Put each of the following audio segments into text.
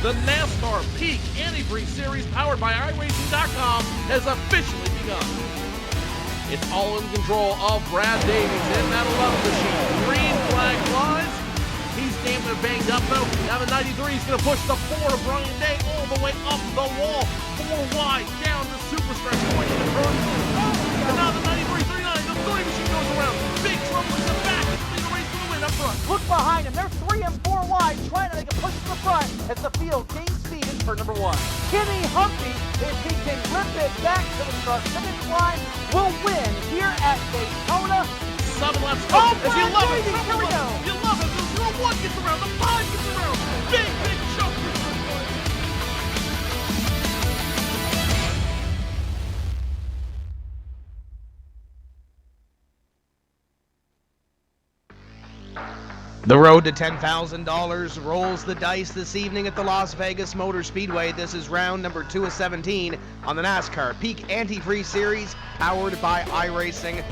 The NASCAR Peak Antifreeze Series, powered by iRacing.com, has officially begun. It's all in control of Brad Davies in that 11 machine. Green flag flies. He's damn near banged up, though. Now the 93 is going to push the 4 to Brian Day all the way up the wall. 4 wide down the super stretch point in the turn. And now the 93-39, the 3 machine goes around. Big trouble in the back. It's the race for the win up front. Look behind him. They're 3 and 4 wide, trying to make a push to the front as the field gains speed in turn number 1. Kenny Humphrey, if he can rip it back to the start finish line, will win here at Daytona. 7 laps to go. Oh, As you love it. here we go. You love it. The 1 gets around. The 5 gets around. Big show. The road to $10,000 rolls the dice this evening at the Las Vegas Motor Speedway. This is round number 2 of 17 on the NASCAR Peak Antifreeze Series, powered by iRacing.com,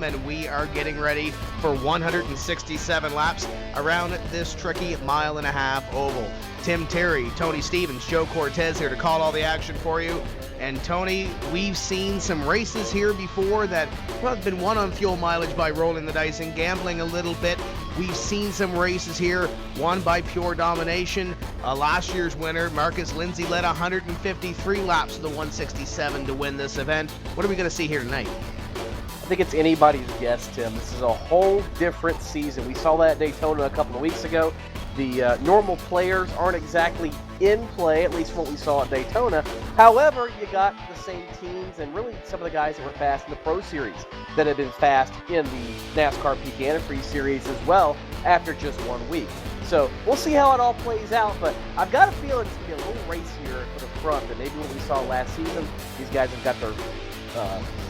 and we are getting ready for 167 laps around this tricky 1.5-mile oval. Tim Terry, Tony Stevens, Joe Cortez here to call all the action for you. And Tony, we've seen some races here before that have been won on fuel mileage by rolling the dice and gambling a little bit. We've seen some races here won by pure domination. Last year's winner, Marcus Lindsay, led 153 laps of the 167 to win this event. What are we going to see here tonight? I think it's anybody's guess, Tim. This is a whole different season. We saw that at Daytona a couple of weeks ago. The normal players aren't exactly in play, at least from what we saw at Daytona. However, you got the same teams and really some of the guys that were fast in the Pro Series that have been fast in the NASCAR Peak Antifreeze Series as well after just 1 week. So we'll see how it all plays out, but I've got a feeling it's going to be a little racier for the front than maybe what we saw last season. These guys have got their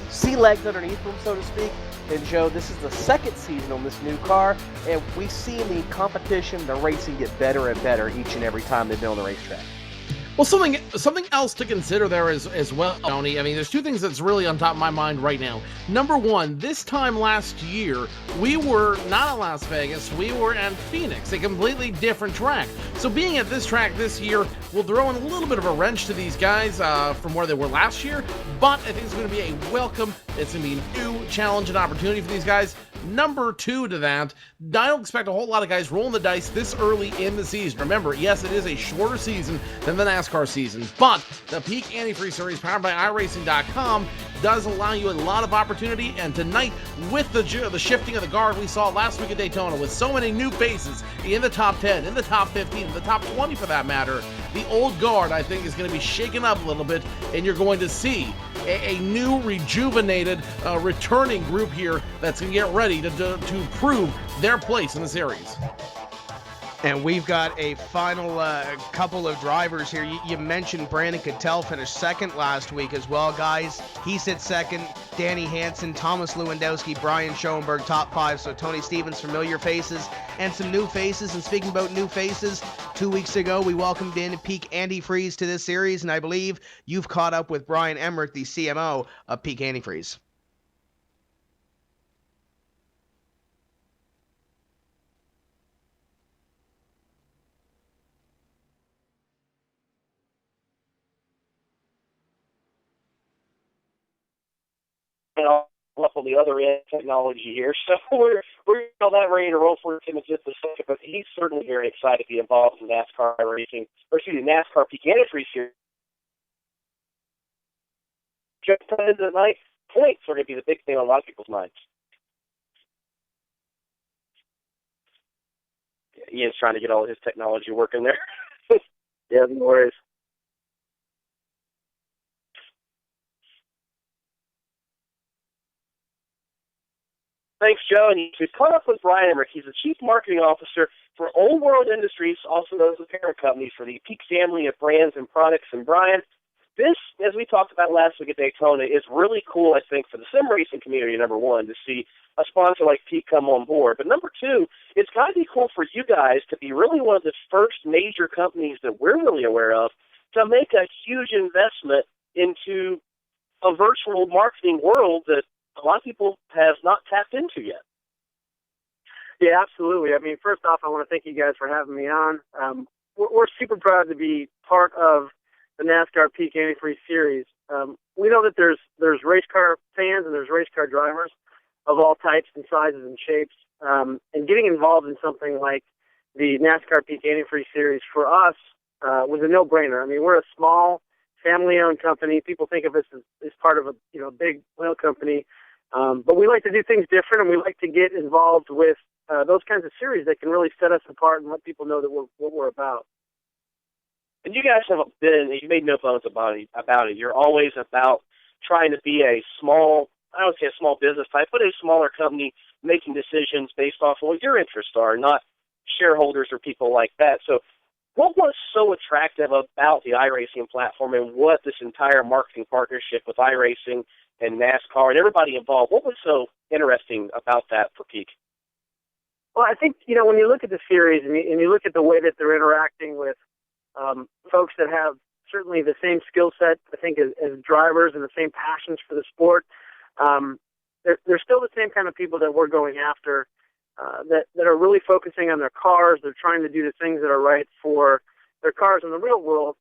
sea legs underneath them, so to speak. And Joe, this is the second season on this new car, and we've seen the competition, the racing get better and better each and every time they've been on the racetrack. Well, something else to consider there as well, Tony. I mean, there's 2 things that's really on top of my mind right now. Number 1, this time last year, we were not at Las Vegas, we were at Phoenix, a completely different track. So being at this track this year will throw in a little bit of a wrench to these guys from where they were last year, but I think it's going to be a welcome, it's going to be a new challenge and opportunity for these guys. Number 2 to that, I don't expect a whole lot of guys rolling the dice this early in the season. Remember, yes, it is a shorter season than the NASCAR season, but the Peak Antifreeze Series, powered by iRacing.com, does allow you a lot of opportunity. And tonight, with the shifting of the guard we saw last week at Daytona, with so many new faces in the top 10, in the top 15, in the top 20 for that matter, the old guard, I think, is going to be shaken up a little bit, and you're going to see a new, rejuvenated, returning group here that's going to get ready to prove their place in the series. And we've got a final couple of drivers here. You mentioned Brandon Cattell finished second last week as well, guys. He sits second. Danny Hansen, Thomas Lewandowski, Brian Schoenberg, top 5. So Tony Stevens, familiar faces and some new faces. And speaking about new faces, 2 weeks ago we welcomed in Peak Antifreeze to this series, and I believe you've caught up with Brian Emmerich, the CMO of Peak Antifreeze. On the other end technology here, so we're all that ready to roll for him in just a second. But he's certainly very excited to be involved in NASCAR racing, NASCAR Peak Antifreeze here. Just coming into the night, points are going to be the big thing on a lot of people's minds. Ian's trying to get all his technology working there. Yeah, no worries. Thanks, Joe. And we've caught up with Brian Emmerich. He's the Chief Marketing Officer for Old World Industries, also known as the parent company for the Peak family of brands and products. And Brian, this, as we talked about last week at Daytona, is really cool, I think, for the sim racing community, number 1, to see a sponsor like Peak come on board. But number 2, it's got to be cool for you guys to be really one of the first major companies that we're really aware of to make a huge investment into a virtual marketing world that a lot of people have not tapped into yet. Yeah, absolutely. I mean, first off, I want to thank you guys for having me on. we're super proud to be part of the NASCAR Peak Antifreeze Series. We know that there's race car fans and there's race car drivers of all types and sizes and shapes. And getting involved in something like the NASCAR Peak Antifreeze Series for us was a no-brainer. I mean, we're a small, family-owned company. People think of us as part of a big oil company, but we like to do things different, and we like to get involved with those kinds of series that can really set us apart and let people know that what we're about. And you guys have you made no bones about it. You're always about trying to be a small, I don't say a small business type, but a smaller company making decisions based off of what your interests are, not shareholders or people like that. So what was so attractive about the iRacing platform and what this entire marketing partnership with iRacing and NASCAR and everybody involved, what was so interesting about that for Peak? Well, I think, when you look at the series and you look at the way that they're interacting with folks that have certainly the same skill set, I think, as drivers and the same passions for the sport, they're still the same kind of people that we're going after, that are really focusing on their cars. They're trying to do the things that are right for their cars in the real world.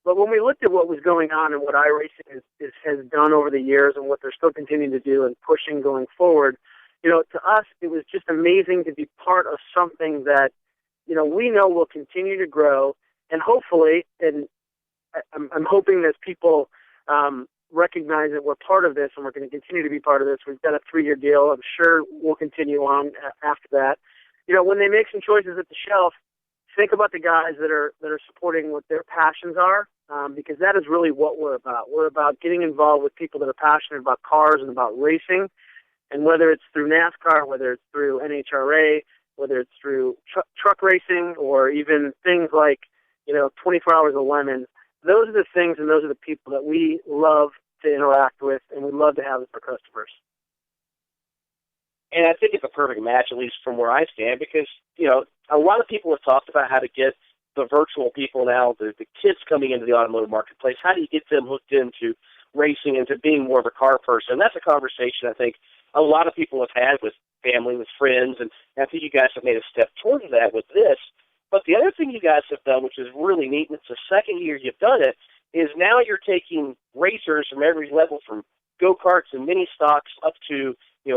But when we looked at what was going on and what iRacing has done over the years and what they're still continuing to do and pushing going forward, to us, it was just amazing to be part of something that, we know will continue to grow. And hopefully, and I'm hoping that people recognize that we're part of this and we're going to continue to be part of this. We've got a 3-year deal. I'm sure we'll continue on after that. When they make some choices at the shelf, think about the guys that are supporting what their passions are, because that is really what we're about. We're about getting involved with people that are passionate about cars and about racing. And whether it's through NASCAR, whether it's through NHRA, whether it's through truck racing, or even things like 24 Hours of Lemons, those are the things and those are the people that we love to interact with and we love to have as our customers. And I think it's a perfect match, at least from where I stand, because, a lot of people have talked about how to get the virtual people now, the kids coming into the automotive marketplace, how do you get them hooked into racing, into being more of a car person? And that's a conversation I think a lot of people have had with family, with friends, and I think you guys have made a step towards that with this. But the other thing you guys have done, which is really neat, and it's the second year you've done it, is now you're taking racers from every level, from go-karts and mini stocks up to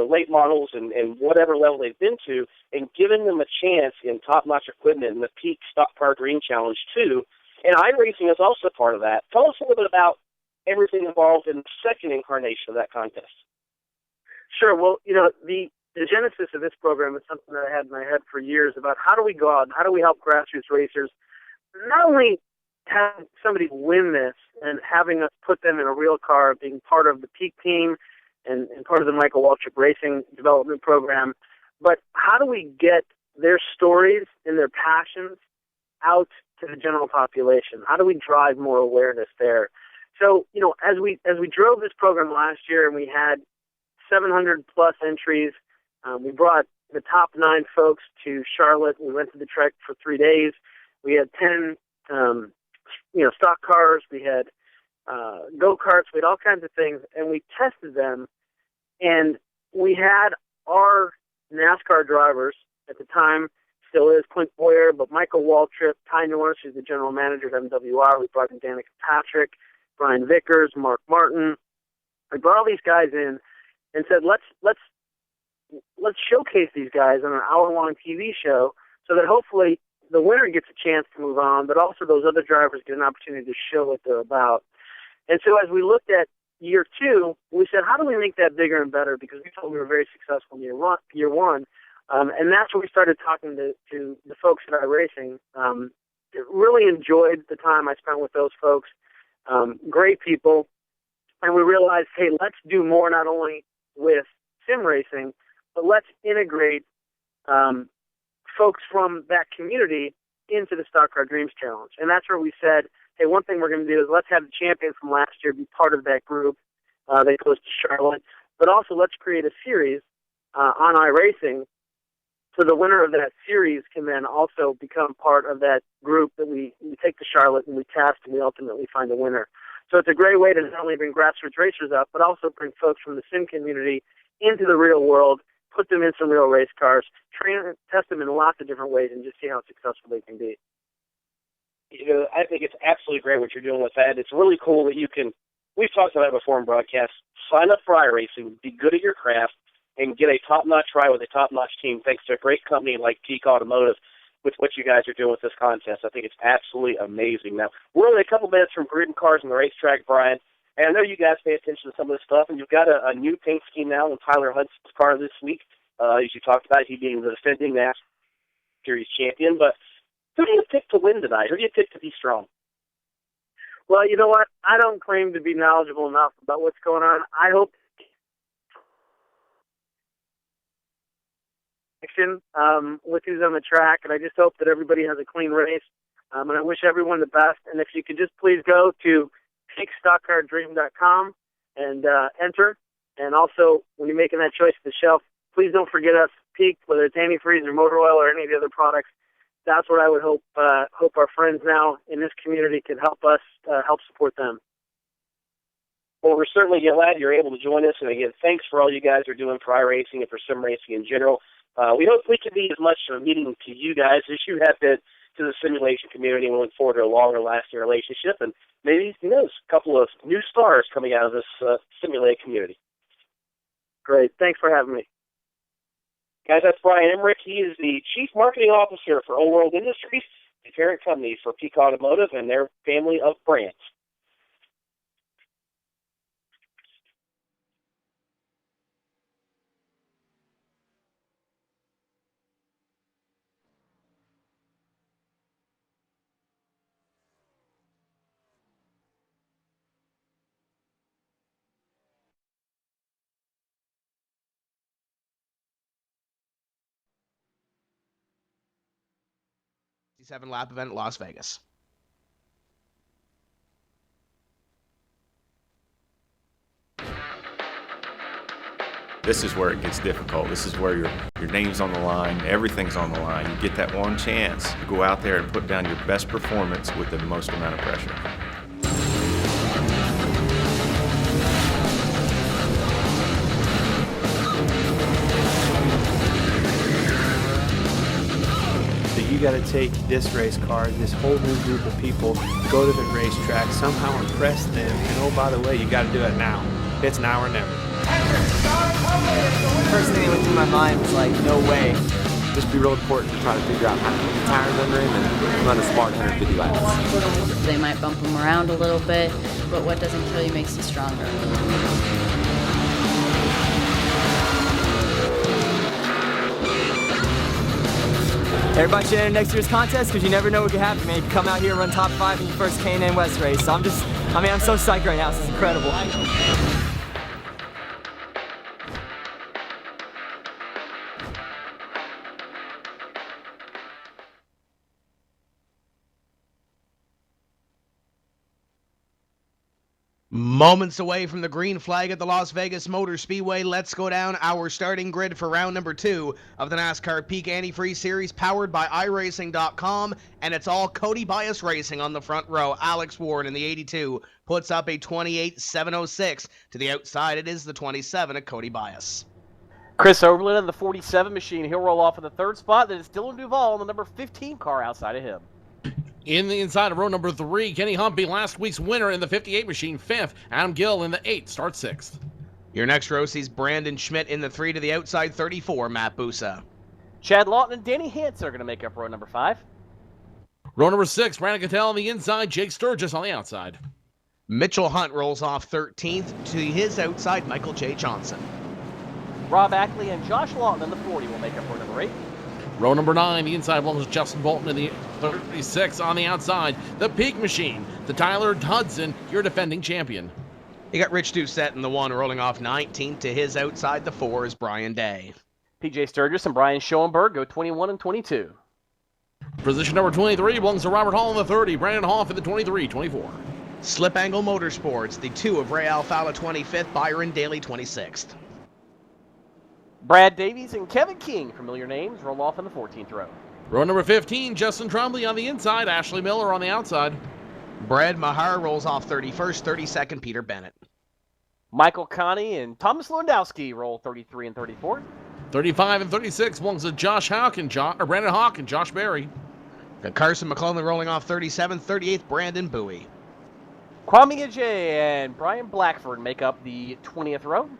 late models and whatever level they've been to, and giving them a chance in top-notch equipment in the Peak Stock Car Dream Challenge too. And iRacing is also part of that. Tell us a little bit about everything involved in the second incarnation of that contest. Sure. Well, the genesis of this program is something that I had in my head for years about how do we go out and how do we help grassroots racers not only have somebody win this and having us put them in a real car, being part of the Peak team and part of the Michael Waltrip Racing Development Program, but how do we get their stories and their passions out to the general population? How do we drive more awareness there? So, as we drove this program last year and we had 700 plus entries, we brought the top 9 folks to Charlotte. We went to the track for 3 days. We had 10, stock cars. We had go-karts. We had all kinds of things, and we tested them. And we had our NASCAR drivers at the time, still is Clint Boyer, but Michael Waltrip, Ty Norris, who's the general manager at MWR. We brought in Danica Patrick, Brian Vickers, Mark Martin. We brought all these guys in and said, let's showcase these guys on an hour-long TV show so that hopefully the winner gets a chance to move on, but also those other drivers get an opportunity to show what they're about. And so as we looked at year 2, we said, how do we make that bigger and better? Because we felt we were very successful in year one. And that's when we started talking to the folks at iRacing. Really enjoyed the time I spent with those folks. Great people. And we realized, hey, let's do more not only with sim racing, but let's integrate folks from that community into the Stock Car Dreams Challenge. And that's where we said, hey, one thing we're going to do is let's have the champion from last year be part of that group that goes to Charlotte, but also let's create a series on iRacing so the winner of that series can then also become part of that group that we take to Charlotte and we test and we ultimately find a winner. So it's a great way to not only bring grassroots racers up, but also bring folks from the sim community into the real world, put them in some real race cars, train and test them in lots of different ways, and just see how successful they can be. I think it's absolutely great what you're doing with that. It's really cool that you can, we've talked about it before in broadcast, sign up for iRacing, be good at your craft, and get a top-notch ride with a top-notch team thanks to a great company like Peak Automotive with what you guys are doing with this contest. I think it's absolutely amazing. Now, we're only a couple minutes from Grid and Cars on the racetrack, Brian, and I know you guys pay attention to some of this stuff, and you've got a new paint scheme now in Tyler Hudson's car this week. As you talked about, he being the defending NASCAR Series champion, but who do you pick to win tonight? Who do you pick to be strong? Well, you know what? I don't claim to be knowledgeable enough about what's going on. I hope with who's on the track, and I just hope that everybody has a clean race. And I wish everyone the best. And if you could just please go to peakstockcardream.com and enter. And also, when you're making that choice at the shelf, please don't forget us, Peak, whether it's Antifreeze or motor oil or any of the other products. That's what I would hope our friends now in this community can help us help support them. Well, we're certainly glad you're able to join us. And again, thanks for all you guys are doing for iRacing and for sim racing in general. We hope we can be as much of a meeting to you guys as you have been to the simulation community, and we look forward to a longer lasting relationship and maybe, who knows, a couple of new stars coming out of this simulated community. Great. Thanks for having me. Guys, that's Brian Emmerich. He is the Chief Marketing Officer for Old World Industries, the parent company for Peak Automotive and their family of brands. Lap event, Las Vegas. This is where it gets difficult. This is where your name's on the line, everything's on the line. You get that one chance to go out there and put down your best performance with the most amount of pressure. You got to take this race car, this whole new group of people, go to the racetrack, somehow impress them, and oh, by the way, you got to do it now. It's now or never. First thing that went through my mind was like, no way. Just be real important to try to figure out how to put the tires under him and run a smart 150 laps. They might bump him around a little bit, but what doesn't kill you makes you stronger. Everybody should enter next year's contest because you never know what could happen, man. You can come out here and run top 5 in your first K&N West race. So I'm so psyched right now. This is incredible. Moments away from the green flag at the Las Vegas Motor Speedway, let's go down our starting grid for round number 2 of the NASCAR Peak Antifreeze Series, powered by iRacing.com, and it's all Cody Bias Racing on the front row. Alex Ward in the 82 puts up a 28.706. To the outside, it is the 27 of Cody Bias. Chris Oberlin in the 47 machine. He'll roll off in the 3rd spot. Then it's Dylan Duvall in the number 15 car outside of him. In the inside of row number 3, Kenny Humpy, last week's winner in the 58 machine, 5th. Adam Gill in the 8, starts 6th. Your next row sees Brandon Schmidt in the 3 to the outside, 34, Matt Busa. Chad Lawton and Danny Hansen are going to make up row number 5. Row number 6, Brandon Cattell on the inside, Jake Sturgis on the outside. Mitchell Hunt rolls off 13th. To his outside, Michael J. Johnson. Rob Ackley and Josh Lawton in the 40 will make up row number 8. Row number 9, the inside belongs to Justin Bolton in the 36. On the outside, the Peak Machine, the Tyler Hudson, your defending champion. You got Rich Doucette in the 1, rolling off 19th. To his outside, the 4 is Brian Day. PJ Sturgis and Brian Schoenberg go 21 and 22. Position number 23 belongs to Robert Hall in the 30, Brandon Hoff in the 23, 24. Slip Angle Motorsports, the 2 of Ray Alfala, 25th, Byron Daly, 26th. Brad Davies and Kevin King, familiar names, roll off in the 14th row. Row number 15, Justin Trombley on the inside, Ashley Miller on the outside. Brad Mahar rolls off 31st, 32nd, Peter Bennett. Michael Connie and Thomas Lewandowski roll 33 and 34. 35 and 36 belongs to Josh Houck and Brandon Hawk and Josh Berry. Got Carson McClellan rolling off 37th, 38th, Brandon Bowie. Kwame Ajay and Brian Blackford make up the 20th row.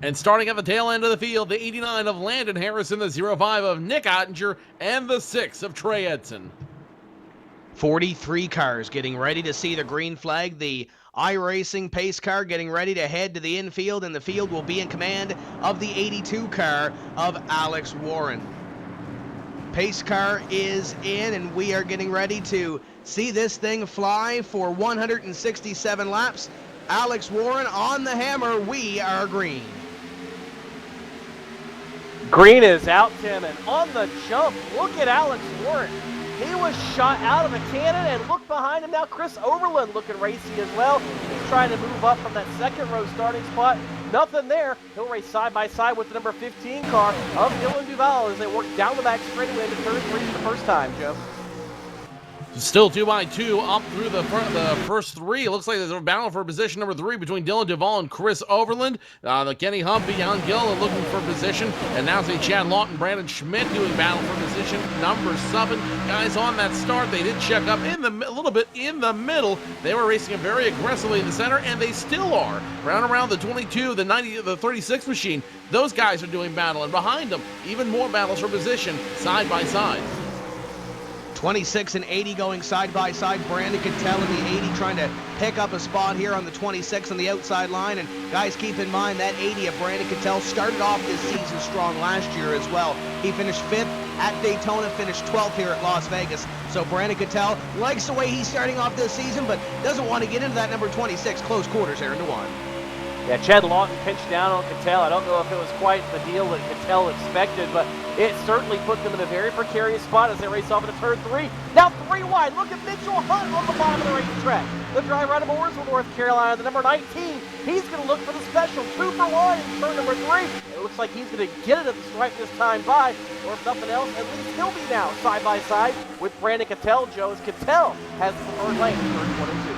And starting at the tail end of the field, the 89 of Landon Harrison, the 05 of Nick Ottinger, and the 6 of Trey Edson. 43 cars getting ready to see the green flag. The iRacing pace car getting ready to head to the infield, and the field will be in command of the 82 car of Alex Warren. Pace car is in, and we are getting ready to see this thing fly for 167 laps. Alex Warren on the hammer. We are green. Green is out, Tim, and on the jump, look at Alex Warren. He was shot out of a cannon, and look behind him now, Chris Overland looking racy as well. He's trying to move up from that second row starting spot. Nothing there. He'll race side by side with the number 15 car of Dylan Duval as they work down the back straightaway into turn 3 for the first time, Joe. Still 2x2 up through the first three. It looks like there's a battle for position number 3 between Dylan Duval and Chris Overland. The Kenny Humpy, Jan Gill are looking for position. And now see Chad Lawton, Brandon Schmidt doing battle for position number 7. Guys on that start, they did check up a little bit in the middle. They were racing very aggressively in the center, and they still are. Around the 22, the 90, the 36 machine. Those guys are doing battle, and behind them, even more battles for position side by side. 26 and 80 going side by side. Brandon Cattell in the 80 trying to pick up a spot here on the 26 on the outside line. And guys, keep in mind that 80 of Brandon Cattell started off this season strong last year as well. He finished 5th at Daytona, finished 12th here at Las Vegas. So Brandon Cattell likes the way he's starting off this season, but doesn't want to get into that number 26 close quarters here into 1. Yeah, Chad Lawton pinched down on Cattell. I don't know if it was quite the deal that Cattell expected, but it certainly put them in a very precarious spot as they race off into turn 3. Now 3 wide. Look at Mitchell Hunt on the bottom of the racetrack. The driver out of Mooresville, North Carolina, the number 19. He's going to look for the special 2 for 1 in turn number 3. It looks like he's going to get it at the stripe this time by, or if nothing else, at least he'll be now side by side with Brandon Cattell. Joe, as Cattell has the preferred lane in turns 1 and 2.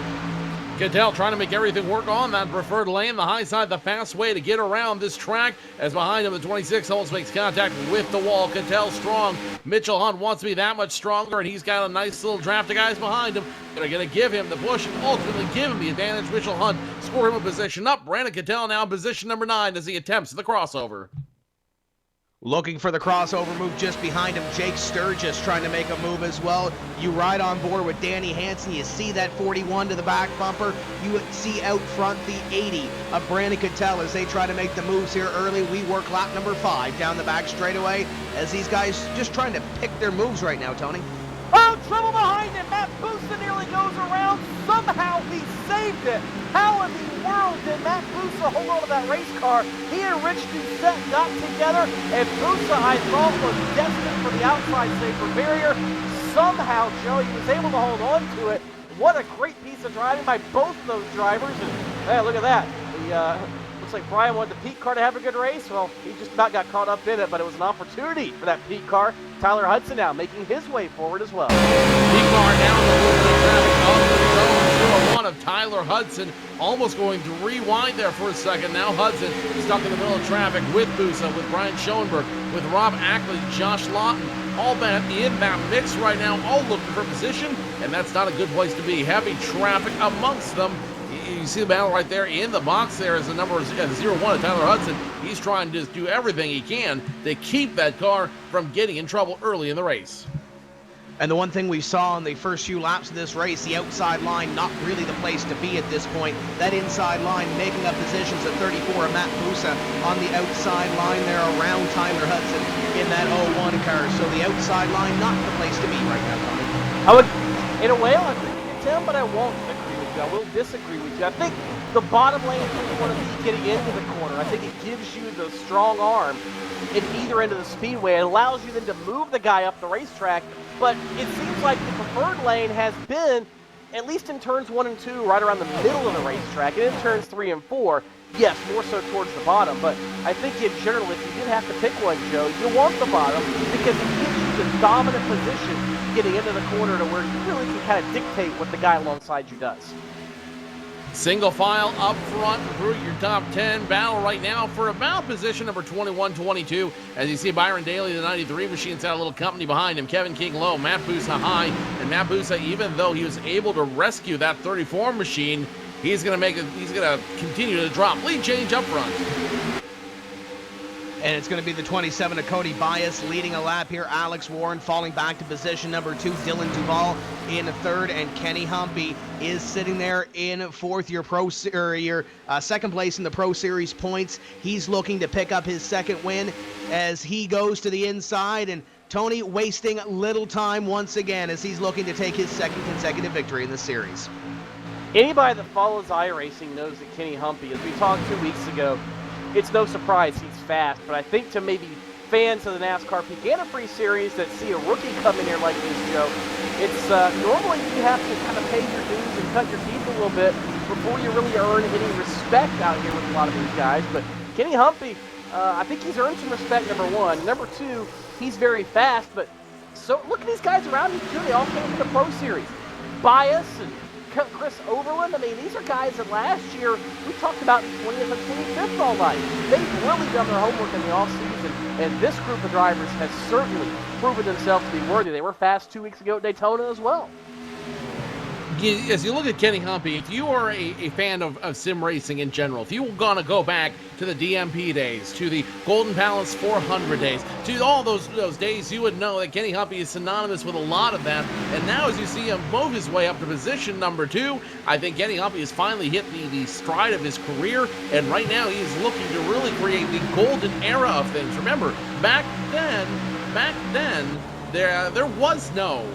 Cattell trying to make everything work on that preferred lane, the high side, the fast way to get around this track, as behind him the 26 almost makes contact with the wall. Cattell strong. Mitchell Hunt wants to be that much stronger, and he's got a nice little draft of guys behind him. They're going to give him the push and ultimately give him the advantage. Mitchell Hunt score him a position up. Brandon Cattell now in position number 9 as he attempts the crossover. Looking for the crossover move just behind him. Jake Sturgis trying to make a move as well. You ride on board with Danny Hansen. You see that 41 to the back bumper. You see out front the 80 of Brandon Cattell as they try to make the moves here early. We work lap number 5 down the back straightaway as these guys just trying to pick their moves right now, Tony. Oh, trouble behind him. Matt Busa nearly goes around. Somehow he saved it. How in the world did Matt Busa hold on to that race car? He and Rich Doucette got together, and Busa, I thought, was destined for the outside safer barrier. Somehow, Joe, he was able to hold on to it. What a great piece of driving by both of those drivers. And hey, look at that. Looks like Brian wanted the Pete car to have a good race. Well, he just about got caught up in it, but it was an opportunity for that Pete car. Tyler Hudson now making his way forward as well. Pete car down the little bit of traffic up the zone 01 of Tyler Hudson, almost going to rewind there for a second. Now Hudson stuck in the middle of traffic with Busa, with Brian Schoenberg, with Rob Ackley, Josh Lawton, all that in that mix right now, all looking for position, and that's not a good place to be. Heavy traffic amongst them. You see the battle right there in the box there is the number 01 of Tyler Hudson. He's trying to just do everything he can to keep that car from getting in trouble early in the race. And the one thing we saw in the first few laps of this race, the outside line not really the place to be at this point. That inside line making up positions at 34 of Matt Busa on the outside line there around Tyler Hudson in that 01 car. So the outside line not the place to be right now, Tony. I would, in a way, I'll agree with you, Tim, but I won't agree with you. I will disagree with you. I think the bottom lane is where you want to be getting into the corner. I think it gives you the strong arm at either end of the speedway. It allows you then to move the guy up the racetrack, but it seems like the preferred lane has been, at least in turns 1 and 2, right around the middle of the racetrack, and in turns 3 and 4, yes, more so towards the bottom, but I think in general, if you did have to pick one, Joe, you want the bottom because it gives you the dominant position getting into the corner to where you really can kind of dictate what the guy alongside you does. Single file up front through your top 10 battle right now for about position number 21-22. As you see, Byron Daly, the 93 machine's got a little company behind him. Kevin King low, Matt Busa high. And Matt Busa, even though he was able to rescue that 34 machine, he's going to continue to drop. Lead change up front. And it's going to be the 27 of Cody Bias leading a lap here. Alex Warren falling back to position number 2. Dylan Duval in third, and Kenny Humpy is sitting there in fourth. Your second place in the Pro Series points. He's looking to pick up his second win as he goes to the inside, and Tony wasting little time once again as he's looking to take his second consecutive victory in the series. Anybody that follows iRacing knows that Kenny Humpy, as we talked 2 weeks ago, it's no surprise he's fast, but I think to maybe fans of the NASCAR Peak Antifreeze series that see a rookie come in here like this, Joe, it's normally you have to kind of pay your dues and cut your teeth a little bit before you really earn any respect out here with a lot of these guys. But Kenny Humpy, I think he's earned some respect, number one. Number two, he's very fast, but so look at these guys around him too. They all came from the Pro Series. Bias and Chris Overland, I mean, these are guys that last year we talked about 20th and 25th all night. They've really done their homework in the offseason, and this group of drivers has certainly proven themselves to be worthy. They were fast 2 weeks ago at Daytona as well. As you look at Kenny Humpy, if you are a fan of sim racing in general, if you're going to go back to the DMP days, to the Golden Palace 400 days, to all those days, you would know that Kenny Humpy is synonymous with a lot of that. And now as you see him move his way up to position number 2, I think Kenny Humpy has finally hit the stride of his career. And right now he is looking to really create the golden era of things. Remember, back then, there was no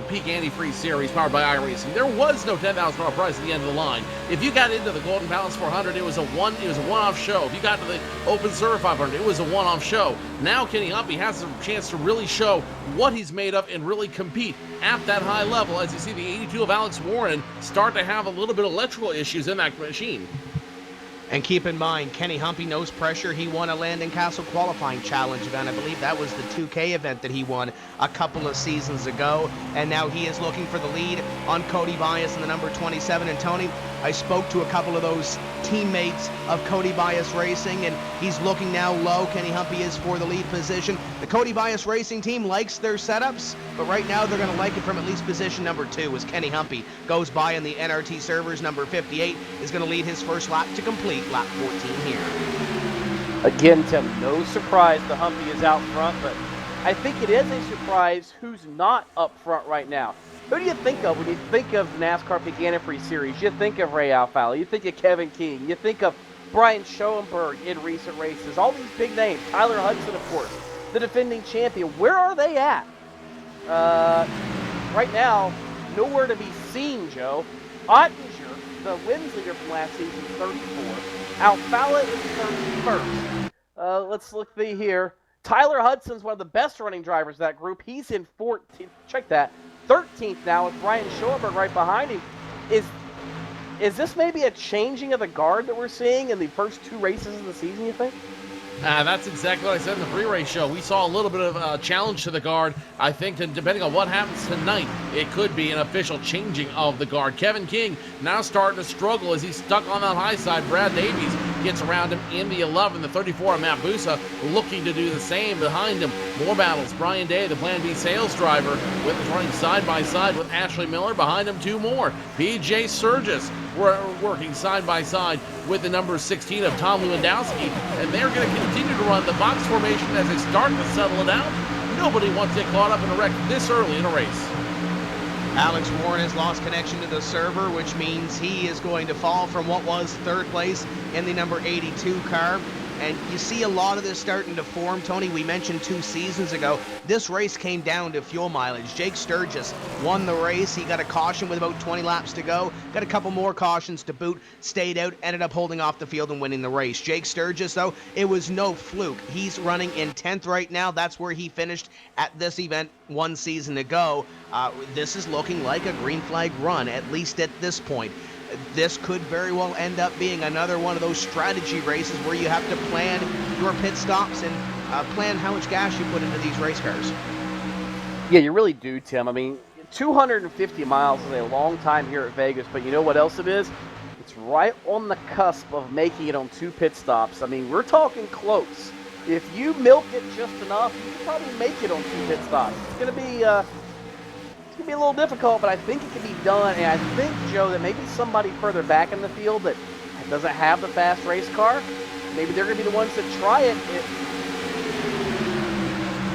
Peak Antifreeze series powered by iRacing. There was no $10,000 prize at the end of the line. If you got into the Golden Palace 400, it was a one-off show. If you got to the Open Server 500, it was a one-off show. Now Kenny Humpy has a chance to really show what he's made of and really compete at that high level. As you see the 82 of Alex Warren start to have a little bit of electrical issues in that machine. And keep in mind, Kenny Humpy knows pressure. He won a Landon Castle qualifying challenge event. I believe that was the 2K event that he won a couple of seasons ago. And now he is looking for the lead on Cody Bias in the number 27. And Tony, I spoke to a couple of those teammates of Cody Bias Racing, and he's looking now low. Kenny Humpy is for the lead position. The Cody Bias Racing team likes their setups, but right now they're going to like it from at least position number 2 as Kenny Humpy goes by in the NRT servers. Number 58 is going to lead his first lap to complete lap 14 here. Again, Tim, no surprise the Humpy is out front, but I think it is a surprise who's not up front right now. Who do you think of when you think of the NASCAR Peak Antifreeze series? You think of Ray Alfalo, you think of Kevin King, you think of Brian Schoenberg in recent races, all these big names, Tyler Hudson, of course, the defending champion. Where are they at? Right now, nowhere to be seen, Joe. Ottinger, the wins leader from last season, 34. Alfala is 31st. Let's look here. Tyler Hudson's one of the best running drivers of that group. He's in 14th. Check that. 13th now with Brian Schoenberg right behind him. Is this maybe a changing of the guard that we're seeing in the first 2 races of the season, you think? That's exactly what I said in the pre-race show. We saw a little bit of a challenge to the guard. I think that depending on what happens tonight, it could be an official changing of the guard. Kevin King now starting to struggle as he's stuck on that high side. Brad Davies gets around him in the 11. The 34 of Matt Busa looking to do the same behind him. More battles. Brian Day, the Plan B sales driver, running side by side with Ashley Miller. Behind him, 2 more. PJ Surgis working side by side with the number 16 of Tom Lewandowski, and they're going to continue to run the box formation as they start to settle it out. Nobody wants to get caught up in a wreck this early in a race. Alex Warren has lost connection to the server, which means he is going to fall from what was 3rd place in the number 82 car. And you see a lot of this starting to form. Tony, we mentioned 2 seasons ago, this race came down to fuel mileage. Jake Sturgis won the race. He got a caution with about 20 laps to go. Got a couple more cautions to boot. Stayed out, ended up holding off the field and winning the race. Jake Sturgis, though, it was no fluke. He's running in 10th right now. That's where he finished at this event 1 season ago. This is looking like a green flag run, at least at this point. This could very well end up being another one of those strategy races where you have to plan your pit stops and plan how much gas you put into these race cars. Yeah, you really do, Tim. I mean, 250 miles is a long time here at Vegas, but you know what else it is? It's right on the cusp of making it on 2 pit stops. I mean, we're talking close. If you milk it just enough, you can probably make it on 2 pit stops. It's gonna be a little difficult, but I think it can be done. And I think, Joe, that maybe somebody further back in the field that doesn't have the fast race car, maybe they're gonna be the ones that try it.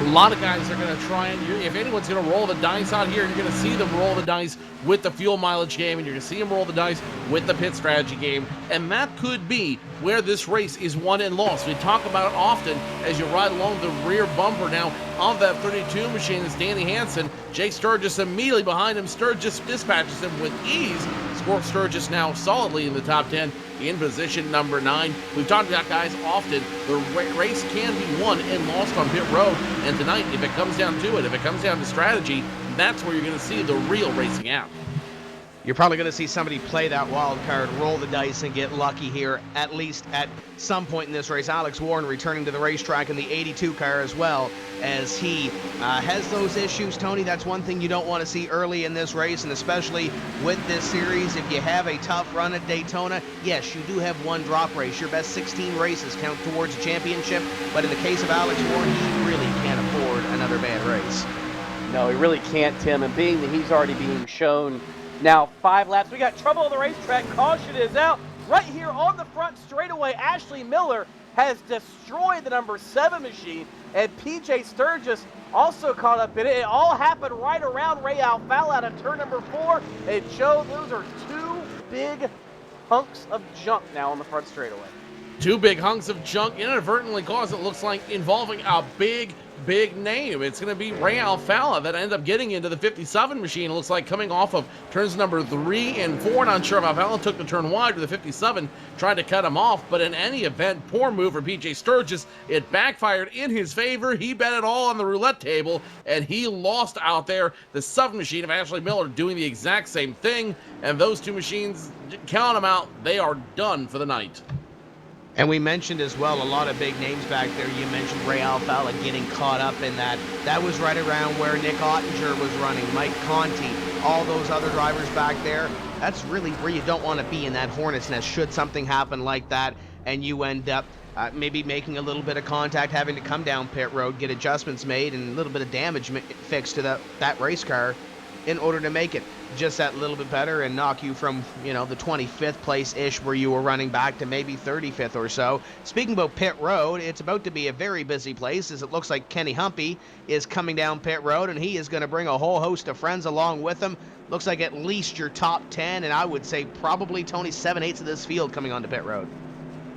A lot of guys are going to try it. If anyone's going to roll the dice out here, you're going to see them roll the dice with the fuel mileage game, and you're going to see them roll the dice with the pit strategy game. And that could be where this race is won and lost. We talk about it often as you ride along the rear bumper now of that 32 machine. It's Danny Hansen. Jake Sturgis immediately behind him. Sturgis dispatches him with ease. Sturgis now solidly in the top 10 in position number 9. We've talked about guys often. The race can be won and lost on pit road. And tonight, if it comes down to it, if it comes down to strategy, that's where you're going to see the real racing out. You're probably going to see somebody play that wild card, roll the dice, and get lucky here, at least at some point in this race. Alex Warren returning to the racetrack in the 82 car as well, as he has those issues. Tony, that's one thing you don't want to see early in this race, and especially with this series. If you have a tough run at Daytona, yes, you do have one drop race. Your best 16 races count towards a championship, but in the case of Alex Warren, he really can't afford another bad race. No, he really can't, Tim, and being that he's already being shown now 5 laps. We got trouble on the racetrack. Caution is out. Right here on the front straightaway, Ashley Miller has destroyed the number 7 machine, and PJ Sturgis also caught up in it. It all happened right around Ray Alfala out of turn number 4. And Joe, those are 2 big hunks of junk now on the front straightaway. 2 big hunks of junk inadvertently caused, it looks like, involving a big name. It's going to be Ray Alfala that ended up getting into the 57 machine. It looks like coming off of turns number 3 and 4. Not sure if Alfala took the turn wide with the 57, tried to cut him off, but in any event, poor move for PJ Sturgis. It backfired in his favor. He bet it all on the roulette table, and he lost out there. The 7 machine of Ashley Miller doing the exact same thing, and those 2 machines, count them out, they are done for the night. And we mentioned as well a lot of big names back there. You mentioned Ray Alfala getting caught up in that. That was right around where Nick Ottinger was running, Mike Conti, all those other drivers back there. That's really where you don't want to be in that hornet's nest should something happen like that and you end up maybe making a little bit of contact, having to come down pit road, get adjustments made, and a little bit of damage fixed to that race car in order to make it just that little bit better and knock you from, you know, the 25th place-ish where you were running back to maybe 35th or so. Speaking about pit road, it's about to be a very busy place as it looks like Kenny Humpy is coming down pit road, and he is going to bring a whole host of friends along with him. Looks like at least your top 10, and I would say probably, Tony, 7/8 of this field coming onto pit road.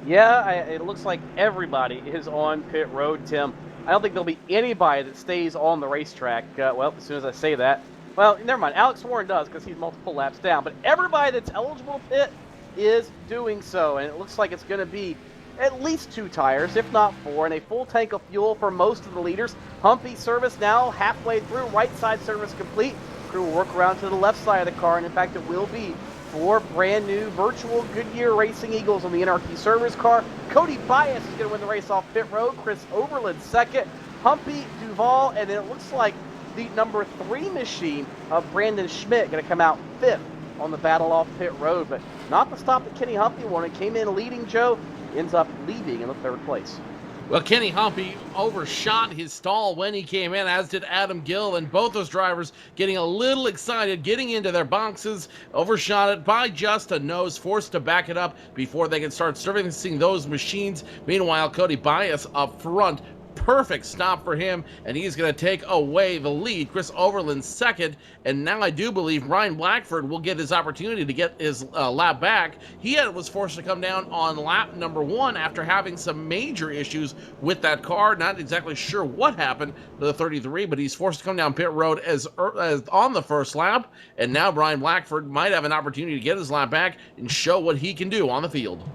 Yeah, it looks like everybody is on pit road, Tim. I don't think there'll be anybody that stays on the racetrack. Well, as soon as I say that, well, never mind. Alex Warren does because he's multiple laps down. But everybody that's eligible to pit is doing so. And it looks like it's going to be at least 2 tires, if not 4, and a full tank of fuel for most of the leaders. Humpy service now halfway through. Right side service complete. Crew will work around to the left side of the car. And in fact, it will be 4 brand new virtual Goodyear Racing Eagles on the NRT service car. Cody Bias is going to win the race off pit road. Chris Overland second. Humpy, Duval, and then it looks like the number 3 machine of Brandon Schmidt going to come out 5th on the battle off pit road, but not the stop that Kenny Humpy wanted. Came in leading, Joe, ends up leading in the 3rd place. Well, Kenny Humpy overshot his stall when he came in, as did Adam Gill, and both those drivers getting a little excited, getting into their boxes, overshot it by just a nose, forced to back it up before they can start servicing those machines. Meanwhile, Cody Bias up front, perfect stop for him, and he's going to take away the lead. Chris Overland second, and now I do believe Ryan Blackford will get his opportunity to get his lap back. He was forced to come down on lap number 1 after having some major issues with that car. Not exactly sure what happened to the 33, but he's forced to come down pit road as on the first lap, and now Ryan Blackford might have an opportunity to get his lap back and show what he can do on the field.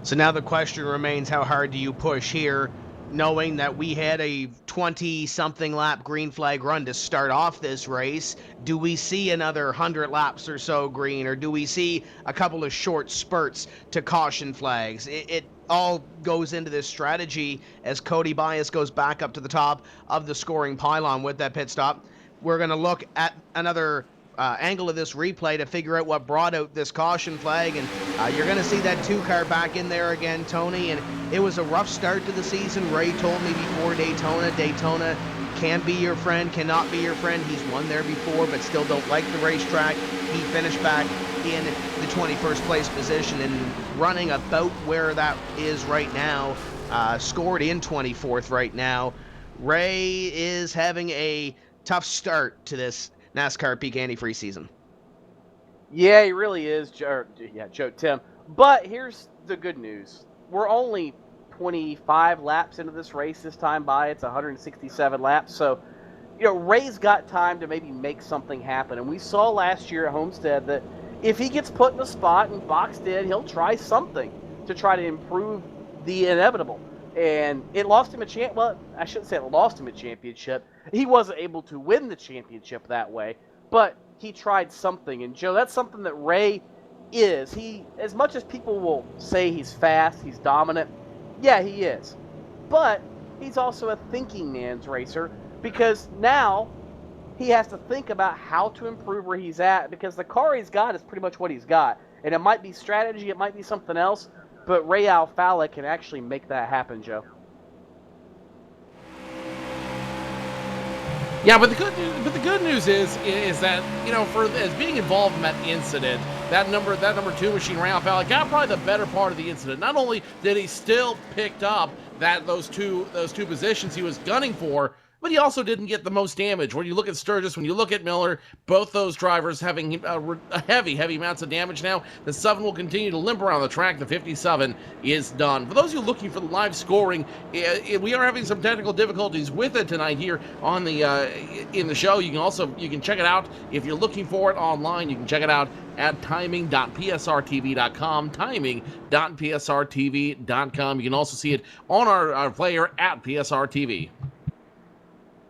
So now the question remains, how hard do you push here, knowing that we had a 20-something lap green flag run to start off this race? Do we see another 100 laps or so green, or do we see a couple of short spurts to caution flags? It all goes into this strategy as Cody Bias goes back up to the top of the scoring pylon with that pit stop. we're going to look at another angle of this replay to figure out what brought out this caution flag, and you're going to see that 2-car back in there again, Tony, and it was a rough start to the season. Ray told me before Daytona can be your friend, cannot be your friend. He's won there before, but still don't like the racetrack. He finished back in the 21st place position and running about where that is right now, scored in 24th right now. Ray is having a tough start to this NASCAR Peak Antifreeze season. Yeah, he really is, Tim. But here's the good news. We're only 25 laps into this race this time by. It's 167 laps. So, Ray's got time to maybe make something happen. And we saw last year at Homestead that if he gets put in a spot and boxed in, he'll try something to try to improve the inevitable. And it lost him a chance. Well, I shouldn't say it lost him a championship. He wasn't able to win the championship that way, but he tried something. And Joe, that's something that Ray is. He, as much as people will say he's fast, he's dominant, yeah, he is. But he's also a thinking man's racer, because now he has to think about how to improve where he's at, because the car he's got is pretty much what he's got. And it might be strategy, it might be something else, but Ray Alfalla can actually make that happen, Joe. Yeah, but the good news is that, for as being involved in that incident, that number 2 machine, Ray Alfalla, got probably the better part of the incident. Not only did he still picked up those two positions he was gunning for, but he also didn't get the most damage. When you look at Sturgis, when you look at Miller, both those drivers having heavy amounts of damage now. The 7 will continue to limp around the track. The 57 is done. For those of you looking for the live scoring, we are having some technical difficulties with it tonight here on the in the show. You can check it out if you're looking for it online. You can check it out at timing.psrtv.com, timing.psrtv.com. You can also see it on our player at PSRTV.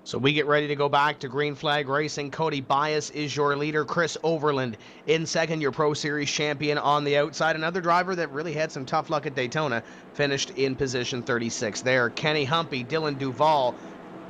So we get ready to go back to green flag racing. Cody Bias is your leader. Chris Overland in second, your Pro Series champion on the outside. Another driver that really had some tough luck at Daytona, finished in position 36 there. Kenny Humpy, Dylan Duval,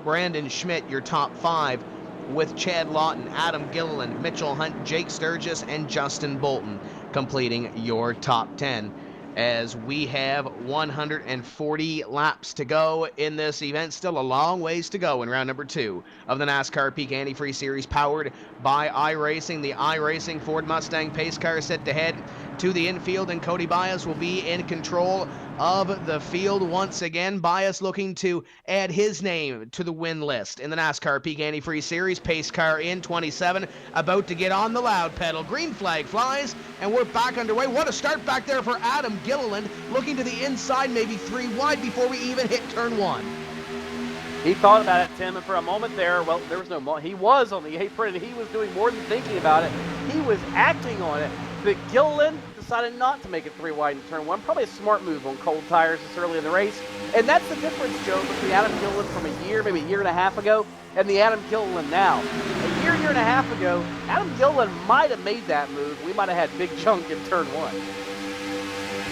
Brandon Schmidt, your top 5, with Chad Lawton, Adam Gilliland, Mitchell Hunt, Jake Sturgis, and Justin Bolton completing your top 10. As we have 140 laps to go in this event. Still a long ways to go in round number 2 of the NASCAR Peak Antifreeze Series, powered by iRacing. The iRacing Ford Mustang pace car set to head to the infield, and Cody Bias will be in control of the field once again. Bias looking to add his name to the win list in the NASCAR Peak Antifreeze Series. Pace car in 27, about to get on the loud pedal. Green flag flies, and we're back underway. What a start back there for Adam Gilliland, looking to the inside, maybe 3 wide before we even hit turn 1. He thought about it, Tim, and for a moment there, well, there was no moment. He was on the apron, and he was doing more than thinking about it. He was acting on it. But Gilliland decided not to make it 3 wide in turn 1. Probably a smart move on cold tires this early in the race. And that's the difference, Joe, between Adam Gilliland from maybe a year and a half ago, and the Adam Gilliland now. A year and a half ago, Adam Gilliland might have made that move. We might have had big chunk in turn 1.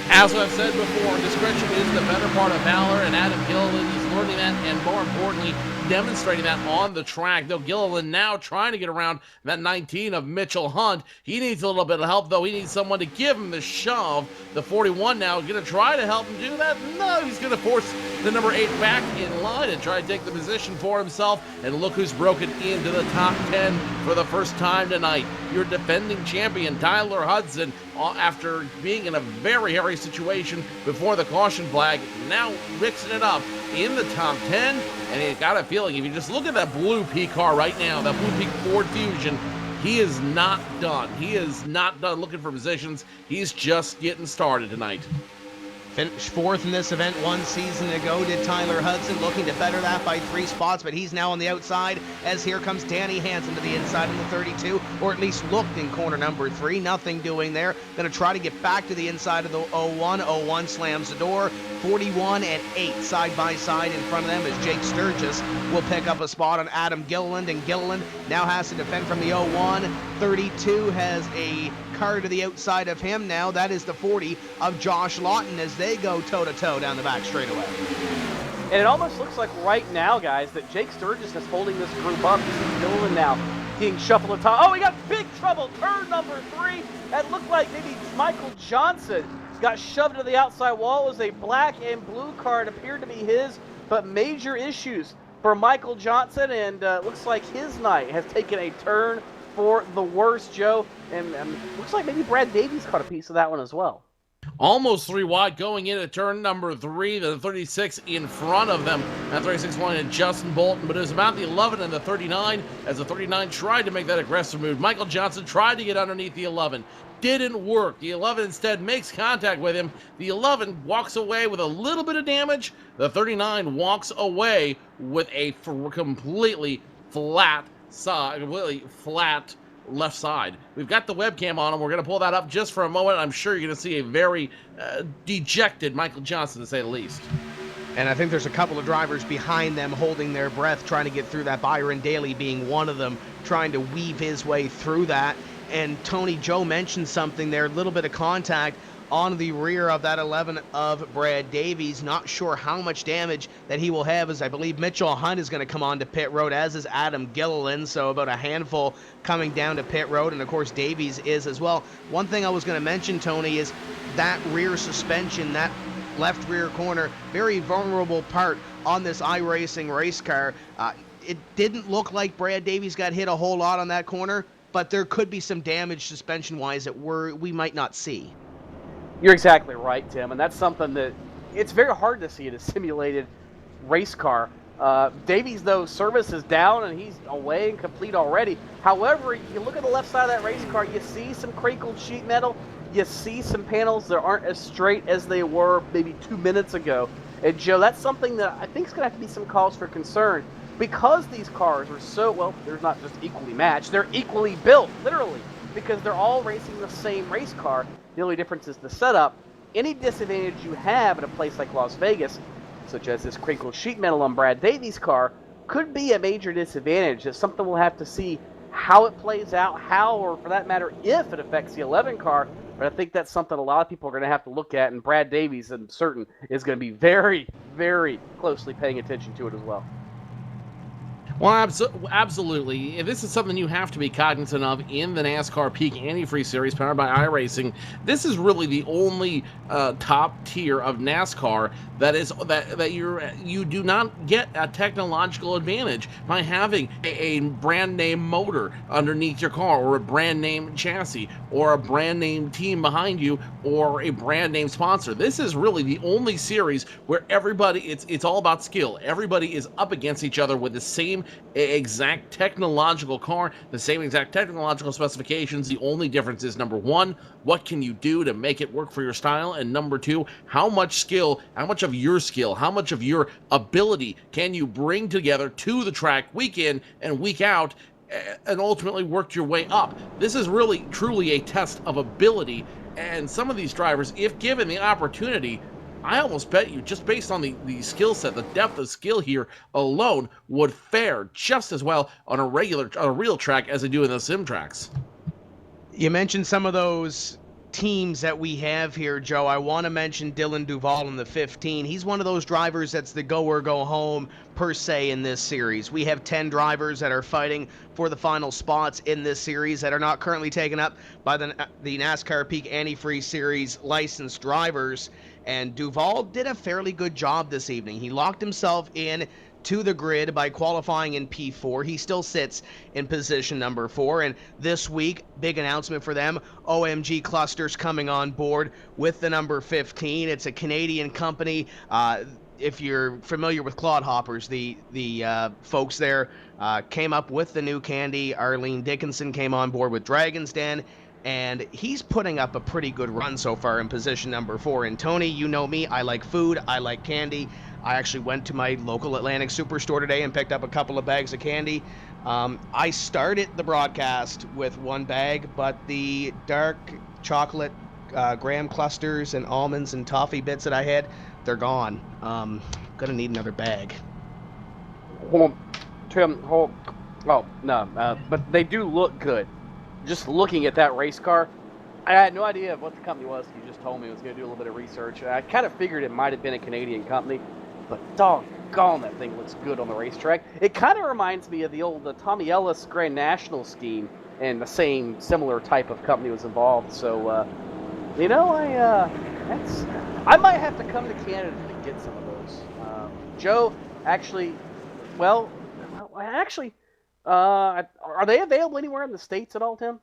As I've said before, discretion is the better part of valor, and Adam Gilliland is learning that, and more importantly, demonstrating that on the track. Though Gilliland now trying to get around that 19 of Mitchell Hunt. He needs a little bit of help, though. He needs someone to give him the shove. The 41 now going to try to help him do that. No, he's going to force the number 8 back in line and try to take the position for himself. And look who's broken into the top 10 for the first time tonight. Your defending champion, Tyler Hudson, after being in a very hairy situation before the caution flag, now mixing it up in the top 10. And you got a feeling, if you just look at that blue P car right now, that blue P Ford Fusion, he is not done. He is not done looking for positions. He's just getting started tonight. Finished 4th in this event 1 season ago, did Tyler Hudson, looking to better that by 3 spots, but he's now on the outside as here comes Danny Hansen to the inside in the 32, or at least looked in corner number 3. Nothing doing there. Going to try to get back to the inside of the 01. 01 slams the door. 41 and 8 side by side in front of them as Jake Sturgis will pick up a spot on Adam Gilliland, and Gilliland now has to defend from the 01. 32 has a car to the outside of him now. That is the 40 of Josh Lawton as they go toe-to-toe down the back straightaway. And it almost looks like right now, guys, that Jake Sturgis is holding this group up. You see Dillon now being shuffled at top. Oh, he got big trouble. Turn number 3. That looked like maybe Michael Johnson got shoved to the outside wall. It was a black and blue car. It appeared to be his, but major issues for Michael Johnson, and looks like his night has taken a turn for the worse, Joe. And looks like maybe Brad Davies caught a piece of that one as well. Almost 3 wide going into turn number 3. The 36 in front of them. That 36 wanted Justin Bolton, but it was about the 11 and the 39 as the 39 tried to make that aggressive move. Michael Johnson tried to get underneath the 11. Didn't work. The 11 instead makes contact with him. The 11 walks away with a little bit of damage. The 39 walks away with a completely flat side, completely flat left side. We've got the webcam on him. We're going to pull that up just for a moment. I'm sure you're going to see a very dejected Michael Johnson, to say the least. And I think there's a couple of drivers behind them holding their breath, trying to get through that. Byron Daly being one of them, trying to weave his way through that. And Tony, Joe mentioned something there, a little bit of contact on the rear of that 11 of Brad Davies. Not sure how much damage that he will have, as I believe Mitchell Hunt is going to come on to pit road, as is Adam Gilliland. So about a handful coming down to pit road, and of course Davies is as well. One thing I was going to mention, Tony, is that rear suspension, that left rear corner, very vulnerable part on this iRacing race car. It didn't look like Brad Davies got hit a whole lot on that corner, but there could be some damage suspension-wise that we might not see. You're exactly right, Tim, and that's something that it's very hard to see in a simulated race car. Davies, though, service is down and he's away and complete already. However, you look at the left side of that race car, you see some crinkled sheet metal, you see some panels that aren't as straight as they were maybe 2 minutes ago. And Joe, that's something that I think is going to have to be some cause for concern, because these cars are so, well, they're not just equally matched, they're equally built, literally, because they're all racing the same race car. The only difference is the setup. Any disadvantage you have in a place like Las Vegas, such as this crinkled sheet metal on Brad Davies' car, could be a major disadvantage. It's something we'll have to see how it plays out, how, or for that matter, if it affects the 11 car. But I think that's something a lot of people are going to have to look at, and Brad Davies, I'm certain, is going to be very, very closely paying attention to it as well. Well, absolutely. This is something you have to be cognizant of in the NASCAR Peak Antifreeze Series powered by iRacing. This is really the only top tier of NASCAR that you do not get a technological advantage by having a brand name motor underneath your car, or a brand name chassis, or a brand name team behind you, or a brand name sponsor. This is really the only series where everybody, it's all about skill. Everybody is up against each other with the same exact technological car, the same exact technological specifications. The only difference is, number one, what can you do to make it work for your style? And number two, how much skill, how much of your skill, how much of your ability can you bring together to the track week in and week out, and ultimately work your way up. This is really, truly a test of ability, and some of these drivers, if given the opportunity, I almost bet you, just based on the skill set, the depth of skill here alone, would fare just as well on a real track as they do in the sim tracks. You mentioned some of those teams that we have here, Joe. I want to mention Dylan Duval in the 15. He's one of those drivers that's the go or go home per se in this series. We have 10 drivers that are fighting for the final spots in this series that are not currently taken up by the NASCAR Peak Antifreeze Series licensed drivers. And Duval did a fairly good job this evening. He locked himself in to the grid by qualifying in P4. He still sits in position number 4. And this week, big announcement for them, OMG Clusters coming on board with the number 15. It's a Canadian company. If you're familiar with Clodhoppers, the folks there came up with the new candy. Arlene Dickinson came on board with Dragon's Den, and he's putting up a pretty good run so far in position number 4. And Tony, you know me, I like food, I like candy. I actually went to my local Atlantic Superstore today and picked up a couple of bags of candy. I started the broadcast with one bag, but the dark chocolate graham clusters and almonds and toffee bits that I had, they're gone. Gonna need another bag. Tim, but they do look good. Just looking at that race car, I had no idea what the company was. You just told me I was going to do a little bit of research. I kind of figured it might have been a Canadian company. but doggone, that thing looks good on the racetrack. It kind of reminds me of the old Tommy Ellis Grand National scheme, and the same similar type of company was involved. So, you know, I might have to come to Canada to get some of those. Joe, actually, are they available anywhere in the States at all, Tim?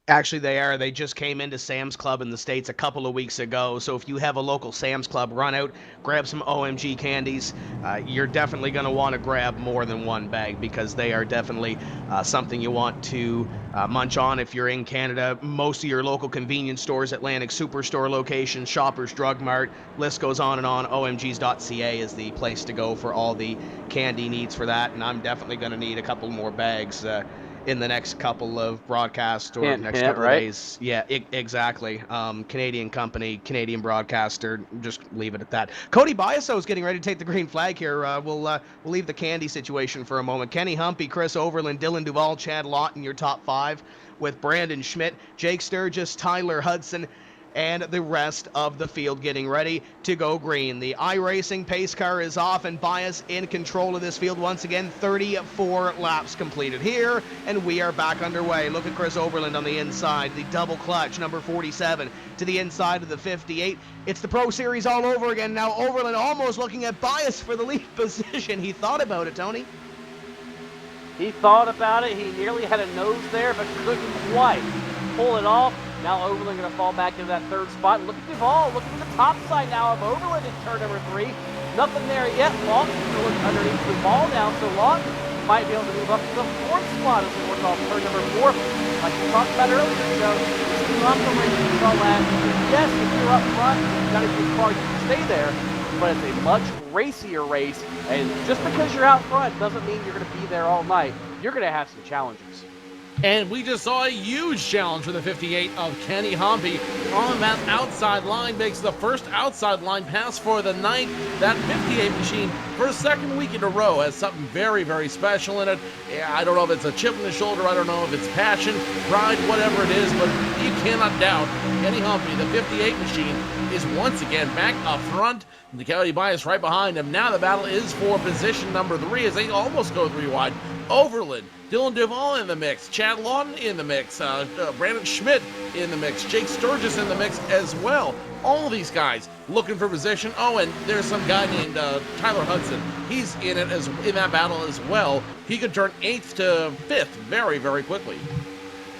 Actually, they are. They just came into Sam's Club in the States a couple of weeks ago. So if you have a local Sam's Club, run out, grab some OMG candies. You're definitely going to want to grab more than one bag because they are definitely something you want to munch on if you're in Canada. Most of your local convenience stores, Atlantic Superstore locations, Shoppers Drug Mart, list goes on and on. OMGs.ca is the place to go for all the candy needs for that. And I'm definitely going to need a couple more bags in the next couple of broadcasts or next couple of days. Yeah, exactly. Canadian company, Canadian broadcaster, just leave it at that. Cody Biaso is getting ready to take the green flag here. We'll leave the candy situation for a moment. Kenny Humpy, Chris Overland, Dylan Duvall, Chad Lawton, your top 5, with Brandon Schmidt, Jake Sturgis, Tyler Hudson, and the rest of the field getting ready to go green. The iRacing pace car is off, and Bias in control of this field once again. 34 laps completed here, and we are back underway. Look at Chris Overland on the inside, the double clutch, number 47, to the inside of the 58. It's the Pro Series all over again. Now Overland almost looking at Bias for the lead position. He thought about it, Tony. He thought about it. He nearly had a nose there, but couldn't quite pull it off. Now Overland going to fall back into that 3rd spot. Look at Duvall. Look at the top side now of Overland in turn number 3. Nothing there yet. Lawton going to look underneath Duvall now, so Lawton might be able to move up to the 4th spot as we work off turn number 4. Like we talked about earlier, Joe, it's not the race we saw last year. Yes, if you're up front, you've got a good car, you can stay there, but it's a much racier race, and just because you're out front doesn't mean you're going to be there all night. You're going to have some challenges. And we just saw a huge challenge for the 58 of Kenny Humpy on that outside line. Makes the first outside line pass for the night. That 58 machine, for a 2nd week in a row, has something very, very special in it. I don't know if it's a chip in the shoulder. I don't know if it's passion, pride, whatever it is. But you cannot doubt Kenny Humpy, the 58 machine, is once again back up front. The Cody Bias right behind him. Now the battle is for position number 3 as they almost go 3 wide. Overland, Dylan Duvall in the mix, Chad Lawton in the mix, Brandon Schmidt in the mix, Jake Sturgis in the mix as well. All these guys looking for position. Oh, and there's some guy named Tyler Hudson. He's in that battle as well. He could turn 8th to 5th very, very quickly.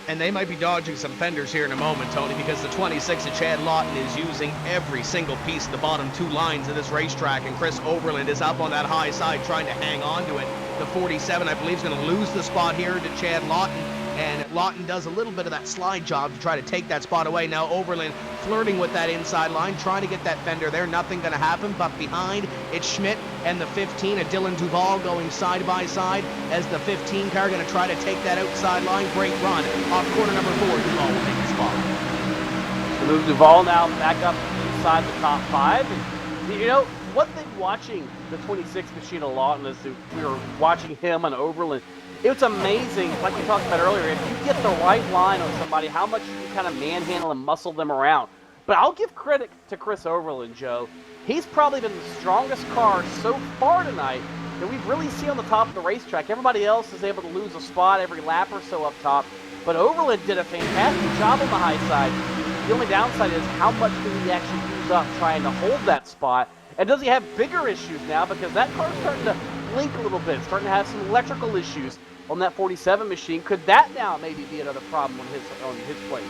And they might be dodging some fenders here in a moment, Tony, because the 26 of Chad Lawton is using every single piece of the bottom 2 lines of this racetrack, and Chris Overland is up on that high side trying to hang on to it. The 47, I believe, is going to lose the spot here to Chad Lawton, and Lawton does a little bit of that slide job to try to take that spot away. Now Overland flirting with that inside line, trying to get that fender there. Nothing going to happen, but behind it's Schmidt and the 15 of Dylan Duvall going side by side as the 15 car going to try to take that outside line. Great run off corner number 4. Duvall will take the spot. Move Duvall now back up inside the top 5. And, you know, one thing watching the 26 machine a lot, and as we were watching him and Overland, it was amazing, like we talked about earlier, if you get the right line on somebody, how much you can kind of manhandle and muscle them around. But I'll give credit to Chris Overland, Joe. He's probably been the strongest car so far tonight that we've really seen on the top of the racetrack. Everybody else is able to lose a spot every lap or so up top, but Overland did a fantastic job on the high side. The only downside is how much do he actually use up trying to hold that spot? And does he have bigger issues now? Because that car's starting to blink a little bit, starting to have some electrical issues on that 47 machine. Could that now maybe be another problem on his plate?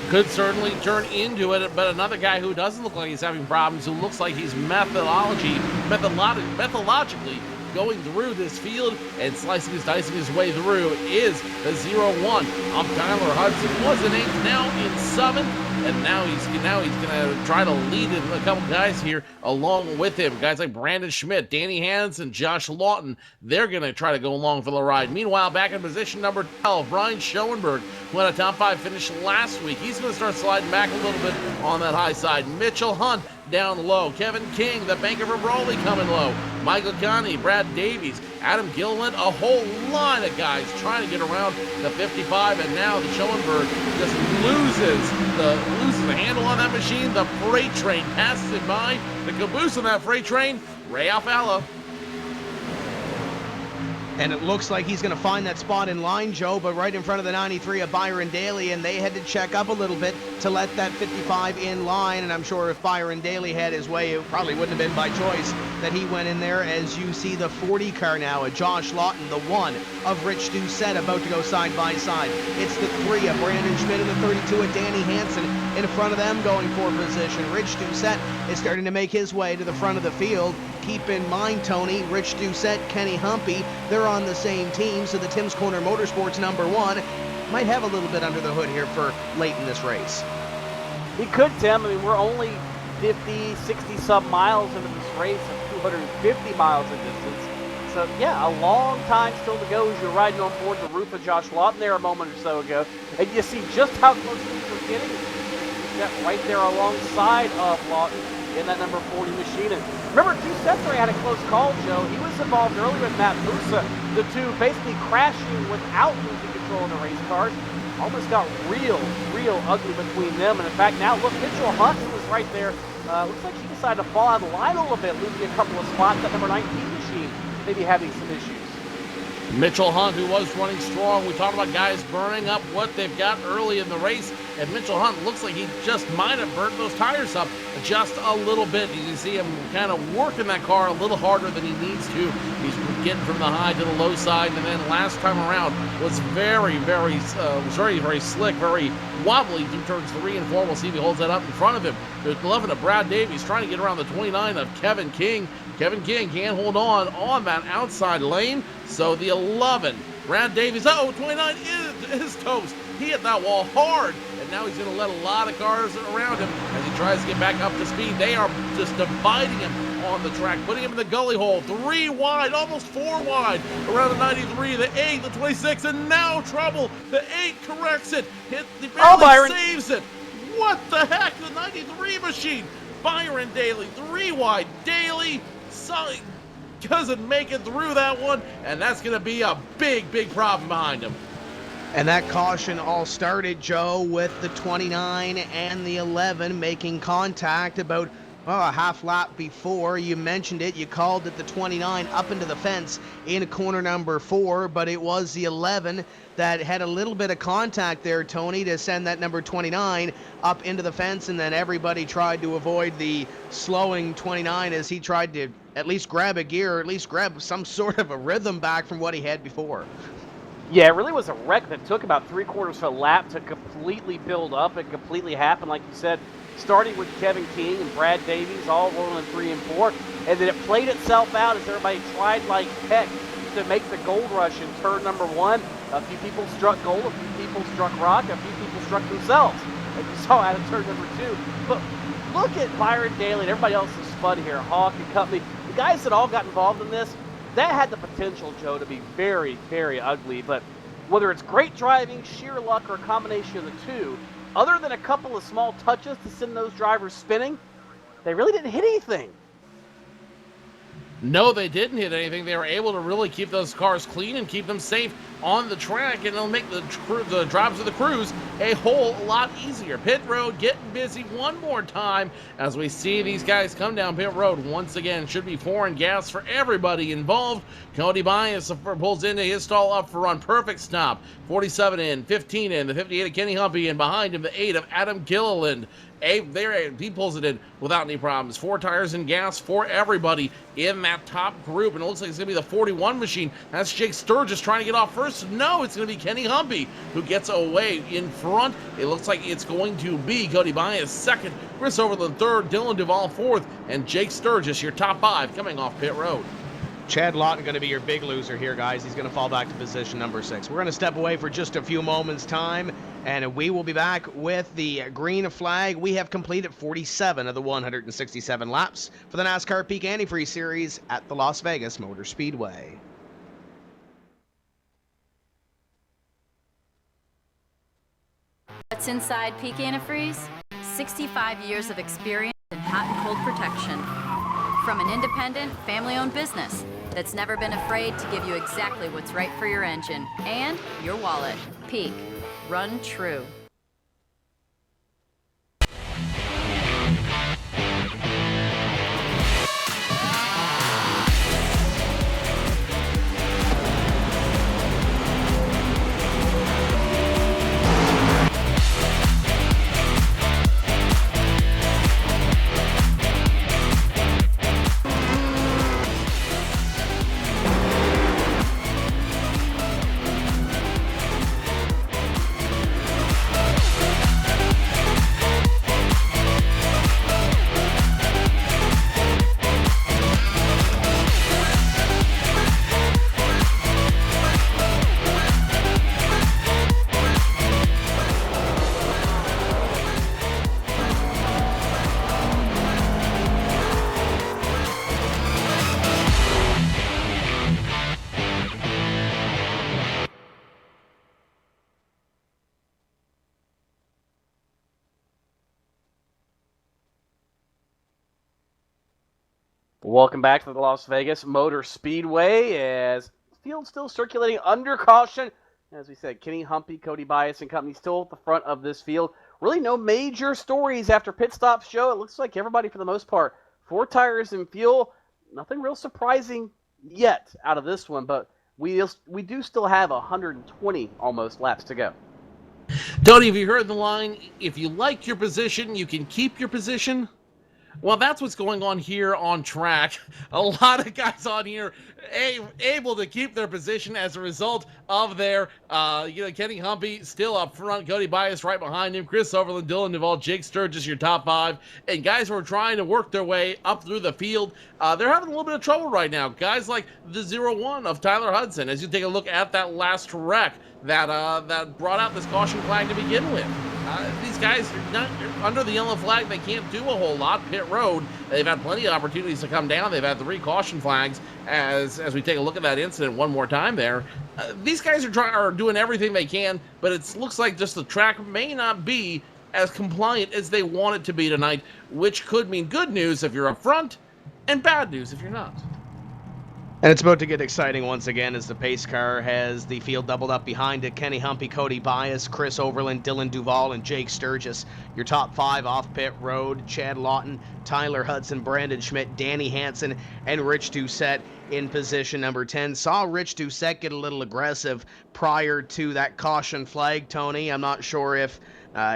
Could certainly turn into it, but another guy who doesn't look like he's having problems, who looks like he's methodologically going through this field and slicing his, dicing his way through, is the 0-1 of Tyler Hudson. Was in 8th, now in 7th, and now he's going to try to lead a couple guys here along with him. Guys like Brandon Schmidt, Danny Hansen, Josh Lawton, they're going to try to go along for the ride. Meanwhile, back in position number 12, Brian Schoenberg, who had a top 5 finish last week. He's going to start sliding back a little bit on that high side. Mitchell Hunt down low. Kevin King, the banker from Raleigh, coming low. Michael Connie, Brad Davies, Adam Gilliland, a whole line of guys trying to get around the 55, and now the Schoenberg just loses the handle on that machine. The freight train passes it by. The caboose on that freight train, Ray Alfalo. And it looks like he's going to find that spot in line, Joe, but right in front of the 93 of Byron Daly, and they had to check up a little bit to let that 55 in line, and I'm sure if Byron Daly had his way, it probably wouldn't have been by choice that he went in there. As you see the 40 car now, Josh Lawton, the 1 of Rich Doucette, about to go side by side. It's the 3 of Brandon Schmidt and the 32 of Danny Hansen in front of them going for position. Rich Doucette is starting to make his way to the front of the field. Keep in mind, Tony, Rich Doucette, Kenny Humpy, they're on the same team, so the Tim's Corner Motorsports #1 might have a little bit under the hood here for late in this race. He could, Tim. I mean, we're only 50, 60-some miles into this race of 250 miles in distance. So, yeah, a long time still to go as you're riding on board the roof of Josh Lawton there a moment or so ago. And you see just how close things are getting. Doucette right there alongside of Lawton in that number 40 machine. And remember, Doucette had a close call, Joe. He was involved earlier with Matt Musa. The two basically crashing without losing control of the race cars. Almost got real ugly between them. And in fact, now look, Mitchell Hunt was right there. Looks like she decided to fall out of the line a little bit, losing a couple of spots. That number 19 machine maybe having some issues. Mitchell Hunt, who was running strong. We talked about guys burning up what they've got early in the race, and Mitchell Hunt looks like he just might have burnt those tires up just a little bit. You can see him kind of working that car a little harder than he needs to. He's getting from the high to the low side, and then last time around was very slick, very wobbly through turns 3 and 4. We'll see if he holds that up in front of him. The 11 of Brad Davies trying to get around the 29 of Kevin King. Kevin King can't hold on that outside lane. So the 11, Brad Davies, 29 is toast. He hit that wall hard, and now he's going to let a lot of cars around him as he tries to get back up to speed. They are just dividing him on the track, putting him in the gully hole. 3 wide, almost 4 wide, around the 93, the 8, the 26, and now trouble. The 8 corrects it. Barely saves it. What the heck? The 93 machine. Byron Daly, 3 wide. Daly, doesn't make it through that one, and that's going to be a big problem behind him. And that caution all started, Joe, with the 29 and the 11 making contact about a half lap before. You mentioned it, you called it, the 29 up into the fence in corner number 4, but it was the 11 that had a little bit of contact there, Tony, to send that number 29 up into the fence, and then everybody tried to avoid the slowing 29 as he tried to at least grab a gear, or at least grab some sort of a rhythm back from what he had before. Yeah, it really was a wreck that took about 3/4 of a lap to completely build up and completely happen, like you said, starting with Kevin King and Brad Davies all rolling in 3 and 4, and then it played itself out as everybody tried like heck to make the gold rush in turn number 1. A few people struck gold, a few people struck rock, a few people struck themselves, like you saw out of turn number 2. But look at Byron Daly and everybody else's spud here, Hawk and company. The guys that all got involved in this, that had the potential, Joe, to be very ugly. But whether it's great driving, sheer luck, or a combination of the two, other than a couple of small touches to send those drivers spinning, they really didn't hit anything. No, they didn't hit anything. They were able to really keep those cars clean and keep them safe on the track, and it'll make the jobs of the crews a whole lot easier. Pit road getting busy one more time as we see these guys come down pit road once again. Should be foreign gas for everybody involved. Cody Bias pulls into his stall up for run. Perfect stop. 47 in, 15 in, the 58 of Kenny Humpy, and behind him the 8 of Adam Gilliland. He pulls it in without any problems. 4 tires and gas for everybody in that top group. And it looks like it's going to be the 41 machine. That's Jake Sturgis trying to get off first. No, it's going to be Kenny Humpy who gets away in front. It looks like it's going to be Cody Bias second, Chris Overland third, Dylan Duvall fourth, and Jake Sturgis, your top 5 coming off pit road. Chad Lawton going to be your big loser here, guys. He's going to fall back to position number 6. We're going to step away for just a few moments' time, and we will be back with the green flag. We have completed 47 of the 167 laps for the NASCAR Peak Antifreeze Series at the Las Vegas Motor Speedway. What's inside Peak Antifreeze? 65 years of experience hot and cold protection from an independent, family-owned business that's never been afraid to give you exactly what's right for your engine and your wallet. Peak. Run true. Welcome back to the Las Vegas Motor Speedway as field still circulating under caution. As we said, Kenny Humpy, Cody Bias, and company still at the front of this field. Really no major stories after pit stops, Joe. It looks like everybody, for the most part, 4 tires and fuel. Nothing real surprising yet out of this one, but we do still have 120 almost laps to go. Tony, have you heard the line, if you like your position, you can keep your position? Well, that's what's going on here on track. A lot of guys on here able to keep their position as a result of their, Kenny Humpy still up front, Cody Bias right behind him, Chris Overland, Dylan Duvall, Jake Sturgis, your top 5, and guys who are trying to work their way up through the field. They're having a little bit of trouble right now. Guys like the 0-1 of Tyler Hudson, as you take a look at that last wreck that brought out this caution flag to begin with. These guys are not under the yellow flag. They can't do a whole lot. Pit road, they've had plenty of opportunities to come down. They've had 3 caution flags. As we take a look at that incident one more time there, these guys are doing everything they can, but it looks like just the track may not be as compliant as they want it to be tonight, which could mean good news if you're up front and bad news if you're not. And it's about to get exciting once again as the pace car has the field doubled up behind it. Kenny Humpy, Cody Bias, Chris Overland, Dylan Duvall, and Jake Sturgis. Your top 5 off pit road: Chad Lawton, Tyler Hudson, Brandon Schmidt, Danny Hansen, and Rich Doucette in position number 10. Saw Rich Doucette get a little aggressive prior to that caution flag, Tony. I'm not sure if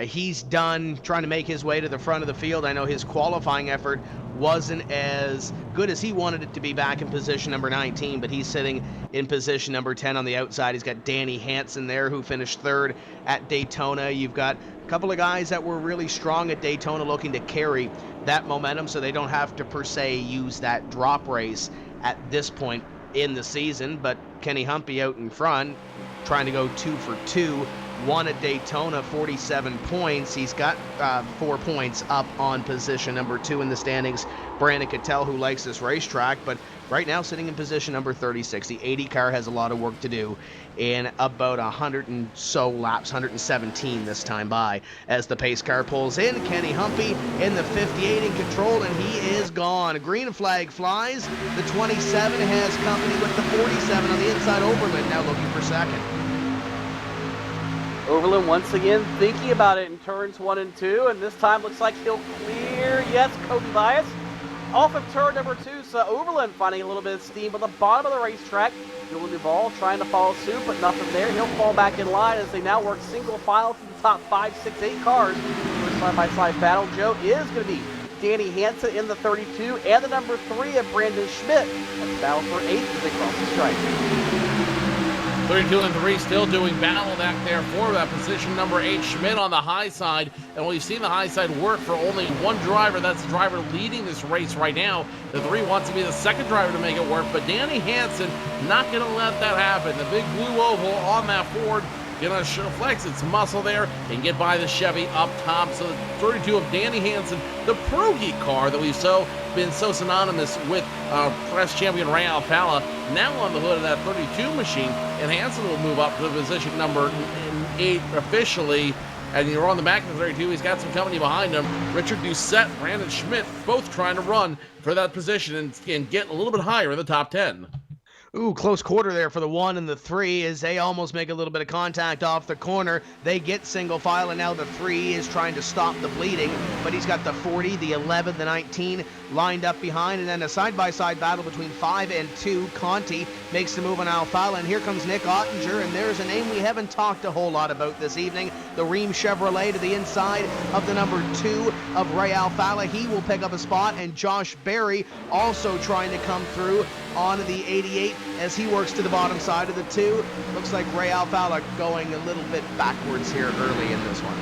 he's done trying to make his way to the front of the field. I know his qualifying effort wasn't as good as he wanted it to be back in position number 19, but he's sitting in position number 10 on the outside. He's got Danny Hansen there, who finished 3rd at Daytona. You've got a couple of guys that were really strong at Daytona looking to carry that momentum so they don't have to per se use that drop race at this point in the season. But Kenny Humpy out in front, trying to go 2 for 2. Won at Daytona, 47 points. He's got 4 points up on position number 2 in the standings. Brandon Cattell, who likes this racetrack, but right now sitting in position number 36. The 80 car has a lot of work to do in about 100 and so laps, 117 this time by. As the pace car pulls in, Kenny Humpy in the 58 in control, and he is gone. A green flag flies. The 27 has company with the 47 on the inside. Overland now looking for second. Overland once again thinking about it in turns 1 and 2, and this time looks like he'll clear, yes, Cody Bias. Off of turn number 2, so Overland finding a little bit of steam on the bottom of the racetrack. Dylan Duvall trying to follow suit, but nothing there. He'll fall back in line as they now work single file through the top 5, 6, 8 cars. First side-by-side battle, Joe, is going to be Danny Hansen in the 32 and the number 3 of Brandon Schmidt. That's battle for 8th as they cross the stripe. 32 and 3 still doing battle back there for that position. Number 8, Schmidt on the high side. And we've seen the high side work for only one driver. That's the driver leading this race right now. The 3 wants to be the second driver to make it work. But Danny Hansen not going to let that happen. The big blue oval on that Ford going to flex its muscle there and get by the Chevy up top. So the 32 of Danny Hansen, the Pro Geek car that we've been so synonymous with press champion Ray Alcala, now on the hood of that 32 machine. And Hansen will move up to position number 8 officially And you're on the back of the 32. He's got some company behind him. Richard Doucette, Brandon Schmidt, both trying to run for that position and get a little bit higher in the top 10. Ooh, close quarter there for the 1 and the 3 as they almost make a little bit of contact off the corner. They get single file, and now the 3 is trying to stop the bleeding, but he's got the 40, the 11, the 19 lined up behind, and then a side-by-side battle between 5 and 2. Conti makes the move on Alfala, and here comes Nick Ottinger, and there's a name we haven't talked a whole lot about this evening. The Ream Chevrolet to the inside of the number 2 of Ray Alfala. He will pick up a spot, and Josh Berry also trying to come through on the 88 as he works to the bottom side of the 2. Looks like Ray Alfala going a little bit backwards here early in this one.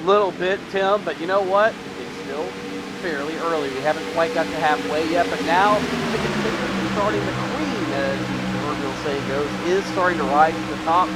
Little bit, Tim, but you know what? It's still fairly early. We haven't quite got to halfway yet, but now the contender starting the queen, as the proverbial saying goes, is starting to rise to the top.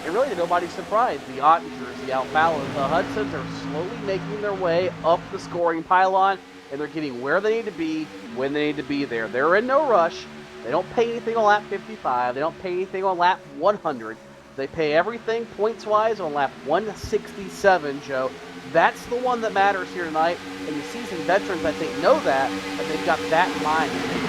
And really, to nobody's surprise, the Ottingers, the Alfalas, the Hudsons are slowly making their way up the scoring pylon, and they're getting where they need to be when they need to be there. They're in no rush. They don't pay anything on lap 55. They don't pay anything on lap 100. They pay everything points-wise on lap 167, Joe. That's the one that matters here tonight, and the seasoned veterans, I think, know that, and they've got that in mind, and they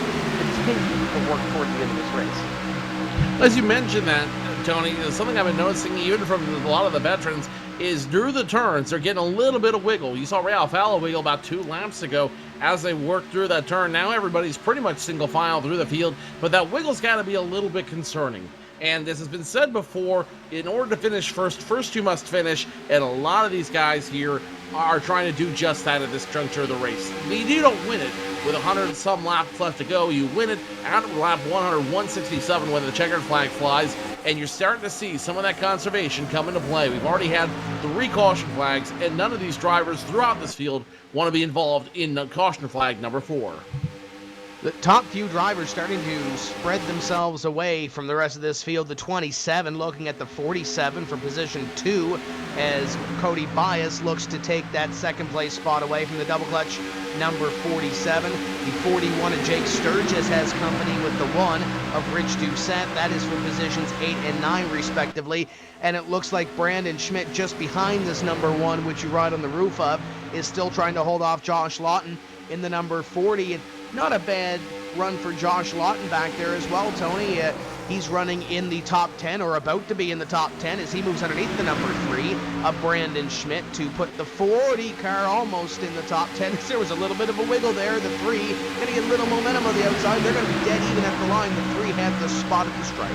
continue to work toward the end of this race. As you mentioned that, Tony, something I've been noticing even from a lot of the veterans is through the turns, they're getting a little bit of wiggle. You saw Ray Alfala wiggle about 2 laps ago as they worked through that turn. Now everybody's pretty much single file through the field, but that wiggle's got to be a little bit concerning. And this has been said before, in order to finish first you must finish, and a lot of these guys here are trying to do just that at this juncture of the race. You don't win it with 100 and some laps left to go. You win it at lap 167 when the checkered flag flies, and you're starting to see some of that conservation come into play. We've already had 3 caution flags, and none of these drivers throughout this field want to be involved in caution flag number 4. The top few drivers starting to spread themselves away from the rest of this field. The 27 looking at the 47 for position 2 as Cody Bias looks to take that second place spot away from the double clutch number 47. The 41 of Jake Sturgis has company with the 1 of Rich Doucette. That is for positions 8 and 9 respectively. And it looks like Brandon Schmidt just behind this number 1, which you ride on the roof of, is still trying to hold off Josh Lawton in the number 40. And not a bad run for Josh Lawton back there as well, Tony. He's running in the top 10, or about to be in the top 10, as he moves underneath the number 3 of Brandon Schmidt to put the 40 car almost in the top 10. There was a little bit of a wiggle there. The 3 going to get a little momentum on the outside. They're going to be dead even at the line. The 3 had the spot at the stripe.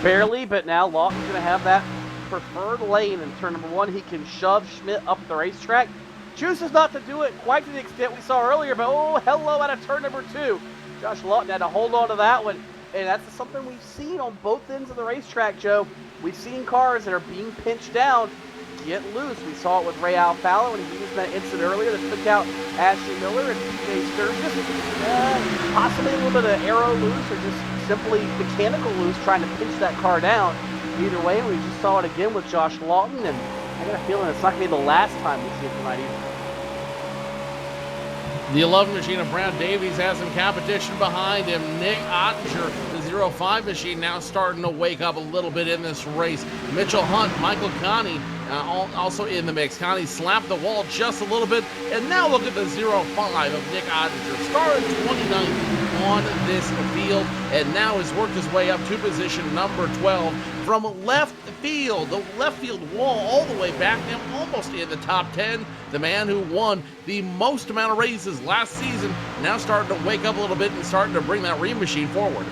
Barely, but now Lawton's going to have that preferred lane in turn number 1. He can shove Schmidt up the racetrack. Chooses not to do it quite to the extent we saw earlier, but oh, hello out of turn number 2. Josh Lawton had to hold on to that one, and that's something we've seen on both ends of the racetrack, Joe. We've seen cars that are being pinched down get loose. We saw it with Ray Alfala when he used that incident earlier that took out Ashley Miller and Jay Sturgis. Possibly a little bit of aero loose or just simply mechanical loose trying to pinch that car down. Either way, we just saw it again with Josh Lawton, and I got a feeling it's not going to be the last time we see it tonight either. The 11 machine of Brad Davies has some competition behind him. Nick Ottinger, the 05 machine, now starting to wake up a little bit in this race. Mitchell Hunt, Michael Connie also in the mix. Connie slapped the wall just a little bit. And now look at the 05 of Nick Ottinger. Started 29th on this field, and now has worked his way up to position number 12 from left field. The left field wall all the way back now, almost in the top 10. The man who won the most amount of races last season now starting to wake up a little bit and starting to bring that Ream machine forward.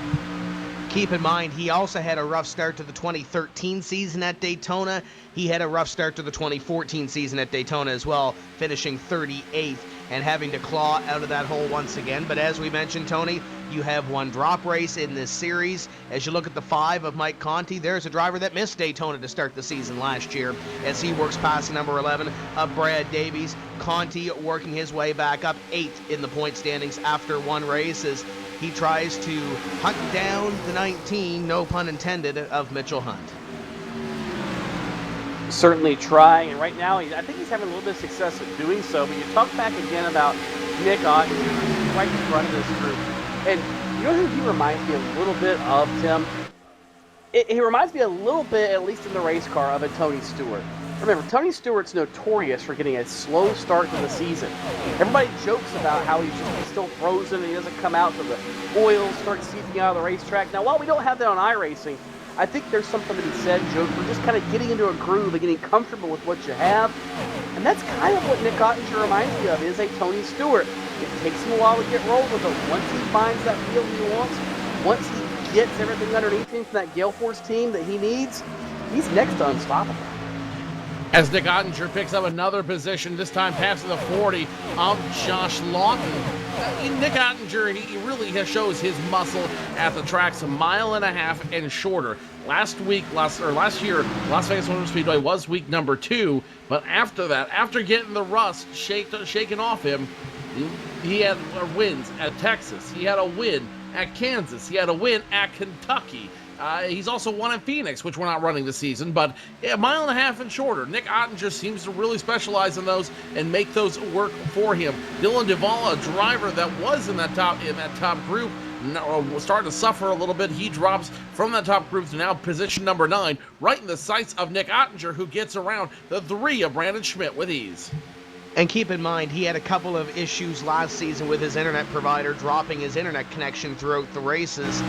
Keep in mind, he also had a rough start to the 2013 season at Daytona. He had a rough start to the 2014 season at Daytona as well, finishing 38th and having to claw out of that hole once again. But as we mentioned, Tony, you have one drop race in this series. As you look at the 5 of Mike Conti, there's a driver that missed Daytona to start the season last year as he works past number 11 of Brad Davies. Conti working his way back up 8th in the point standings after one race as he tries to hunt down the 19, no pun intended, of Mitchell Hunt. Certainly trying, and right now I think he's having a little bit of success at doing so. But you talk back again about Nick Ottinger right in front of this group, and you know who he reminds me a little bit of, Tim? He reminds me a little bit, at least in the race car, of a Tony Stewart. Remember, Tony Stewart's notorious for getting a slow start to the season. Everybody jokes about how he's still frozen and he doesn't come out till the oil starts seeping out of the racetrack. Now, while we don't have that on iRacing, I think there's something to be said, Joe, for just kind of getting into a groove and getting comfortable with what you have. And that's kind of what Nick Ottinger reminds me of, is a Tony Stewart. It takes him a while to get rolling, but once he finds that field he wants, once he gets everything underneath him from that Gale Force team that he needs, he's next to unstoppable. As Nick Ottinger picks up another position, this time passing the 40 of Josh Lawton. Nick Ottinger, he really shows his muscle at the tracks a mile and a half and shorter. Last year, Las Vegas Motor Speedway was week number 2, but after that, after getting the rust shaken off him, he had wins at Texas. He had a win at Kansas. He had a win at Kentucky. He's also won at Phoenix, which we're not running this season, but a mile and a half and shorter. Nick Ottinger seems to really specialize in those and make those work for him. Dylan Duvall, a driver that was in that top group, starting to suffer a little bit. He drops from that top group to now position number 9, right in the sights of Nick Ottinger, who gets around the 3 of Brandon Schmidt with ease. And keep in mind, he had a couple of issues last season with his internet provider dropping his internet connection throughout the races.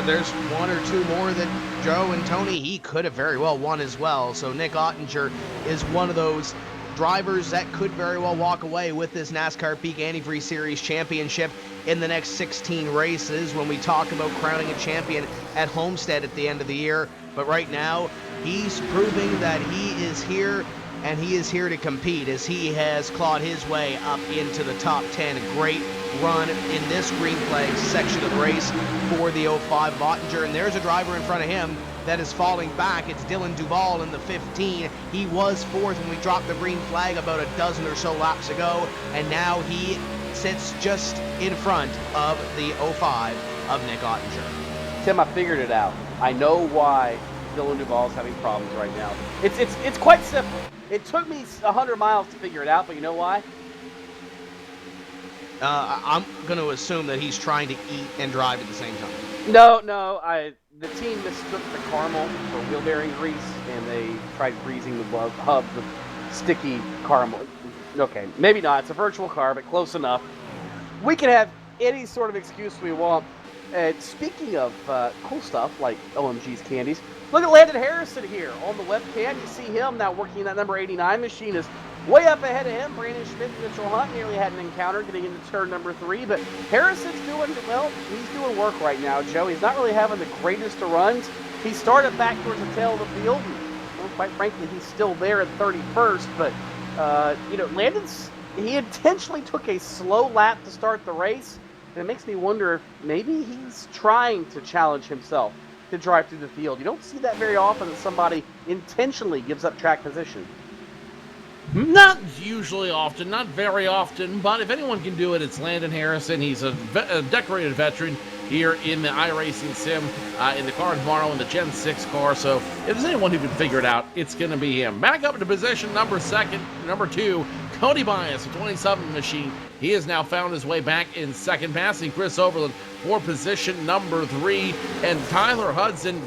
There's 1 or 2 more that Joe and Tony, he could have very well won as well. So Nick Ottinger is one of those drivers that could very well walk away with this NASCAR Peak Antifreeze Series championship in the next 16 races when we talk about crowning a champion at Homestead at the end of the year. But right now, he's proving that he is here, and he is here to compete as he has clawed his way up into the top 10. A great run in this green flag section of the race for the 05 Ottinger. And there's a driver in front of him that is falling back. It's Dylan Duvall in the 15. He was 4th when we dropped the green flag about a dozen or so laps ago, and now he sits just in front of the 05 of Nick Ottinger. Tim, I figured it out. I know why Dylan Duvall's having problems right now. It's quite simple. It took me 100 miles to figure it out, but you know why? I'm going to assume that he's trying to eat and drive at the same time. No. The team mistook the caramel for wheel bearing grease, and they tried greasing the hub with sticky caramel. Okay, maybe not. It's a virtual car, but close enough. We can have any sort of excuse we want. Speaking of cool stuff like OMG's candies, look at Landon Harrison here on the webcam. You see him now working that number 89 machine is way up ahead of him. Brandon Schmidt and Mitchell Hunt nearly had an encounter getting into turn number 3, but Harrison's doing, well, he's doing work right now, Joe. He's not really having the greatest of runs. He started back towards the tail of the field, and well, quite frankly, he's still there at 31st, but, Landon's, he intentionally took a slow lap to start the race, and it makes me wonder if maybe he's trying to challenge himself to drive through the field. You don't see that very often that somebody intentionally gives up track position. Not usually often, not very often, but if anyone can do it, it's Landon Harrison. He's a decorated veteran here in the iRacing sim, in the car tomorrow in the Gen 6 car. So if there's anyone who can figure it out, it's going to be him. Back up to position number 2, Cody Bias, a 27 machine. He has now found his way back in second, passing Chris Overland for position number 3. And Tyler Hudson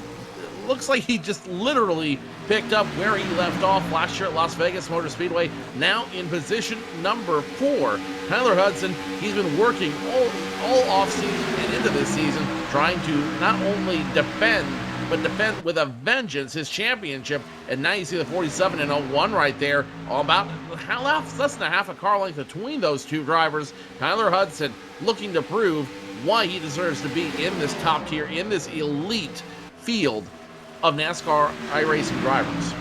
looks like he just literally picked up where he left off last year at Las Vegas Motor Speedway, now in position number 4. Tyler Hudson, he's been working all offseason and into this season, trying to not only defend, but defend with a vengeance his championship. And now you see the 47 and 01 right there, about less than a half a car length between those two drivers. Tyler Hudson looking to prove why he deserves to be in this top tier, in this elite field of NASCAR iRacing drivers.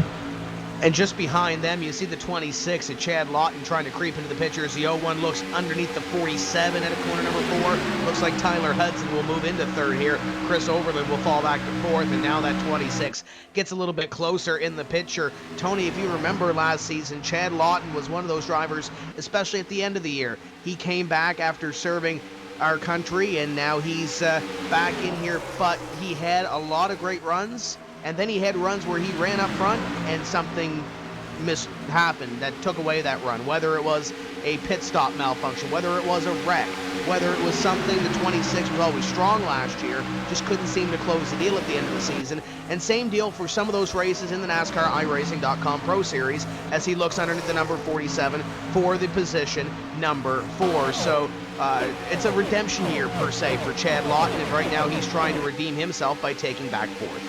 And just behind them, you see the 26 at Chad Lawton trying to creep into the picture as the 01 looks underneath the 47 at a corner number 4. Looks like Tyler Hudson will move into 3rd here. Chris Overland will fall back to 4th, and now that 26 gets a little bit closer in the picture. Tony, if you remember last season, Chad Lawton was one of those drivers, especially at the end of the year. He came back after serving our country, and now he's back in here, but he had a lot of great runs. And then he had runs where he ran up front and something happened that took away that run, whether it was a pit stop malfunction, whether it was a wreck, whether it was something. The 26 was always strong last year, just couldn't seem to close the deal at the end of the season. And same deal for some of those races in the NASCAR iRacing.com Pro Series, as he looks underneath the number 47 for the position number 4. So it's a redemption year per se for Chad Lawton, and right now he's trying to redeem himself by taking back 4th.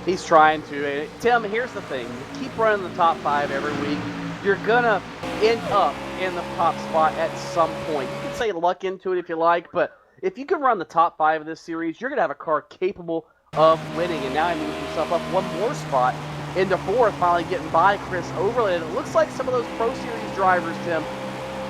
He's trying to. Tim, here's the thing. You keep running the top 5 every week, you're going to end up in the top spot at some point. You can say luck into it if you like, but if you can run the top 5 of this series, you're going to have a car capable of winning. And now he moves himself up one more spot into 4th, finally getting by Chris Overland. It looks like some of those Pro Series drivers, Tim,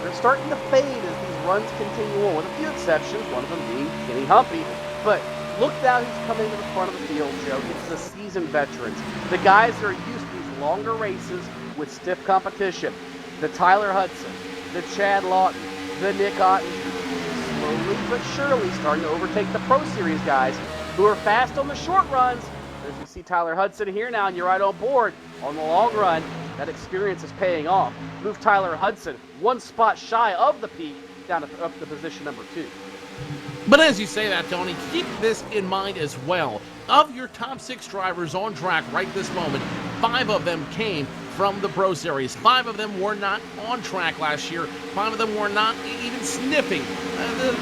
they're starting to fade as these runs continue on, with a few exceptions, one of them being Kenny Humpy. But look now who's coming to the front of the field, Joe. It's the seasoned veterans. The guys that are used to these longer races with stiff competition. The Tyler Hudson, the Chad Lawton, the Nick Otten, slowly but surely starting to overtake the Pro Series guys who are fast on the short runs. As you see Tyler Hudson here now, and you're right on board. On the long run, that experience is paying off. Move Tyler Hudson one spot shy of the peak, down up to position number 2. But as you say that, Tony, keep this in mind as well. Of your top 6 drivers on track right this moment, 5 of them came from the Pro Series. 5 of them were not on track last year. 5 of them were not even sniffing the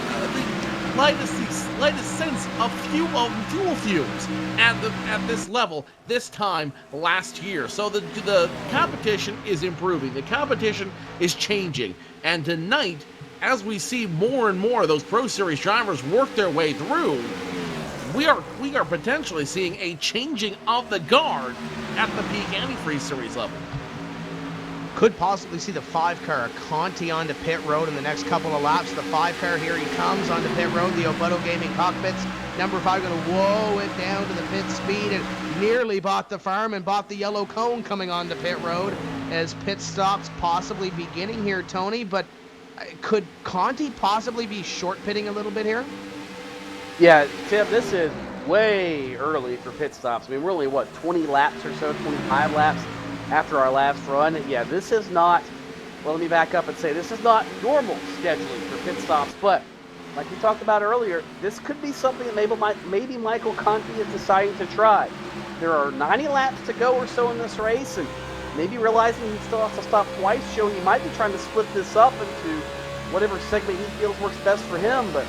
lightest sense of fuel fumes at this level this time last year. So the competition is improving. The competition is changing. And tonight, as we see more and more of those Pro Series drivers work their way through, we are potentially seeing a changing of the guard at the peak Antifreeze Series level. Could possibly see the 5-car Conti onto pit road in the next couple of laps. The 5-car, here he comes onto pit road. The Oboto Gaming cockpits. Number 5 going to whoa it down to the pit speed, and nearly bought the farm and bought the yellow cone coming onto pit road as pit stops possibly beginning here, Tony. But could Conti possibly be short pitting a little bit here? Yeah, Tim, this is way early for pit stops. I mean, we're only, 20 laps or so, 25 laps after our last run. Yeah, this is not, well, let me back up and say this is not normal scheduling for pit stops, but like we talked about earlier, this could be something that maybe Michael Conti is deciding to try. There are 90 laps to go or so in this race, and maybe realizing he still has to stop twice, showing he might be trying to split this up into whatever segment he feels works best for him, but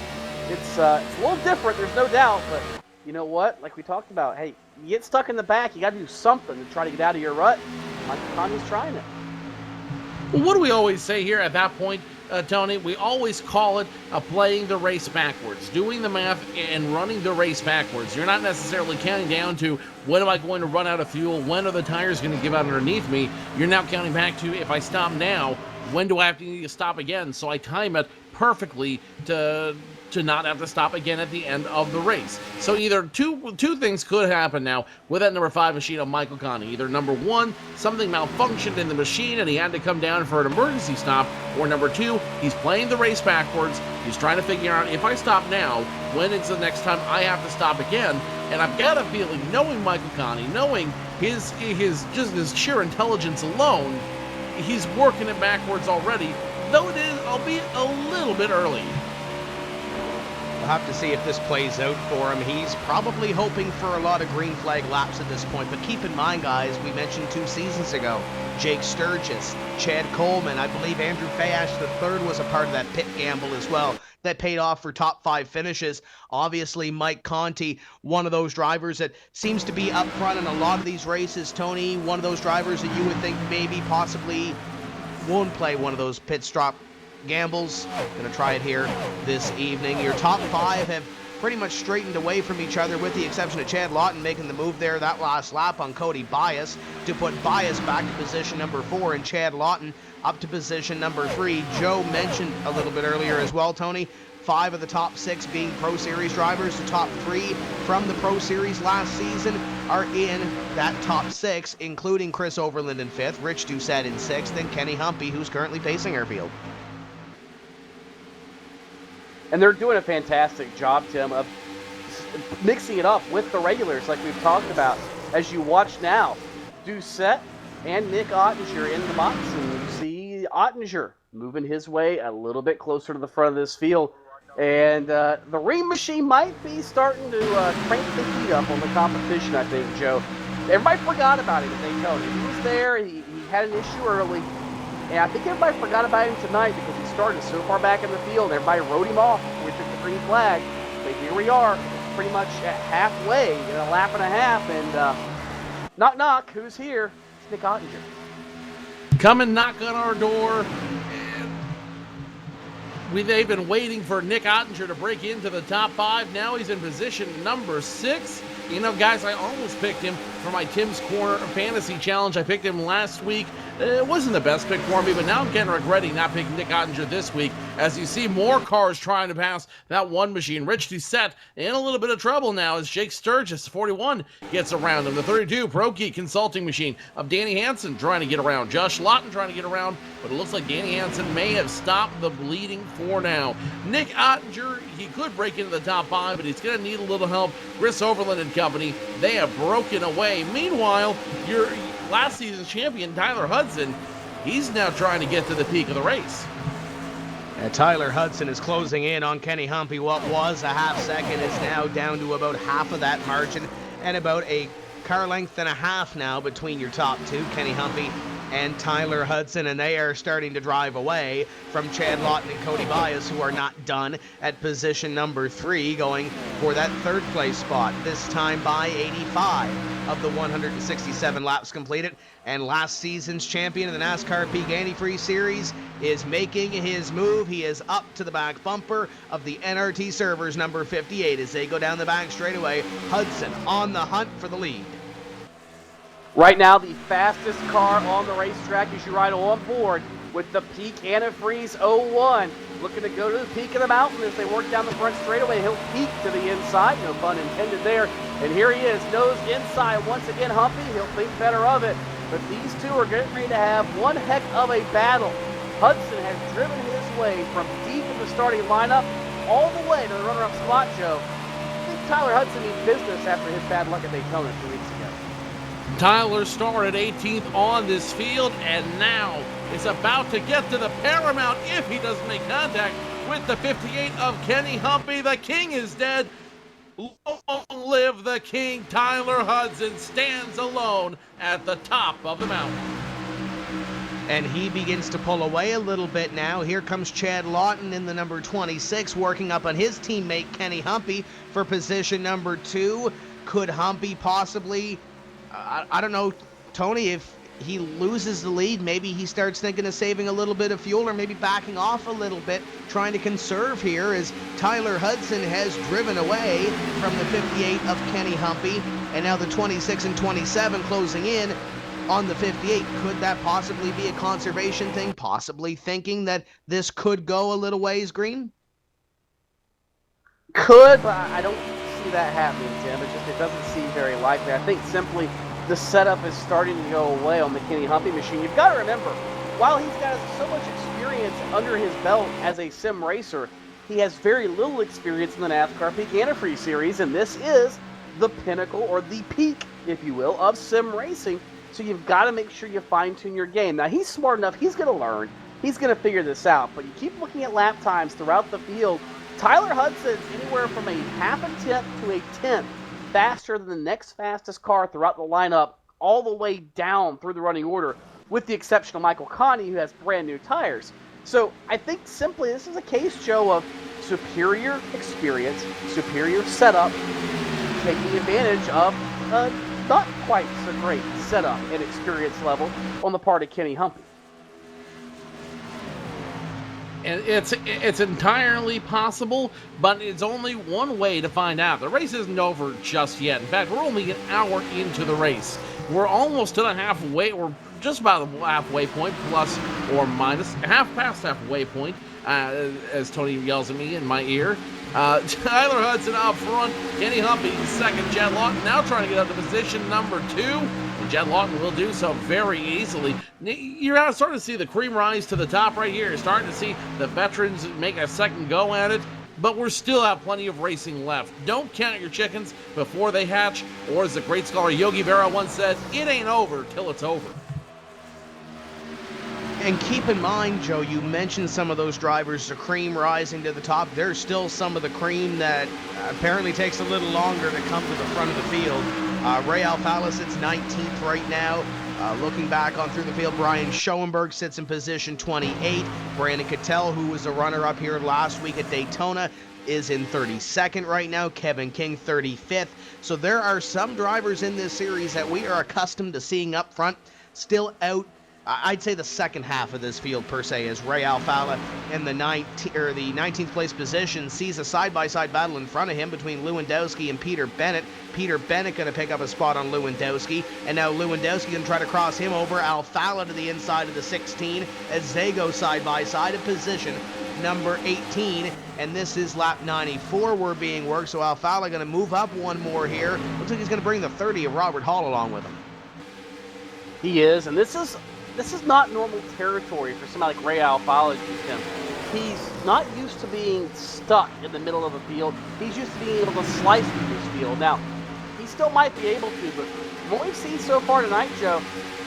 it's a little different, there's no doubt, but you know what? Like we talked about, hey, you get stuck in the back, you got to do something to try to get out of your rut. Michael Conti's trying it. Well, what do we always say here at that point, Tony? We always call it playing the race backwards, doing the math and running the race backwards. You're not necessarily counting down to when am I going to run out of fuel, when are the tires going to give out underneath me. You're now counting back to, if I stop now, when do I have to need to stop again? So I time it perfectly to not have to stop again at the end of the race. So either two things could happen now with that number 5 machine of Michael Conti. Either number 1, something malfunctioned in the machine and he had to come down for an emergency stop, or number 2, he's playing the race backwards. He's trying to figure out, if I stop now, when is the next time I have to stop again? And I've got a feeling, knowing Michael Conti, knowing his sheer intelligence alone, he's working it backwards already, though it is, albeit a little bit early. We'll have to see if this plays out for him. He's probably hoping for a lot of green flag laps at this point, but keep in mind, guys, we mentioned 2 seasons ago, Jake Sturgis, Chad Coleman, I believe Andrew Fayash III was a part of that pit gamble as well. That paid off for top 5 finishes. Obviously, Mike Conti, one of those drivers that seems to be up front in a lot of these races. Tony, one of those drivers that you would think maybe possibly won't play one of those pit stop gambles. Gonna try it here this evening. Your top 5 have pretty much straightened away from each other, with the exception of Chad Lawton making the move there that last lap on Cody Bias to put Bias back to position number 4 and Chad Lawton up to position number 3. Joe mentioned a little bit earlier as well, Tony, 5 of the top 6 being Pro Series drivers. The top 3 from the Pro Series last season are in that top 6, including Chris Overland in 5th, Rich Doucette in 6th, and Kenny Humpy, who's currently pacing our field. And they're doing a fantastic job, Tim, of mixing it up with the regulars like we've talked about. As you watch now, Doucette and Nick Ottinger in the box, and you see Ottinger moving his way a little bit closer to the front of this field. And the Ream machine might be starting to crank the heat up on the competition, I think, Joe. Everybody forgot about him at Daytona. He was there. He had an issue early. And I think everybody forgot about him tonight because he started so far back in the field. Everybody wrote him off when we took the green flag. But here we are, pretty much at halfway, in a lap and a half. And knock, knock, who's here? It's Nick Ottinger. Come and knock on our door. They've been waiting for Nick Ottinger to break into the top 5. Now he's in position number 6. You know, guys, I almost picked him for my Tim's Corner Fantasy Challenge. I picked him last week. It wasn't the best pick for me, but now I'm kind of regretting not picking Nick Ottinger this week, as you see more cars trying to pass that one machine. Rich Doucette in a little bit of trouble now as Jake Sturgis, 41, gets around him. The 32 Pro Geek Consulting Machine of Danny Hansen trying to get around. Josh Lawton trying to get around, but it looks like Danny Hansen may have stopped the bleeding for now. Nick Ottinger, he could break into the top 5, but he's going to need a little help. Chris Overland and company, they have broken away. Meanwhile, your last season's champion, Tyler Hudson, he's now trying to get to the peak of the race. Tyler Hudson is closing in on Kenny Humpy. What was a half second is now down to about half of that margin, and about a car length and a half now between your top two, Kenny Humpy and Tyler Hudson, and they are starting to drive away from Chad Lawton and Cody Bias, who are not done at position number 3, going for that third place spot, this time by 85 of the 167 laps completed. And last season's champion of the NASCAR Peak Antifreeze Series is making his move. He is up to the back bumper of the NRT Servers number 58 as they go down the back straightaway. Hudson on the hunt for the lead. Right now, the fastest car on the racetrack as you ride on board with the Peak Antifreeze 01. Looking to go to the peak of the mountain as they work down the front straightaway. He'll peak to the inside, no pun intended there. And here he is, nose inside once again, Humpy. He'll think better of it. But these two are getting ready to have one heck of a battle. Hudson has driven his way from deep in the starting lineup all the way to the runner-up spot, Joe. I think Tyler Hudson means business after his bad luck at Daytona 2 weeks ago. Tyler started 18th on this field, and now is about to get to the Paramount if he doesn't make contact with the 58 of Kenny Humpy. The king is dead. Long live the king. Tyler Hudson stands alone at the top of the mountain. And he begins to pull away a little bit now. Here comes Chad Lawton in the number 26, working up on his teammate Kenny Humpy for position number 2. Could Humpy possibly, I don't know, Tony, if he loses the lead, maybe he starts thinking of saving a little bit of fuel or maybe backing off a little bit, trying to conserve here as Tyler Hudson has driven away from the 58 of Kenny Humpy, and now the 26 and 27 closing in on the 58. Could that possibly be a conservation thing? Possibly thinking that this could go a little ways green? Could, but I don't see that happening, Tim. It doesn't seem very likely. I think simply the setup is starting to go away on the Kenny Humpy machine. You've got to remember, while he's got so much experience under his belt as a sim racer, he has very little experience in the NASCAR Peak Antifreeze Series, and this is the pinnacle, or the peak, if you will, of sim racing. So you've got to make sure you fine-tune your game. Now, he's smart enough. He's going to learn. He's going to figure this out. But you keep looking at lap times throughout the field. Tyler Hudson's anywhere from a half a tenth to a tenth faster than the next fastest car throughout the lineup, all the way down through the running order, with the exception of Michael Connie, who has brand new tires. So I think simply this is a case, Joe, of superior experience, superior setup, taking advantage of not quite so great setup and experience level on the part of Kenny Humpy. And it's entirely possible, but it's only one way to find out. The race isn't over just yet. In fact, we're only an hour into the race. We're almost to the halfway, we're just about the halfway point, plus or minus, half past halfway point, as Tony yells at me in my ear. Tyler Hudson up front, Kenny Humpy second, Chad Lawton now trying to get up to position number 2. And Chad Lawton will do so very easily. You're starting to see the cream rise to the top right here. You're starting to see the veterans make a second go at it, but we're still have plenty of racing left. Don't count your chickens before they hatch, or as the great scholar Yogi Berra once said, it ain't over till it's over. And keep in mind, Joe, you mentioned some of those drivers, the cream rising to the top. There's still some of the cream that apparently takes a little longer to come to the front of the field. Ray Alfala sits 19th right now. Looking back on through the field, Brian Schoenberg sits in position 28. Brandon Cattell, who was a runner-up here last week at Daytona, is in 32nd right now. Kevin King, 35th. So there are some drivers in this series that we are accustomed to seeing up front still out. I'd say the second half of this field per se, is Ray Alfala in the 19th place position, sees a side-by-side battle in front of him between Lewandowski and Peter Bennett. Peter Bennett going to pick up a spot on Lewandowski, and now Lewandowski going to try to cross him over. Alfala to the inside of the 16 as they go side-by-side in position number 18, and this is lap 94 we're being worked, so Alfala going to move up one more here. Looks like he's going to bring the 30 of Robert Hall along with him. He is, and this is not normal territory for somebody like Ray Alfala. He's not used to being stuck in the middle of a field. He's used to being able to slice through this field. Now, he still might be able to, but what we've seen so far tonight, Joe,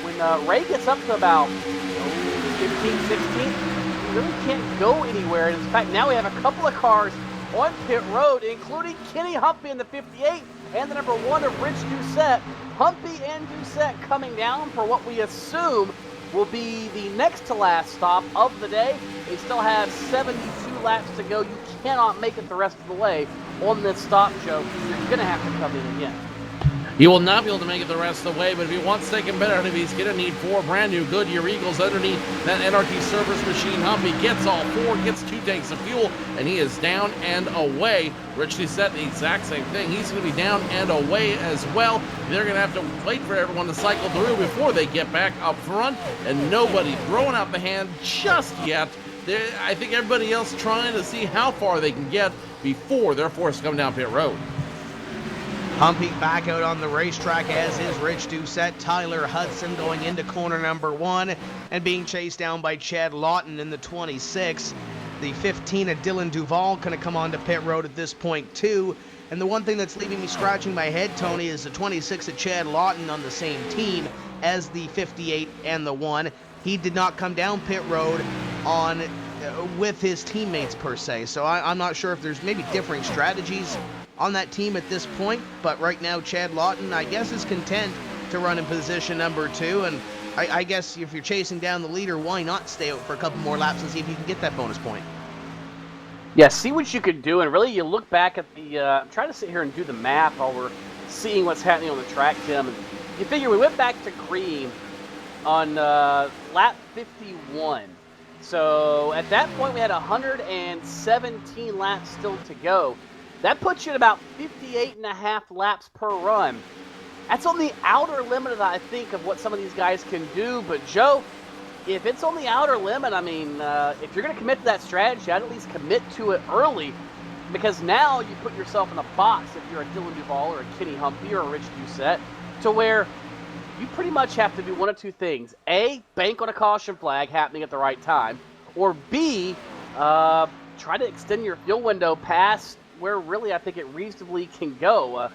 when Ray gets up to about 15, 16, he really can't go anywhere. And in fact, now we have a couple of cars on pit road, including Kenny Humphrey in the 58 and the number 1 of Rich Doucette. Humphrey and Doucette coming down for what we assume will be the next to last stop of the day. They still have 72 laps to go. You cannot make it the rest of the way on this stop, Joe. You're going to have to come in again. He will not be able to make it the rest of the way, but if he wants to stay competitive, he's going to need 4 brand new Goodyear Eagles underneath that NRT service machine hump. He gets all 4, gets 2 tanks of fuel, and he is down and away. Rich Doucette, the exact same thing. He's going to be down and away as well. They're going to have to wait for everyone to cycle through before they get back up front, and nobody throwing out the hand just yet. I think everybody else trying to see how far they can get before they're forced to come down pit road. Humpy back out on the racetrack, as is Rich Doucette. Tyler Hudson going into corner number 1 and being chased down by Chad Lawton in the 26. The 15 of Dylan Duval going to come onto pit road at this point too. And the one thing that's leaving me scratching my head, Tony, is the 26 of Chad Lawton on the same team as the 58 and the 1. He did not come down pit road on with his teammates per se. So I'm not sure if there's maybe differing strategies on that team at this point, but right now Chad Lawton, I guess, is content to run in position number 2, and I guess if you're chasing down the leader, why not stay out for a couple more laps and see if you can get that bonus point? Yeah, see what you can do, and really you look back at the, I'm trying to sit here and do the math while we're seeing what's happening on the track, Tim, and you figure we went back to green on lap 51, so at that point we had 117 laps still to go. That puts you at about 58.5 laps per run. That's on the outer limit, I think, of what some of these guys can do. But, Joe, if it's on the outer limit, I mean, if you're going to commit to that strategy, I'd at least commit to it early, because now you put yourself in a box if you're a Dylan Duval or a Kenny Humphrey or a Rich Doucette, to where you pretty much have to do one of 2 things. A, bank on a caution flag happening at the right time, or B, try to extend your fuel window past where really I think it reasonably can go.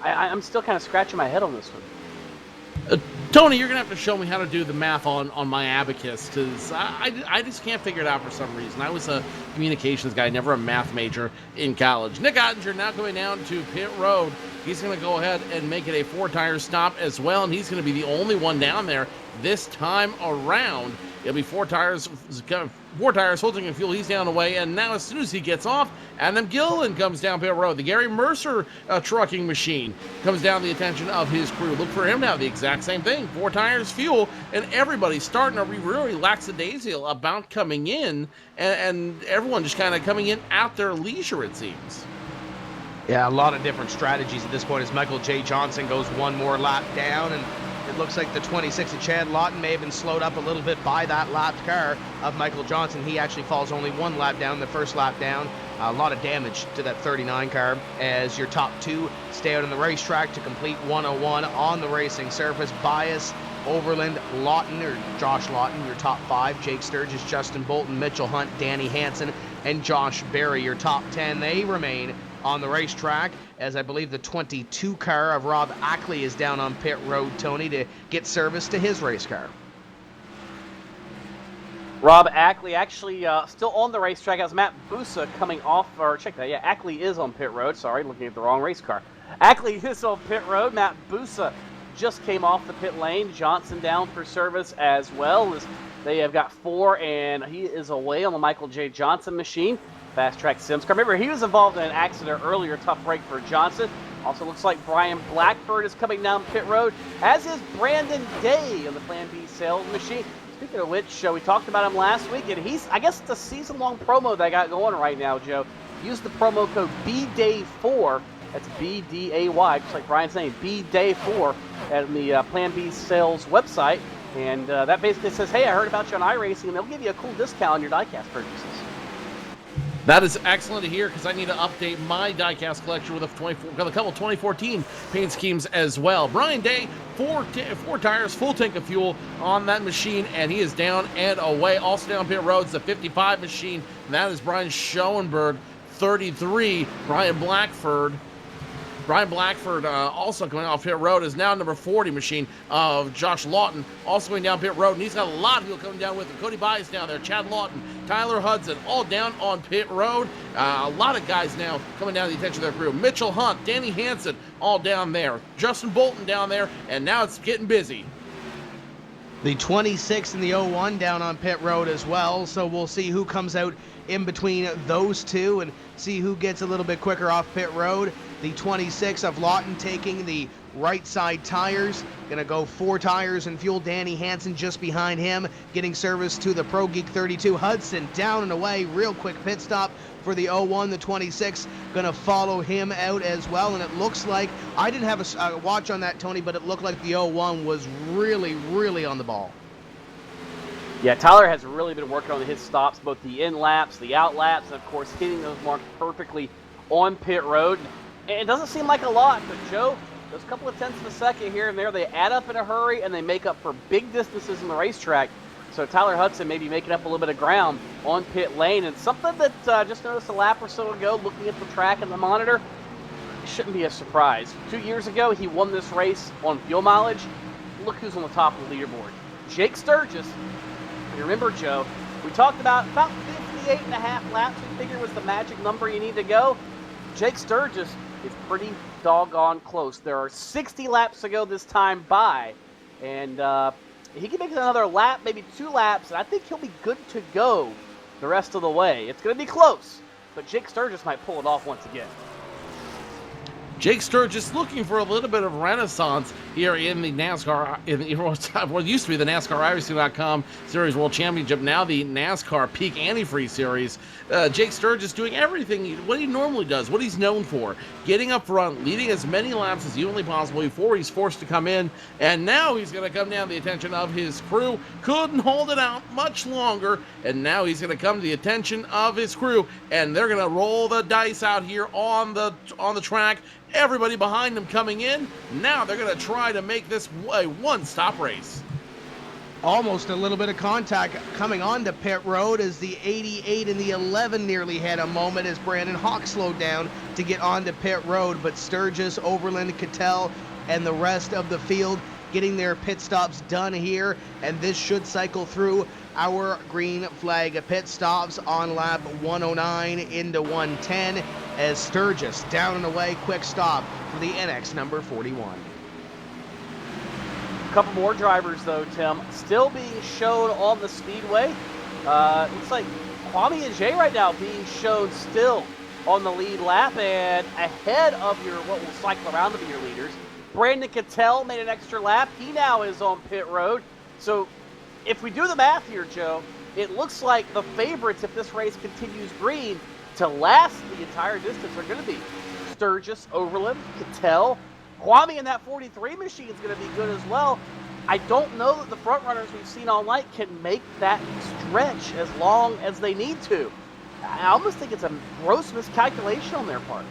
I'm still kind of scratching my head on this one. Tony, you're going to have to show me how to do the math on my abacus, because I just can't figure it out for some reason. I was a communications guy, never a math major in college. Nick Ottinger now going down to pit road. He's going to go ahead and make it a 4-tire stop as well, and he's going to be the only one down there this time around. It'll be 4 tires holding in fuel. He's down away, and now as soon as he gets off, Adam Gilliland comes down pit road. The Gary Mercer trucking machine comes down the attention of his crew. Look for him to have the exact same thing. 4 tires, fuel, and everybody's starting to be really lackadaisical about coming in, and everyone just kind of coming in at their leisure, it seems. Yeah, a lot of different strategies at this point as Michael J. Johnson goes one more lap down, and it looks like the 26 of Chad Lawton may have been slowed up a little bit by that lapped car of Michael Johnson. He actually falls only 1 lap down, the first lap down. A lot of damage to that 39 car as your top 2 stay out on the racetrack to complete 101 on the racing surface. Bias, Overland, Lawton, or Josh Lawton, your top 5. Jake Sturgis, Justin Bolton, Mitchell Hunt, Danny Hansen, and Josh Berry, your top 10. They remain on the racetrack, as I believe the 22 car of Rob Ackley is down on pit road, Tony, to get service to his race car. Rob Ackley actually still on the racetrack as Matt Busa coming off, or check that, yeah, Ackley is on pit road. Sorry, looking at the wrong race car. Ackley is on pit road. Matt Busa just came off the pit lane. Johnson down for service as well. As they have got 4, and he is away on the Michael J. Johnson machine. Fast Track Sims car. Remember, he was involved in an accident earlier. Tough break for Johnson. Also looks like Brian Blackford is coming down pit road, as is Brandon Day on the Plan B sales machine. Speaking of which, we talked about him last week, and he's, I guess, the season-long promo they got going right now, Joe. Use the promo code BDAY4. That's B-D-A-Y, just like Brian's saying, BDAY4 at the Plan B sales website. And that basically says, hey, I heard about you on iRacing, and they'll give you a cool discount on your diecast purchases. That is excellent to hear, because I need to update my diecast collection with a couple 2014 paint schemes as well. Brian Day, four tires, full tank of fuel on that machine, and he is down and away. Also down pit roads, the 55 machine, and that is Brian Schoenberg, 33. Brian Blackford also coming off pit road is now number 40 machine of Josh Lawton, also going down pit road, and he's got a lot of people coming down with him. Cody Bias down there, Chad Lawton, Tyler Hudson, all down on pit road. A lot of guys now coming down to the attention of their crew. Mitchell Hunt, Danny Hansen, all down there. Justin Bolton down there, and now it's getting busy. The 26 and the 01 down on pit road as well, so we'll see who comes out in between those two and see who gets a little bit quicker off pit road. The 26 of Lawton taking the right side tires, gonna go 4 tires and fuel. Danny Hansen just behind him, getting service to the Pro Geek 32. Hudson down and away, real quick pit stop for the 01. The 26 gonna follow him out as well, and it looks like, I didn't have a watch on that, Tony, but it looked like the 01 was really on the ball. Yeah, Tyler has really been working on his stops, both the in laps, the out laps, and of course hitting those marks perfectly on pit road. And it doesn't seem like a lot, but Joe, those couple of tenths of a second here and there, they add up in a hurry, and they make up for big distances in the racetrack. So Tyler Hudson may be making up a little bit of ground on pit lane, and something that just noticed a lap or so ago, looking at the track and the monitor, shouldn't be a surprise. 2 years ago, he won this race on fuel mileage. Look who's on the top of the leaderboard. Jake Sturgis. You remember, Joe, we talked about 58.5 laps we figured was the magic number you need to go. Jake Sturgis is pretty doggone close. There are 60 laps to go this time by, and he can make another lap, maybe 2 laps, and I think he'll be good to go the rest of the way. It's going to be close, but Jake Sturgis might pull it off once again. Jake Sturgis looking for a little bit of renaissance here in the NASCAR, what used to be the NASCAR iRacing.com Series World Championship, now the NASCAR Peak Antifreeze Series. Jake Sturgis doing everything, what he normally does, what he's known for, getting up front, leading as many laps as humanly possible before he's forced to come in, and now he's going to come down to the attention of his crew. Couldn't hold it out much longer, and now he's going to come to the attention of his crew, and they're going to roll the dice out here on the track. Everybody behind them coming in. Now they're going to try to make this a one-stop race. Almost a little bit of contact coming onto pit road as the 88 and the 11 nearly had a moment as Brandon Hawk slowed down to get onto pit road, but Sturgis, Overland, Cattell, and the rest of the field getting their pit stops done here, and this should cycle through our green flag pit stops on lap 109 into 110 as Sturgis down and away, quick stop for the NX number 41. A couple more drivers though, Tim, still being shown on the speedway. Looks like Kwame and Jay right now being shown still on the lead lap, and ahead of your, what will cycle around to be your leaders, Brandon Cattell made an extra lap. He now is on pit road. So if we do the math here, Joe, it looks like the favorites, if this race continues green, to last the entire distance are going to be Sturgis, Overland, Cattell. Kwame in that 43 machine is going to be good as well. I don't know that the front runners we've seen all night can make that stretch as long as they need to. I almost think it's a gross miscalculation on their part.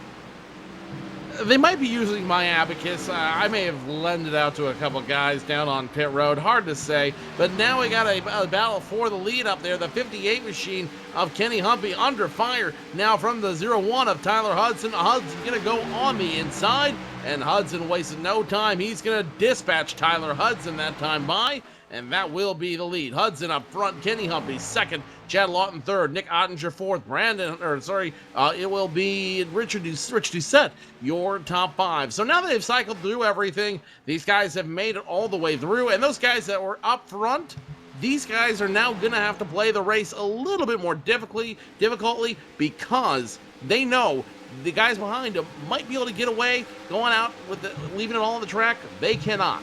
They might be using my abacus. I may have lent it out to a couple guys down on pit road. Hard to say. But now we got a battle for the lead up there. The 58 machine of Kenny Humpy under fire now from the 01 of Tyler Hudson. Hudson's going to go on the inside, and Hudson wasted no time. He's going to dispatch Tyler Hudson that time by. and that will be the lead. Hudson up front, Kenny Humphrey second, Chad Lawton third, Nick Ottinger fourth, it will be Rich Doucette, your top 5. So now that they've cycled through everything, these guys have made it all the way through, and those guys that were up front, these guys are now going to have to play the race a little bit more difficultly because they know the guys behind them might be able to get away, going out with leaving it all on the track. They cannot.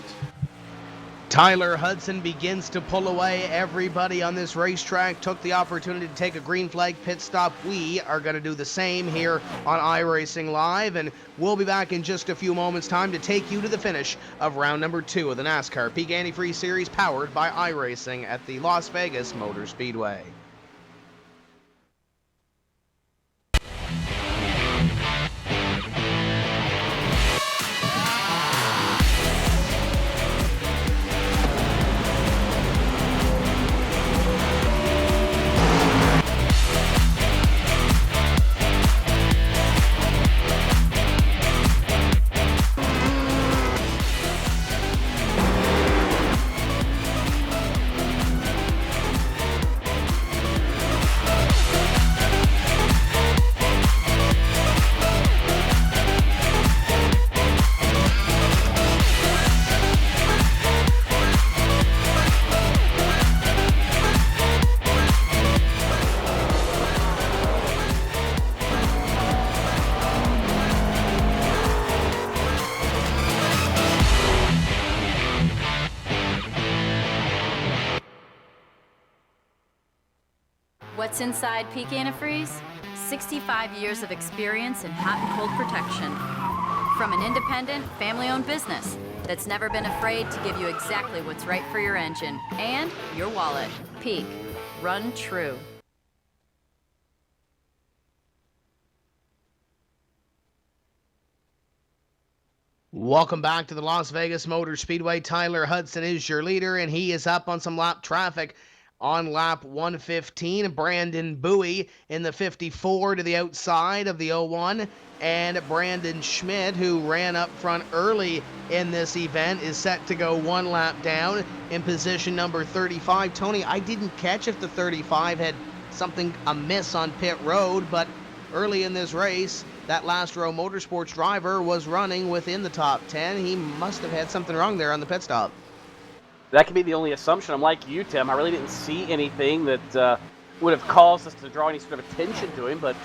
Tyler Hudson begins to pull away. Everybody on this racetrack took the opportunity to take a green flag pit stop. We are going to do the same here on iRacing Live, and we'll be back in just a few moments' time to take you to the finish of round number 2 of the NASCAR Peak Antifreeze Series, powered by iRacing at the Las Vegas Motor Speedway. What's inside Peak Antifreeze? 65 years of experience in hot and cold protection. From an independent, family-owned business that's never been afraid to give you exactly what's right for your engine and your wallet. Peak. Run true. Welcome back to the Las Vegas Motor Speedway. Tyler Hudson is your leader, and he is up on some lap traffic. On lap 115, Brandon Bowie in the 54 to the outside of the 01, and Brandon Schmidt, who ran up front early in this event, is set to go one lap down in position number 35. Tony, I didn't catch if the 35 had something amiss on pit road, but early in this race, that Last Row Motorsports driver was running within the top 10. He must have had something wrong there on the pit stop. That could be the only assumption. I'm like you, Tim. I really didn't see anything that would have caused us to draw any sort of attention to him, but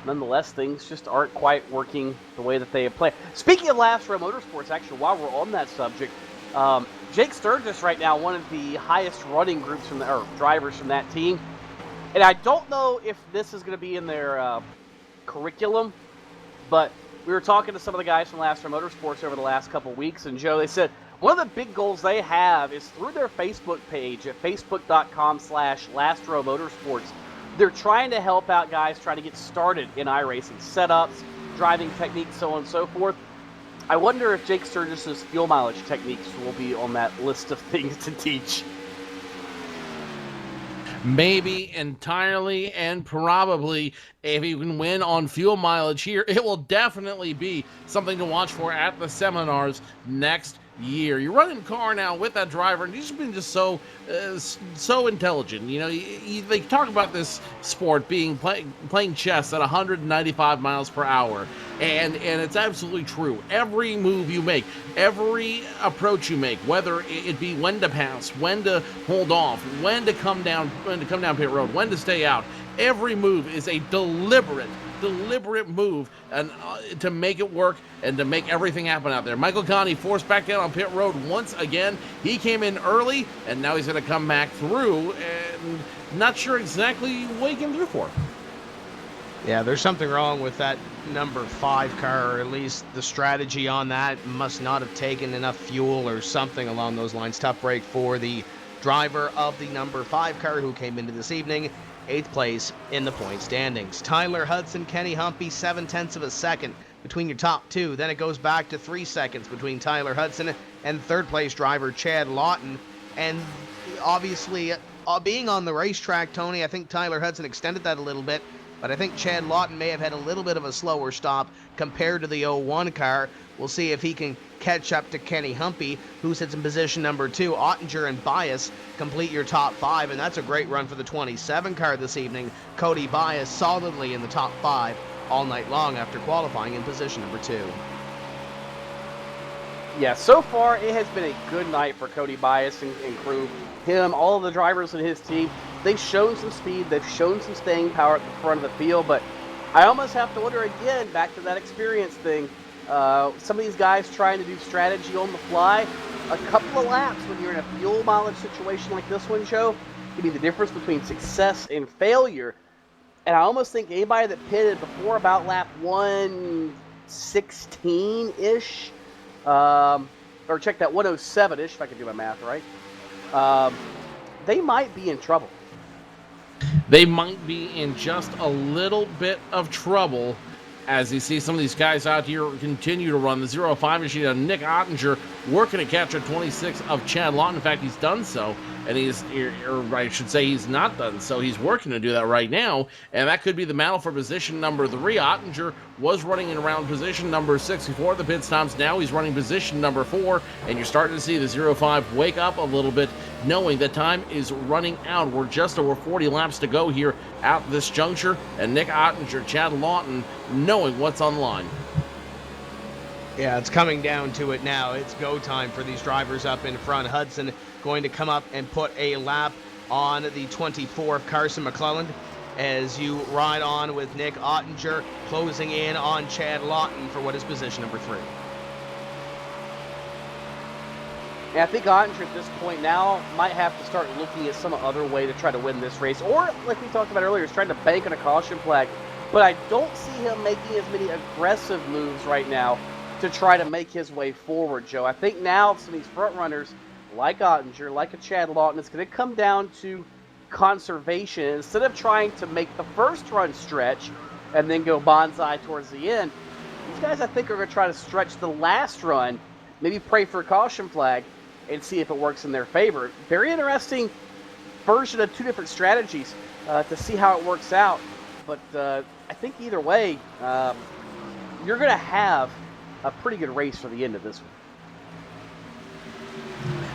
nonetheless, things just aren't quite working the way that they have planned. Speaking of Last Row Motorsports, actually, while we're on that subject, Jake Sturgis right now, one of the highest running groups or drivers from that team, and I don't know if this is going to be in their curriculum, but we were talking to some of the guys from Last Row Motorsports over the last couple weeks, and Joe, they said, one of the big goals they have is through their Facebook page at facebook.com/LastRowMotorsports. They're trying to help out guys trying to get started in iRacing, setups, driving techniques, so on and so forth. I wonder if Jake Sturgis's fuel mileage techniques will be on that list of things to teach. Maybe entirely, and probably if you can win on fuel mileage here, it will definitely be something to watch for at the seminars next year. You're running a car now with that driver, and he's been just so intelligent. You know, they talk about this sport being playing chess at 195 miles per hour, and it's absolutely true. Every move you make, every approach you make, whether it be when to pass, when to hold off, when to come down pit road, when to stay out, every move is a deliberate move and to make it work and to make everything happen out there. Michael Conti forced back down on pit road once again. He came in early, and now he's going to come back through, and not sure exactly what he came through for. Yeah, there's something wrong with that number 5 car, or at least the strategy on that must not have taken enough fuel or something along those lines. Tough break for the driver of the number 5 car who came into this evening 8th place in the point standings. Tyler Hudson, Kenny Humphrey, 0.7 of a second between your top two. Then it goes back to 3 seconds between Tyler Hudson and 3rd place driver Chad Lawton. And obviously, being on the racetrack, Tony, I think Tyler Hudson extended that a little bit. but I think Chad Lawton may have had a little bit of a slower stop compared to the 01 car. We'll see if he can catch up to Kenny Humpy, who sits in position number 2. Ottinger and Bias complete your top 5, and that's a great run for the 27 car this evening. Cody Bias solidly in the top 5 all night long after qualifying in position number 2. Yeah, so far it has been a good night for Cody Bias and crew. Him, all of the drivers in his team, they've shown some speed, they've shown some staying power at the front of the field, but I almost have to wonder again, back to that experience thing, some of these guys trying to do strategy on the fly, a couple of laps when you're in a fuel mileage situation like this one, Joe, can be the difference between success and failure. And I almost think anybody that pitted before about lap 116-ish, or check that 107-ish, if I can do my math right, they might be in trouble. They might be in just a little bit of trouble as you see some of these guys out here continue to run. The 05 machine of Nick Ottinger working to catch a 26 of Chad Lawton. In fact, he's done so, and or I should say he's not done so. He's working to do that right now, and that could be the battle for position number 3. Ottinger was running in around position number 6 before the pit stops. Now he's running position number 4, and you're starting to see the 05 wake up a little bit, knowing that time is running out. We're just over 40 laps to go here at this juncture, and Nick Ottinger, Chad Lawton, knowing what's on the line. Yeah, it's coming down to it now. It's go time for these drivers up in front. Hudson going to come up and put a lap on the 24 of Carson McClelland as you ride on with Nick Ottinger closing in on Chad Lawton for what is position number 3. And I think Ottinger at this point now might have to start looking at some other way to try to win this race. Or, like we talked about earlier, is trying to bank on a caution flag. But I don't see him making as many aggressive moves right now to try to make his way forward, Joe. I think now some of these front runners, like Ottinger, like a Chad Lawton, it's going to come down to conservation. Instead of trying to make the first run stretch and then go bonsai towards the end, these guys I think are going to try to stretch the last run, maybe pray for a caution flag, and see if it works in their favor. Very interesting version of two different strategies to see how it works out. But I think either way, you're going to have a pretty good race for the end of this one.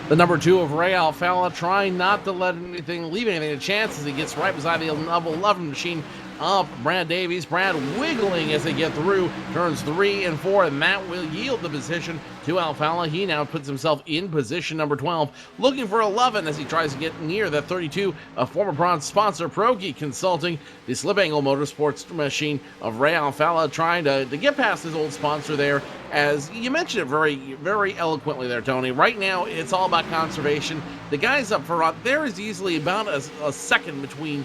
The number 2 of Ray Alfalla trying not to let leave anything to chance as he gets right beside the number 11 machine of Brad Davies. Brad wiggling as they get through turns 3 and 4, and that will yield the position to Alfalla. He now puts himself in position number 12, looking for 11 as he tries to get near that 32 of former bronze sponsor Progi Consulting, the slip angle motorsports machine of Ray Alfalla, trying to get past his old sponsor there. As you mentioned it very, very eloquently there, Tony. Right now, it's all about conservation. The guys up front, there is easily about a second between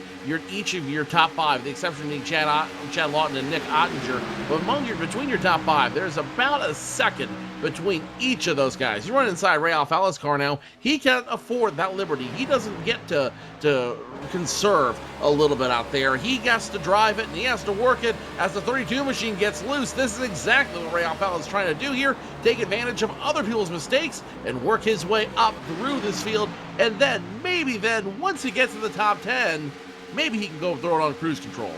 each of your top 5, the exception being Chad Lawton and Nick Ottinger. But between your top 5, there's about a second between each of those guys. You run inside Ray Alfalla's car now. He can't afford that liberty. He doesn't get to conserve a little bit out there. He has to drive it, and he has to work it as the 32 machine gets loose. This is exactly what Ray Alfalla is trying to do here. Take advantage of other people's mistakes and work his way up through this field. And then, maybe once he gets to the top 10, maybe he can go throw it on cruise control.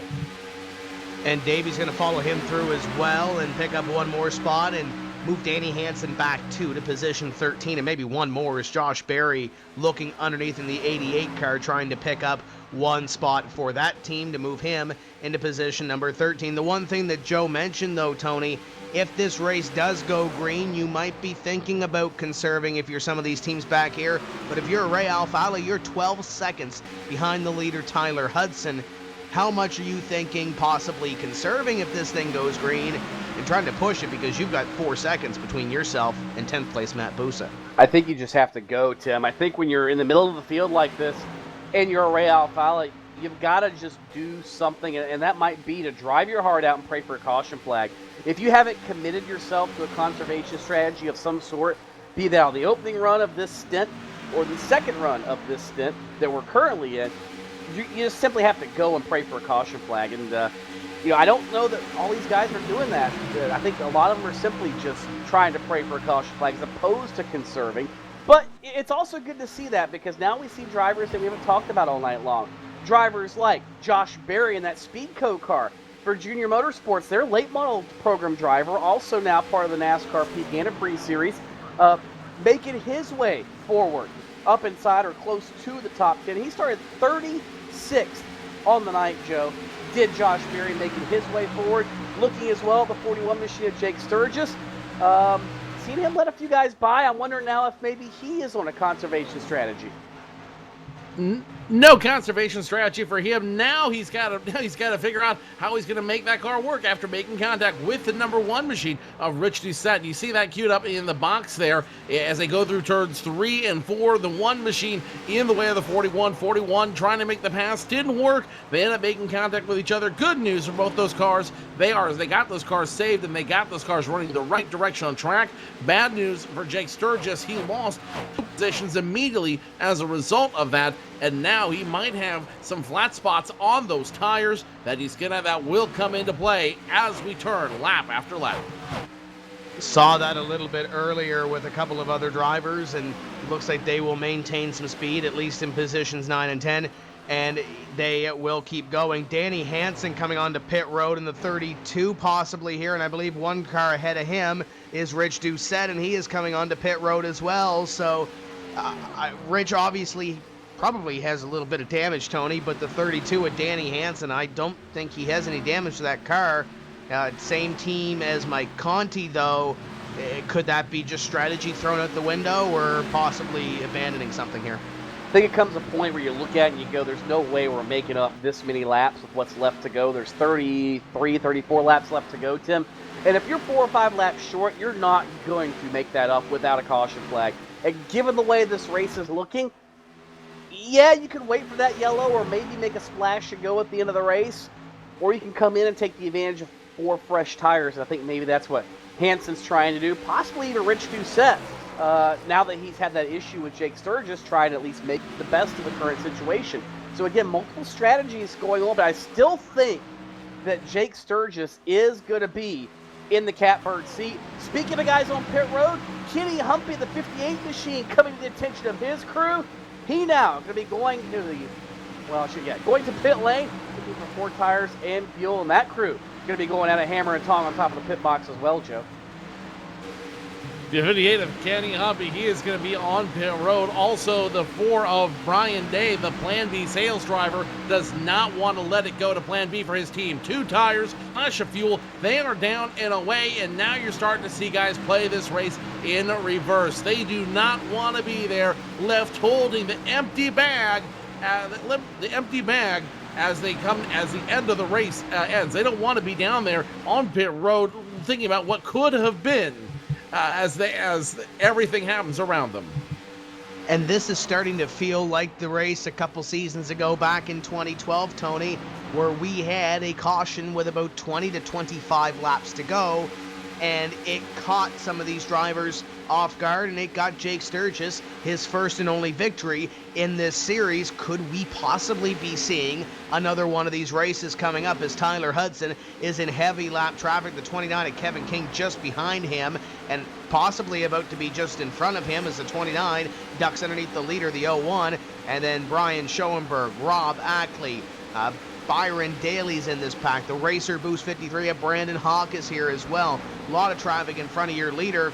And Davey's going to follow him through as well and pick up one more spot and move Danny Hansen back to position 13, and maybe one more is Josh Berry looking underneath in the 88 car, trying to pick up one spot for that team to move him into position number 13. The one thing that Joe mentioned, though, Tony, if this race does go green, you might be thinking about conserving if you're some of these teams back here. But if you're Ray Alfalla, you're 12 seconds behind the leader, Tyler Hudson. How much are you thinking possibly conserving if this thing goes green and trying to push it, because you've got 4 seconds between yourself and 10th place Matt Busa? I think you just have to go, Tim. I think when you're in the middle of the field like this and you're a Ray Alfalla, you've got to just do something, and that might be to drive your heart out and pray for a caution flag. If you haven't committed yourself to a conservation strategy of some sort, be that on the opening run of this stint or the second run of this stint that we're currently in, you just simply have to go and pray for a caution flag. And I don't know that all these guys are doing that. I think a lot of them are simply just trying to pray for a caution flag as opposed to conserving. But it's also good to see that, because now we see drivers that we haven't talked about all night long. drivers like Josh Berry in that Speedco car. For Junior Motorsports, their late model program driver, also now part of the NASCAR Peak Antifreeze Series, making his way forward, up inside or close to the top 10. He started 36th on the night, Joe. Did Josh Berry making his way forward. Looking as well at the 41 machine of Jake Sturgis. Seen him let a few guys by. I'm wondering now if maybe he is on a conservation strategy. No conservation strategy for him. Now he's got to figure out how he's going to make that car work after making contact with the number 1 machine of Rich Doucette. You see that queued up in the box there as they go through turns 3 and 4. The 1 machine in the way of the 41 trying to make the pass. Didn't work. They ended up making contact with each other. Good news for both those cars. They got those cars saved and they got those cars running the right direction on track. Bad news for Jake Sturgis. He lost 2 positions immediately as a result of that. And now he might have some flat spots on those tires that will come into play as we turn lap after lap. Saw that a little bit earlier with a couple of other drivers, and it looks like they will maintain some speed, at least in positions 9 and 10, and they will keep going. Danny Hansen coming onto pit road in the 32 possibly here, and I believe 1 car ahead of him is Rich Doucette, and he is coming onto pit road as well. So Rich obviously probably has a little bit of damage, Tony, but the 32 with Danny Hansen, I don't think he has any damage to that car. Same team as Mike Conti, though. Could that be just strategy thrown out the window or possibly abandoning something here? I think it comes a point where you look at it and you go, there's no way we're making up this many laps with what's left to go. There's 33, 34 laps left to go, Tim. And if you're 4 or 5 laps short, you're not going to make that up without a caution flag. And given the way this race is looking, yeah, you can wait for that yellow or maybe make a splash and go at the end of the race. Or you can come in and take the advantage of 4 fresh tires. I think maybe that's what Hansen's trying to do. Possibly even Rich Doucette. Now that he's had that issue with Jake Sturgis, trying to at least make the best of the current situation. So again, multiple strategies going on, but I still think that Jake Sturgis is going to be in the catbird seat. Speaking of guys on pit road, Kenny Humpy, the 58 machine, coming to the attention of his crew. He now going to be going to going to pit lane, looking for 4 tires and fuel, and that crew going to be going at a hammer and tong on top of the pit box as well, Joe. The 58 of Kenny Humpy, he is going to be on pit road. Also, the 4 of Brian Day, the Plan B sales driver, does not want to let it go to Plan B for his team. 2 tires, flash of fuel. They are down and away, and now you're starting to see guys play this race in reverse. They do not want to be there, left holding the empty bag. As the end of the race ends. They don't want to be down there on pit road thinking about what could have been. As everything happens around them. And this is starting to feel like the race a couple seasons ago back in 2012, Tony, where we had a caution with about 20 to 25 laps to go, and it caught some of these drivers off guard, and it got Jake Sturgis his first and only victory in this series. Could we possibly be seeing another one of these races coming up as Tyler Hudson is in heavy lap traffic? The 29 of Kevin King just behind him and possibly about to be just in front of him as the 29 ducks underneath the leader, the 01, and then Brian Schoenberg, Rob Ackley, Byron Daly's in this pack. The Racer Boost 53 of Brandon Hawk is here as well. A lot of traffic in front of your leader.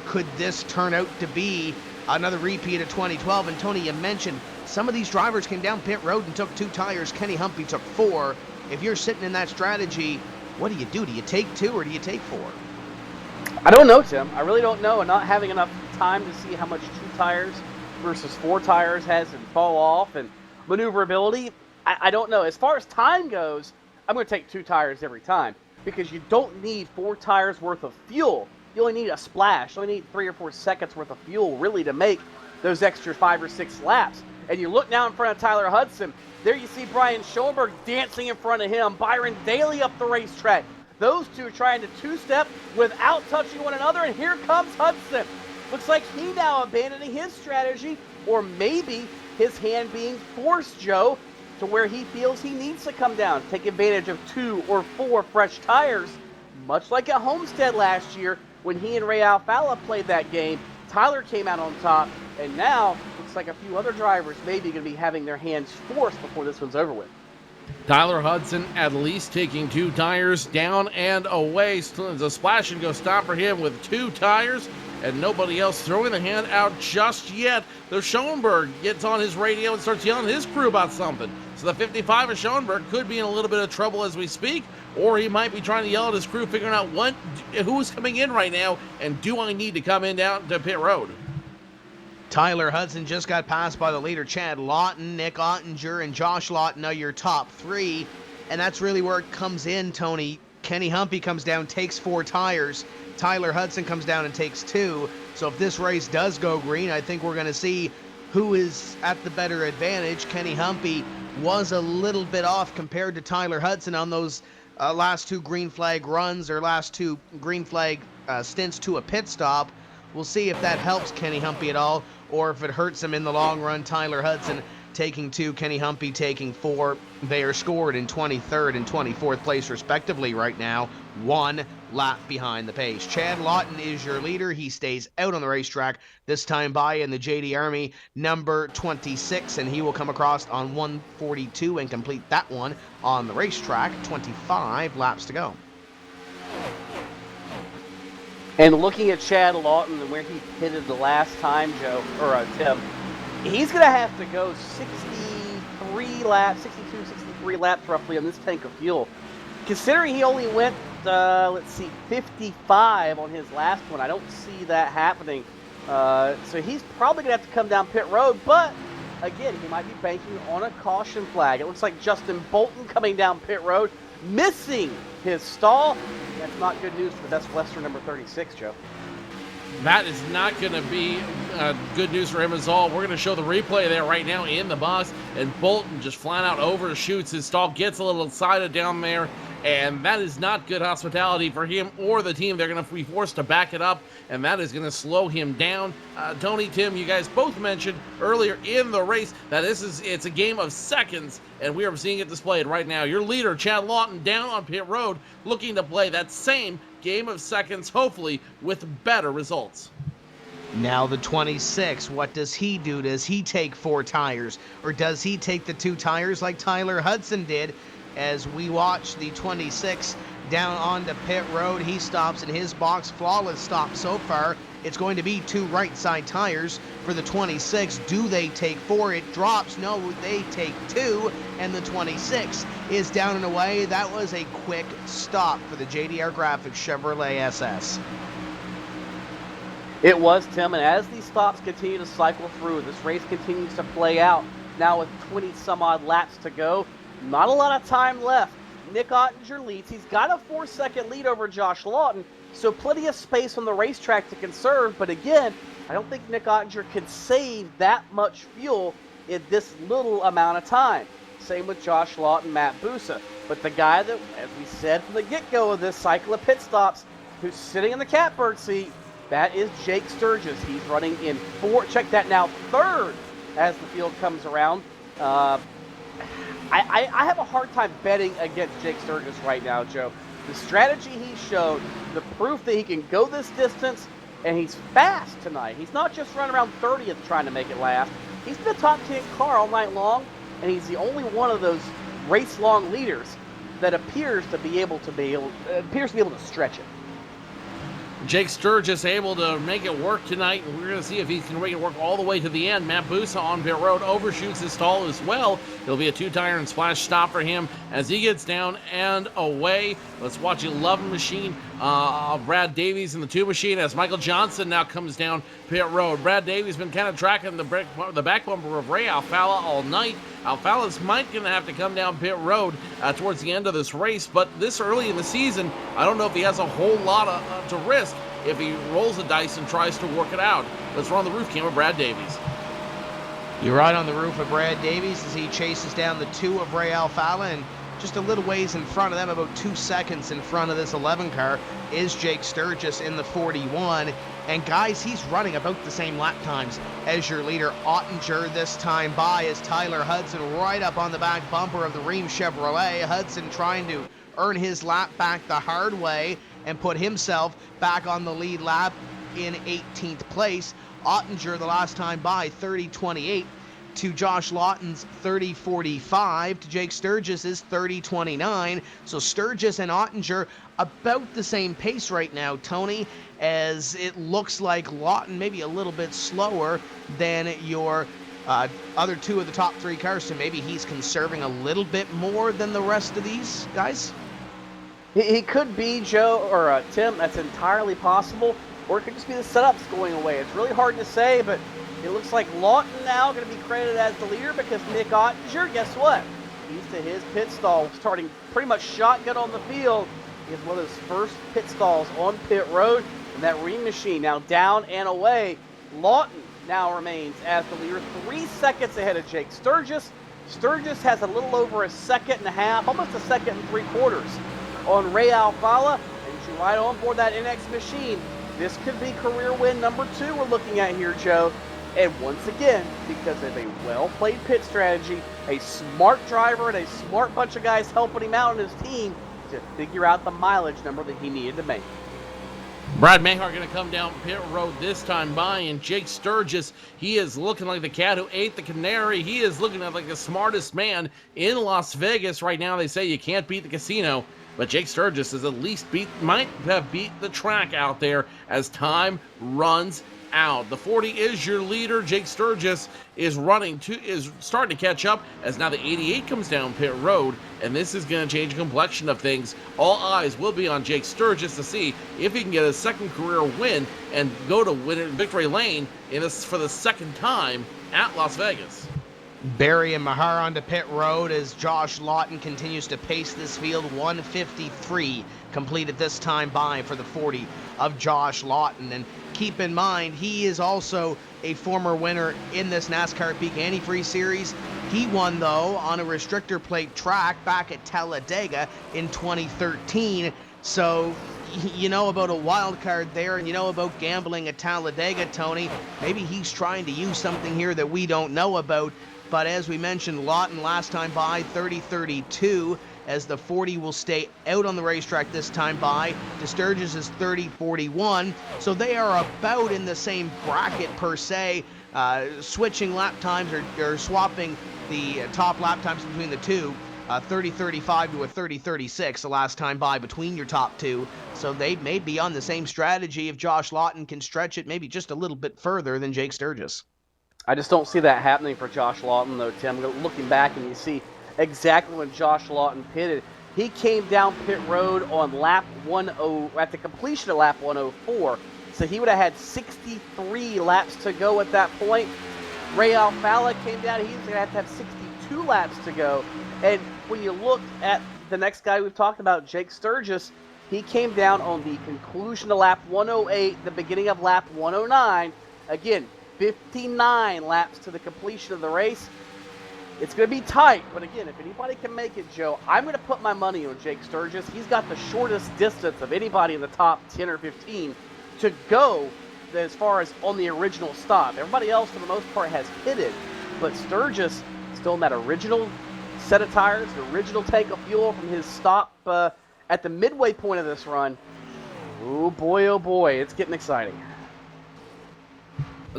Could this turn out to be another repeat of 2012? And Tony, you mentioned some of these drivers came down pit road and took 2 tires. Kenny Humpy took 4. If you're sitting in that strategy, what do? Do you take 2 or do you take 4? I don't know, Tim. I really don't know. And not having enough time to see how much 2 tires versus 4 tires has in fall off and maneuverability, I don't know. As far as time goes, I'm going to take 2 tires every time because you don't need 4 tires worth of fuel. You only need a splash. You only need 3 or 4 seconds worth of fuel really to make those extra 5 or 6 laps. And you look now in front of Tyler Hudson. There you see Brian Schoenberg dancing in front of him. Byron Daly up the racetrack. Those 2 are trying to 2-step without touching one another. And here comes Hudson. Looks like he now abandoning his strategy, or maybe his hand being forced, Joe, to where he feels he needs to come down, take advantage of 2 or 4 fresh tires, much like at Homestead last year when he and Ray Alfala played that game. Tyler came out on top, and now looks like a few other drivers maybe going to be having their hands forced before this one's over with. Tyler Hudson at least taking 2 tires down and away. The splash and go stop for him with 2 tires and nobody else throwing the hand out just yet. The Schoenberg gets on his radio and starts yelling at his crew about something. So the 55 of Schoenberg could be in a little bit of trouble as we speak, or he might be trying to yell at his crew, figuring out who's coming in right now and do I need to come in down to pit road. Tyler Hudson just got passed by the leader, Chad Lawton. Nick Ottinger and Josh Lawton are your top 3. And that's really where it comes in, Tony. Kenny Humpy comes down, takes 4 tires. Tyler Hudson comes down and takes 2. So if this race does go green, I think we're going to see who is at the better advantage. Kenny Humpy was a little bit off compared to Tyler Hudson on those last 2 green flag runs, or last 2 green flag stints to a pit stop. We'll see if that helps Kenny Humpy at all, or if it hurts him in the long run. Tyler Hudson taking 2, Kenny Humpy taking 4. They are scored in 23rd and 24th place respectively right now, 1 lap behind the pace. Chad Lawton is your leader. He stays out on the racetrack this time by in the JD Army number 26, and he will come across on 142 and complete that one on the racetrack. 25 laps to go. And looking at Chad Lawton and where he pitted the last time, Tim, he's going to have to go 63 laps, 62, 63 laps roughly on this tank of fuel. Considering he only went, 55 on his last one, I don't see that happening. So he's probably going to have to come down pit road, but again, he might be banking on a caution flag. It looks like Justin Bolton coming down pit road, missing his stall. That's not good news for the best Western number 36, Joe. That is not going to be good news for him at all. We're going to show the replay there right now in the box, and Bolton just flat out overshoots his stall, gets a little excited down there, and that is not good hospitality for him or the team. They're going to be forced to back it up, and that is going to slow him down. Tony, Tim, you guys both mentioned earlier in the race that it's a game of seconds, and we are seeing it displayed right now. Your leader, Chad Lawton, down on pit road, looking to play that same game of seconds, hopefully with better results. Now the 26, what does he do? Does he take 4 tires, or does he take the 2 tires like Tyler Hudson did? As we watch the 26 down onto pit road, he stops in his box. Flawless stop so far. It's going to be 2 right side tires for the 26. Do they take 4? It drops. No, they take 2, and the 26 is down and away. That was a quick stop for the JDR Graphics Chevrolet SS. It was, Tim, and as these stops continue to cycle through, this race continues to play out. Now with 20 some odd laps to go, not a lot of time left. Nick Ottinger leads. He's got a 4-second lead over Josh Lawton, so plenty of space on the racetrack to conserve. But again, I don't think Nick Ottinger can save that much fuel in this little amount of time. Same with Josh Lawton, Matt Busa. But the guy that, as we said from the get-go of this cycle of pit stops, who's sitting in the catbird seat, that is Jake Sturgis. He's running in 3rd as the field comes around. I have a hard time betting against Jake Sturgis right now, Joe. The strategy he showed, the proof that he can go this distance, and he's fast tonight. He's not just running around 30th trying to make it last. He's been a top 10 car all night long, and he's the only one of those race-long leaders that appears to be able to stretch it. Jake Sturgis able to make it work tonight, and we're going to see if he can make it work all the way to the end. Matt Busa on pit road overshoots his stall as well. It'll be a 2-tire and splash stop for him as he gets down and away. Let's watch 11 machine Brad Davies in the 2 machine as Michael Johnson now comes down pit road. Brad Davies been kind of tracking the back bumper of Ray Alfalla all night. Alfalla's might going to have to come down pit road towards the end of this race, but this early in the season, I don't know if he has a whole lot to risk if he rolls the dice and tries to work it out. Let's run the roof cam with Brad Davies. You're right on the roof of Brad Davies as he chases down the 2 of Ray Alfalla, and just a little ways in front of them, about 2 seconds in front of this 11 car, is Jake Sturgis in the 41. And guys, he's running about the same lap times as your leader Ottinger this time by, as Tyler Hudson right up on the back bumper of the Ream Chevrolet. Hudson trying to earn his lap back the hard way and put himself back on the lead lap in 18th place. Ottinger the last time by 30-28 to Josh Lawton's 30-45 to Jake Sturgis's 30-29. So Sturgis and Ottinger about the same pace right now, Tony, as it looks like Lawton maybe a little bit slower than your other two of the top three cars, so maybe he's conserving a little bit more than the rest of these guys? He could be, Joe, or Tim, that's entirely possible, or it could just be the setups going away. It's really hard to say, but it looks like Lawton now going to be credited as the leader because Nick Ottinger, guess what? He's to his pit stall, starting pretty much shotgun on the field. He has one of his first pit stalls on pit road, and that Ream machine now down and away. Lawton now remains as the leader, 3 seconds ahead of Jake Sturgis. Sturgis has a little over a second and a half, almost a second and 3/4 on Ray Alfala. And as you ride on board that NX machine, this could be career win number 2 we're looking at here, Joe. And once again, because of a well-played pit strategy, a smart driver, and a smart bunch of guys helping him out on his team to figure out the mileage number that he needed to make. Brad Mahar going to come down pit road this time by, and Jake Sturgis, he is looking like the cat who ate the canary. He is looking like the smartest man in Las Vegas right now. They say you can't beat the casino, but Jake Sturgis is at least might have beat the track out there as time runs out. The 40 is your leader. Jake Sturgis is starting to catch up as now the 88 comes down pit road, and this is going to change the complexion of things. All eyes will be on Jake Sturgis to see if he can get a second career win and go to victory lane for the second time at Las Vegas. Barry and Mahar onto pit road as Josh Lawton continues to pace this field. 1:53 completed this time by for the 40 of Josh Lawton. And keep in mind, he is also a former winner in this NASCAR Peak Antifreeze Series. He won, though, on a restrictor plate track back at Talladega in 2013. So you know about a wild card there, and you know about gambling at Talladega, Tony. Maybe he's trying to use something here that we don't know about. But as we mentioned, Lawton last time by 30-32, as the 40 will stay out on the racetrack this time by. Sturgis is 30-41, so they are about in the same bracket per se. Switching lap times or swapping the top lap times between the two. 30-35 to a 30-36 the last time by between your top two. So they may be on the same strategy if Josh Lawton can stretch it maybe just a little bit further than Jake Sturgis. I just don't see that happening for Josh Lawton, though, Tim. Looking back, and you see exactly when Josh Lawton pitted. He came down pit road on at the completion of lap 104. So he would have had 63 laps to go at that point. Ray Alfala came down. He's going to have 62 laps to go. And when you look at the next guy we've talked about, Jake Sturgis, he came down on the conclusion of lap 108, the beginning of lap 109. Again, 59 laps to the completion of the race. It's going to be tight, but again, if anybody can make it, Joe, I'm going to put my money on Jake Sturgis. He's got the shortest distance of anybody in the top 10 or 15 to go as far as on the original stop. Everybody else, for the most part, has pitted, but Sturgis still in that original set of tires, the original tank of fuel from his stop at the midway point of this run. Oh boy, it's getting exciting.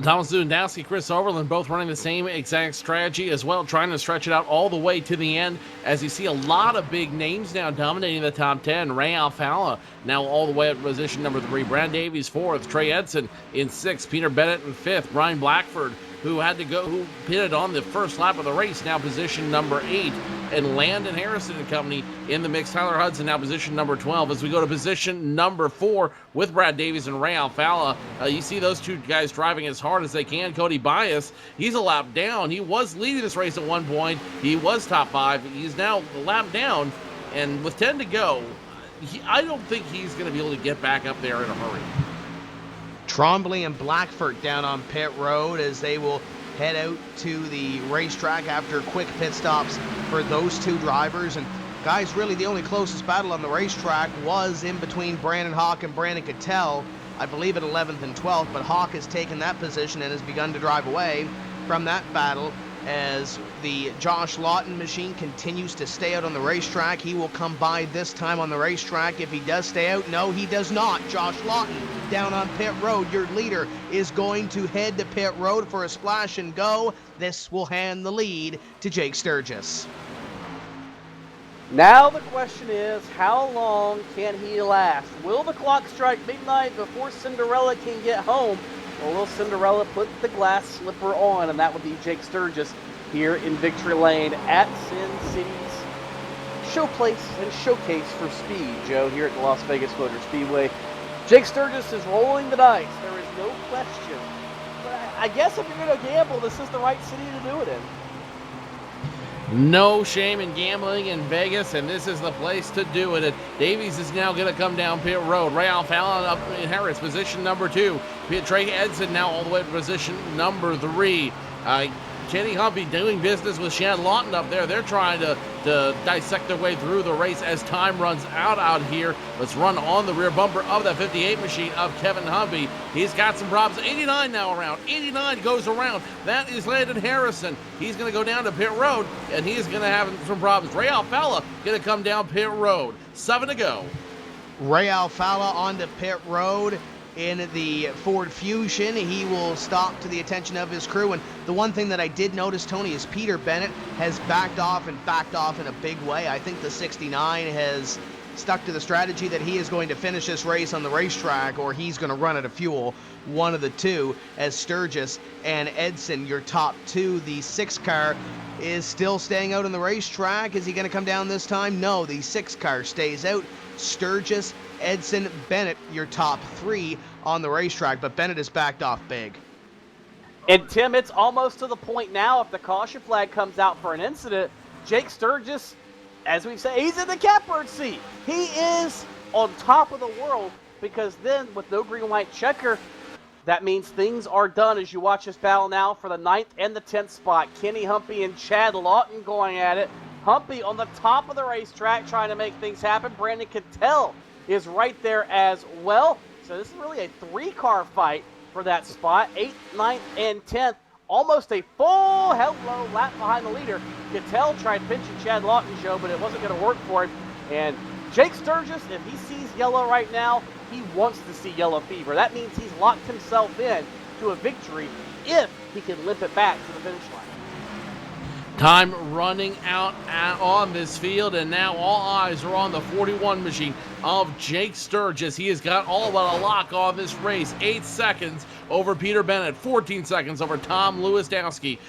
Thomas Lewandowski, Chris Overland, both running the same exact strategy as well, trying to stretch it out all the way to the end, as you see a lot of big names now dominating the top 10. Ray Alfala now all the way at position number 3. Brad Davies 4th. Trey Edson in 6th. Peter Bennett in 5th. Brian Blackford, who pitted on the first lap of the race, now position number 8. And Landon Harrison and company in the mix. Tyler Hudson now position number 12. As we go to position number 4 with Brad Davies and Ray Alfala, you see those two guys driving as hard as they can. Cody Bias, he's a lap down. He was leading this race at one point. He was top 5. He's now a lap down, and with 10 to go, I don't think he's going to be able to get back up there in a hurry. Trombley and Blackford down on pit road as they will head out to the racetrack after quick pit stops for those two drivers. And guys, really the only closest battle on the racetrack was in between Brandon Hawk and Brandon Cattell, I believe at 11th and 12th, but Hawk has taken that position and has begun to drive away from that battle. as the Josh Lawton machine continues to stay out on the racetrack. He will come by this time on the racetrack. If he does stay out, no, he does not. Josh Lawton down on pit road. Your leader is going to head to pit road for a splash and go. This will hand the lead to Jake Sturgis. Now the question is, how long can he last? Will the clock strike midnight before Cinderella can get home? Or will Cinderella put the glass slipper on? And that would be Jake Sturgis here in Victory Lane at Sin City's showplace and showcase for speed, Joe, here at the Las Vegas Motor Speedway. Jake Sturgis is rolling the dice. There is no question. But I guess if you're going to gamble, this is the right city to do it in. No shame in gambling in Vegas, and this is the place to do it. And Davies is now going to come down pit road. Ray Alfalfa up in Harris, position number 2. Trey Edson now all the way to position number 3. Kenny Humphrey doing business with Chad Lawton up there. They're trying to dissect their way through the race as time runs out here. Let's run on the rear bumper of that 58 machine of Kevin Humphrey. He's got some problems. 89 now around. 89 goes around. That is Landon Harrison. He's going to go down to pit road, and he's going to have some problems. Ray Alfalfa going to come down pit road. 7 to go. Ray Alfalfa onto pit road in the Ford Fusion. He will stop to the attention of his crew. And the one thing that I did notice, Tony, is Peter Bennett has backed off in a big way. I think the 69 has stuck to the strategy that he is going to finish this race on the racetrack, or he's going to run out of fuel. One of the two, as Sturgis and Edson, your top 2. The 6 car is still staying out on the racetrack. Is he going to come down this time? No, the 6 car stays out. Sturgis, Edson, Bennett, your top 3 on the racetrack, but Bennett is backed off big. And Tim, it's almost to the point now, if the caution flag comes out for an incident, Jake Sturgis, as we say, he's in the catbird seat. He is on top of the world, because then with no green-white checker, that means things are done as you watch this battle now for the 9th and the 10th spot. Kenny Humphrey and Chad Lawton going at it. Humphrey on the top of the racetrack trying to make things happen. Brandon Cattell is right there as well. So this is really a 3-car fight for that spot. 8th, 9th, and 10th. Almost a full hello lap behind the leader. Cattell tried pinching Chad Lawton, Joe, but it wasn't going to work for him. And Jake Sturgis, if he sees yellow right now, he wants to see yellow fever. That means he's locked himself in to a victory if he can limp it back to the finish line. Time running out on this field, and now all eyes are on the 41 machine of Jake Sturgis. He has got all but a lock on this race. 8 seconds over Peter Bennett, 14 seconds over Tom Lewandowski.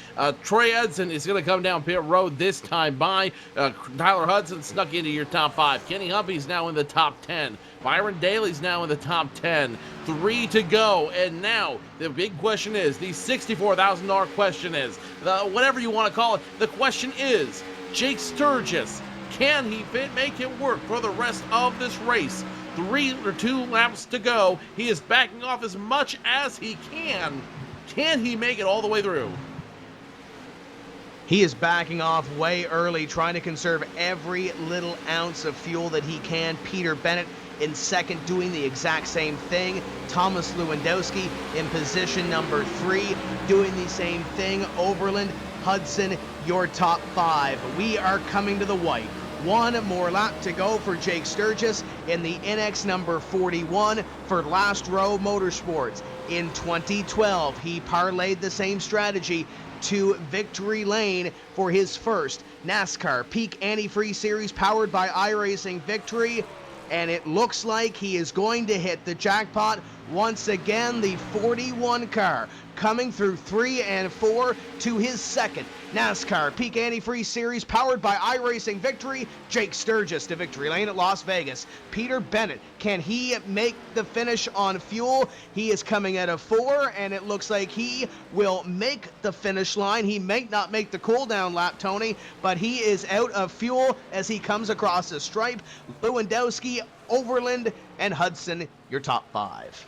Troy Edson is going to come down pit road this time by. Tyler Hudson snuck into your top 5. Kenny Humphrey's now in the top 10. Byron Daly's now in the top 10. 3 to go, and now the big question is, the $64,000 question is, whatever you want to call it, the question is, Jake Sturgis, can he make it work for the rest of this race? 3 or 2 laps to go. He is backing off as much as he can. Can he make it all the way through? He is backing off way early, trying to conserve every little ounce of fuel that he can. Peter Bennett in second, doing the exact same thing. Thomas Lewandowski in position number 3, doing the same thing. Overland, Hudson, your top 5. We are coming to the white. 1 more lap to go for Jake Sturgis in the NX number 41 for Last Row Motorsports. In 2012, he parlayed the same strategy to Victory Lane for his first NASCAR Peak Antifreeze Series powered by iRacing Victory. And it looks like he is going to hit the jackpot once again. The 41 car coming through 3 and 4 to his second NASCAR Peak Antifreeze Series powered by iRacing Victory. Jake Sturgis to Victory Lane at Las Vegas. Peter Bennett, can he make the finish on fuel? He is coming at a 4, and it looks like he will make the finish line. He may not make the cool down lap, Tony, but he is out of fuel as he comes across the stripe. Lewandowski, Overland, and Hudson, your top 5.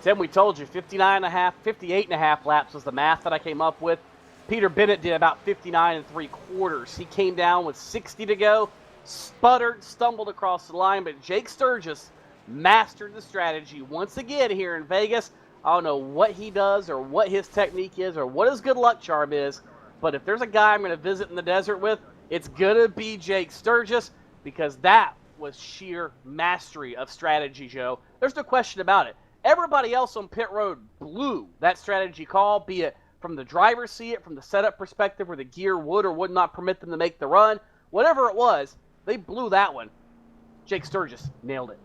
Tim, we told you 58 and a half laps was the math that I came up with. Peter Bennett did about 59 3/4. He came down with 60 to go, sputtered, stumbled across the line, but Jake Sturgis mastered the strategy once again here in Vegas. I don't know what he does or what his technique is or what his good luck charm is, But if there's a guy I'm going to visit in the desert with, it's going to be Jake Sturgis, because that was sheer mastery of strategy, Joe. There's no question about it. Everybody else on pit road blew that strategy call, be it from the driver's seat, from the setup perspective where the gear would or would not permit them to make the run. Whatever it was, they blew that one. Jake Sturgis nailed it.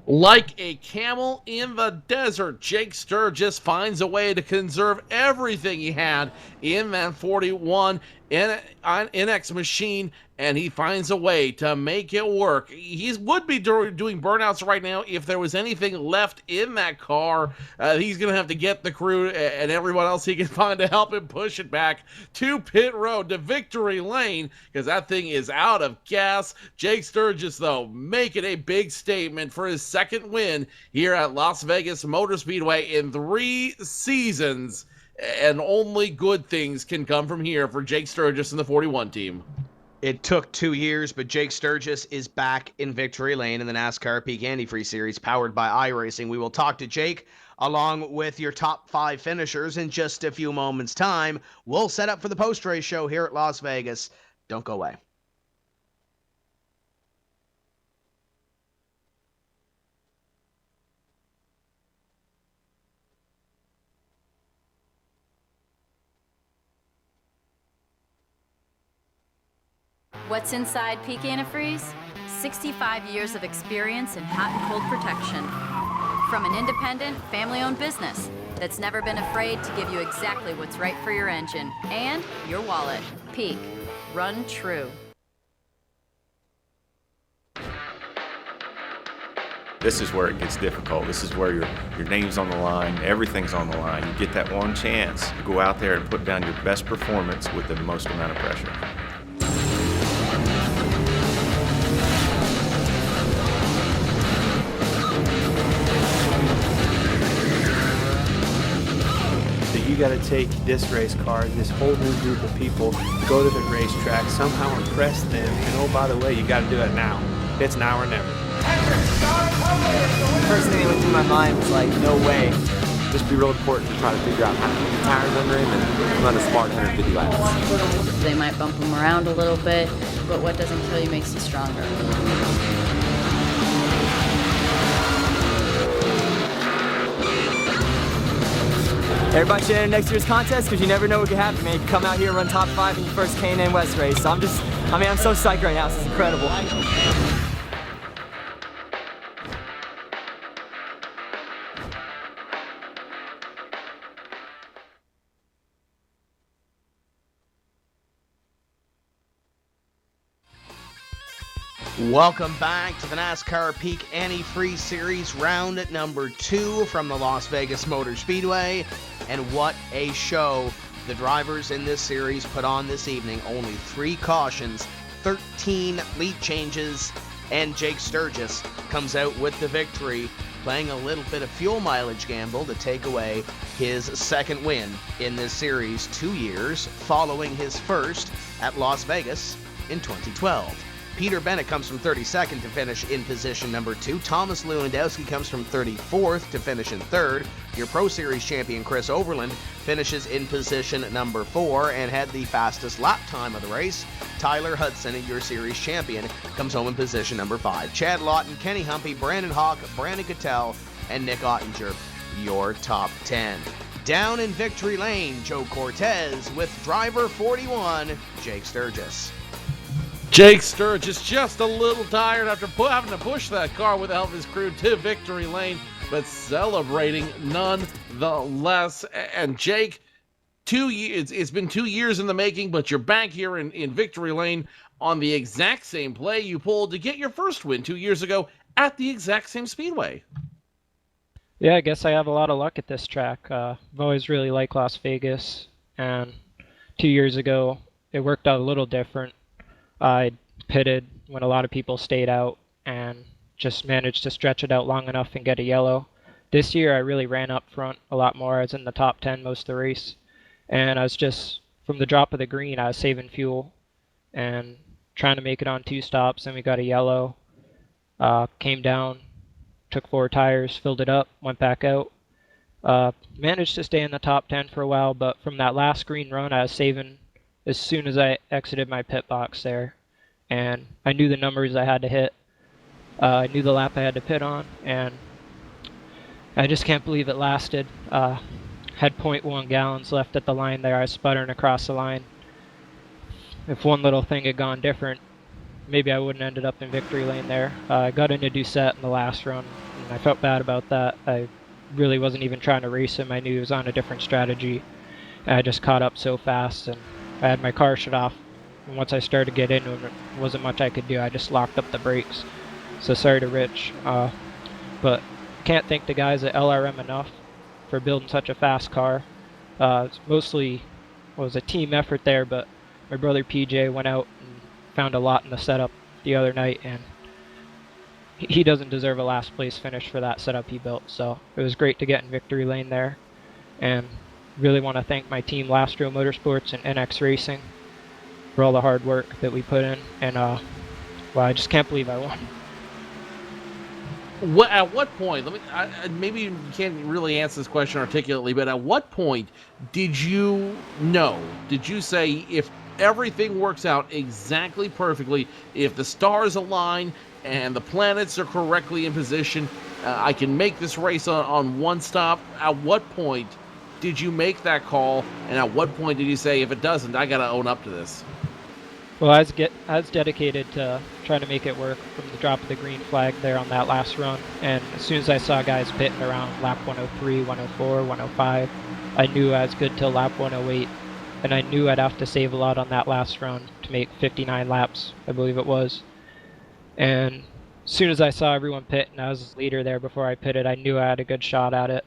Like a camel in the desert, Jake Sturgis finds a way to conserve everything he had in that 41 NX machine, and he finds a way to make it work. He would be doing burnouts right now if there was anything left in that car. He's going to have to get the crew and everyone else he can find to help him push it back to pit road, to victory lane, because that thing is out of gas. Jake Sturgis, though, making a big statement for his second win here at Las Vegas Motor Speedway in 3 seasons. And only good things can come from here for Jake Sturgis and the 41 team. It took 2 years, but Jake Sturgis is back in victory lane in the NASCAR Peak Antifreeze Series powered by iRacing. We will talk to Jake along with your top 5 finishers in just a few moments' time. We'll set up for the post-race show here at Las Vegas. Don't go away. What's inside Peak Antifreeze? 65 years of experience in hot and cold protection. From an independent, family-owned business that's never been afraid to give you exactly what's right for your engine and your wallet. Peak. Run true. This is where it gets difficult. This is where your name's on the line, everything's on the line. You get that one chance to go out there and put down your best performance with the most amount of pressure. You got to take this race car, this whole new group of people, go to the racetrack, somehow impress them, and oh, by the way, you got to do it now. It's now or never. First thing that went through my mind was like, no way. Just be real important to try to figure out how to keep the tires under him and run a smart 150 laps. They might bump him around a little bit, but what doesn't kill you makes you stronger. Everybody should enter next year's contest because you never know what could happen, man. You can come out here and run top 5 in your first K&N West race. So I'm so psyched right now. This is incredible. Welcome back to the NASCAR Peak Antifreeze Series, round at number 2 from the Las Vegas Motor Speedway. And what a show the drivers in this series put on this evening. Only 3 cautions, 13 lead changes, and Jake Sturgis comes out with the victory, playing a little bit of fuel mileage gamble to take away his second win in this series 2 years following his first at Las Vegas in 2012. Peter Bennett comes from 32nd to finish in position number 2. Thomas Lewandowski comes from 34th to finish in 3rd. Your Pro Series champion Chris Overland finishes in position number 4 and had the fastest lap time of the race. Tyler Hudson, your series champion, comes home in position number 5. Chad Lawton, Kenny Humpy, Brandon Hawk, Brandon Cattell, and Nick Ottinger, your top 10. Down in victory lane, Joe Cortez with driver 41, Jake Sturgis. Jake Sturgis just a little tired after having to push that car with the help of his crew to victory lane, but celebrating nonetheless. And Jake, it's been 2 years in the making, but you're back here in victory lane on the exact same play you pulled to get your first win 2 years ago at the exact same speedway. Yeah, I guess I have a lot of luck at this track. I've always really liked Las Vegas, and 2 years ago it worked out a little different. I pitted when a lot of people stayed out and just managed to stretch it out long enough and get a yellow. This year I really ran up front a lot more. I was in the top 10 most of the race, and I was just, from the drop of the green, I was saving fuel and trying to make it on 2 stops, and we got a yellow. Came down, took 4 tires, filled it up, went back out. Managed to stay in the top 10 for a while, but from that last green run I was saving as soon as I exited my pit box there. And I knew the numbers I had to hit. I knew the lap I had to pit on, and I just can't believe it lasted. Had 0.1 gallons left at the line there. I was sputtering across the line. If one little thing had gone different, maybe I wouldn't ended up in victory lane there. I got into Doucette in the last run, and I felt bad about that. I really wasn't even trying to race him. I knew he was on a different strategy. And I just caught up so fast, and I had my car shut off. And once I started to get into him, there wasn't much I could do. I just locked up the brakes. So sorry to Rich. But can't thank the guys at LRM enough for building such a fast car. It's mostly was a team effort there, but my brother PJ went out and found a lot in the setup the other night, and he doesn't deserve a last place finish for that setup he built. So it was great to get in victory lane there, and really want to thank my team Lastro Motorsports and NX Racing for all the hard work that we put in, and well, I just can't believe I won. At what point? Maybe you can't really answer this question articulately, but at what point did you know? Did you say, if everything works out exactly perfectly, if the stars align and the planets are correctly in position, I can make this race on one stop? At what point did you make that call, and at what point did you say, if it doesn't, I got to own up to this? Well, I was dedicated to trying to make it work from the drop of the green flag there on that last run. And as soon as I saw guys pitting around lap 103, 104, 105, I knew I was good till lap 108. And I knew I'd have to save a lot on that last run to make 59 laps, I believe it was. And as soon as I saw everyone pit and I was leader there before I pitted, I knew I had a good shot at it.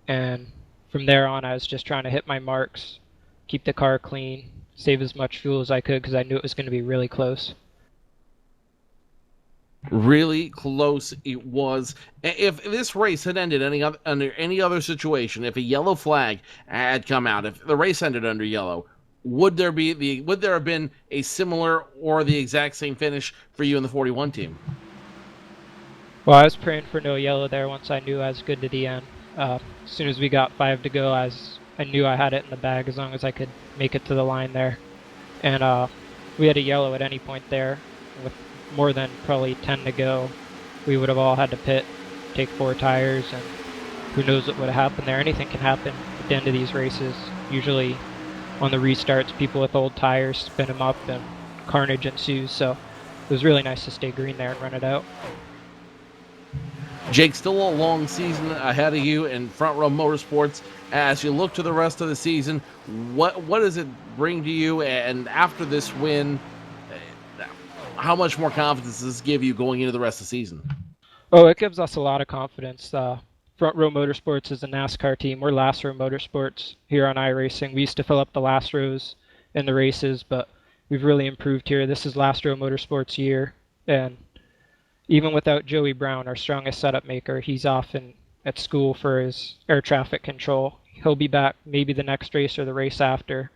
And from there on, I was just trying to hit my marks, keep the car clean, save as much fuel as I could, because I knew it was going to be really close. Really close it was. If this race had ended under any other situation, if a yellow flag had come out, if the race ended under yellow, would there have been a similar or the exact same finish for you in the 41 team? Well, I was praying for no yellow there once I knew I was good to the end. As soon as we got 5 to go, I knew I had it in the bag as long as I could make it to the line there. And we had a yellow at any point there. With more than probably 10 to go, we would have all had to pit, take 4 tires, and who knows what would have happened there. Anything can happen at the end of these races. Usually on the restarts, people with old tires spin them up and carnage ensues. So it was really nice to stay green there and run it out. Jake, still a long season ahead of you in Front Row Motorsports. As you look to the rest of the season, what does it bring to you? And after this win, how much more confidence does this give you going into the rest of the season? Oh, it gives us a lot of confidence. Front Row Motorsports is a NASCAR team. We're Last Row Motorsports here on iRacing. We used to fill up the last rows in the races, but we've really improved here. This is Last Row Motorsports year, and even without Joey Brown, our strongest setup maker, he's off at school for his air traffic control. He'll be back maybe the next race or the race after,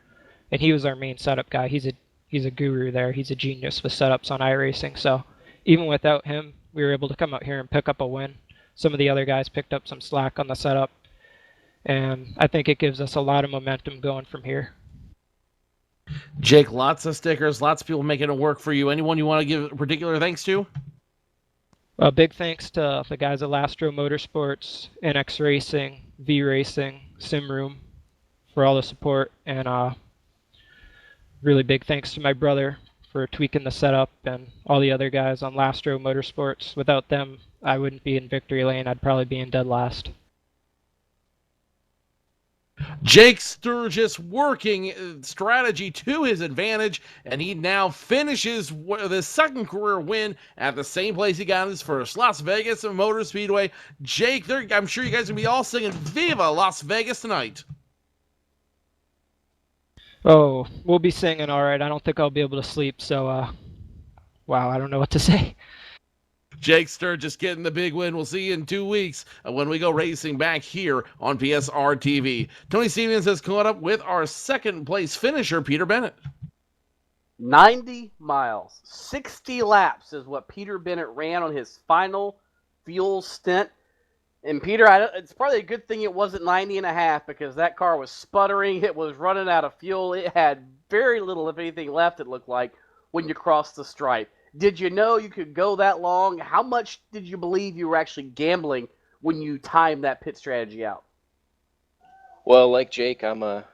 and he was our main setup guy. He's a guru there. He's a genius with setups on iRacing. So even without him, we were able to come out here and pick up a win. Some of the other guys picked up some slack on the setup, and I think it gives us a lot of momentum going from here. Jake, lots of stickers, lots of people making it work for you. Anyone you want to give particular thanks to? Well, big thanks to the guys at Lastro Motorsports, NX Racing, V Racing, Simroom for all the support, and really big thanks to my brother for tweaking the setup and all the other guys on Lastro Motorsports. Without them, I wouldn't be in victory lane. I'd probably be in dead last. Jake Sturgis working strategy to his advantage, and he now finishes the second career win at the same place he got his first, Las Vegas Motor Speedway. Jake, I'm sure you guys are going to be all singing Viva Las Vegas tonight. Oh, we'll be singing all right. I don't think I'll be able to sleep, so, wow, I don't know what to say. Jake Sturgis getting the big win. We'll see you in 2 weeks when we go racing back here on PSR TV. Tony Stevens has caught up with our second place finisher, Peter Bennett. 90 miles, 60 laps is what Peter Bennett ran on his final fuel stint. And Peter, it's probably a good thing it wasn't 90 and a half because that car was sputtering. It was running out of fuel. It had very little, if anything, left, it looked like, when you crossed the stripe. Did you know you could go that long? How much did you believe you were actually gambling when you timed that pit strategy out? Well, like Jake, I'm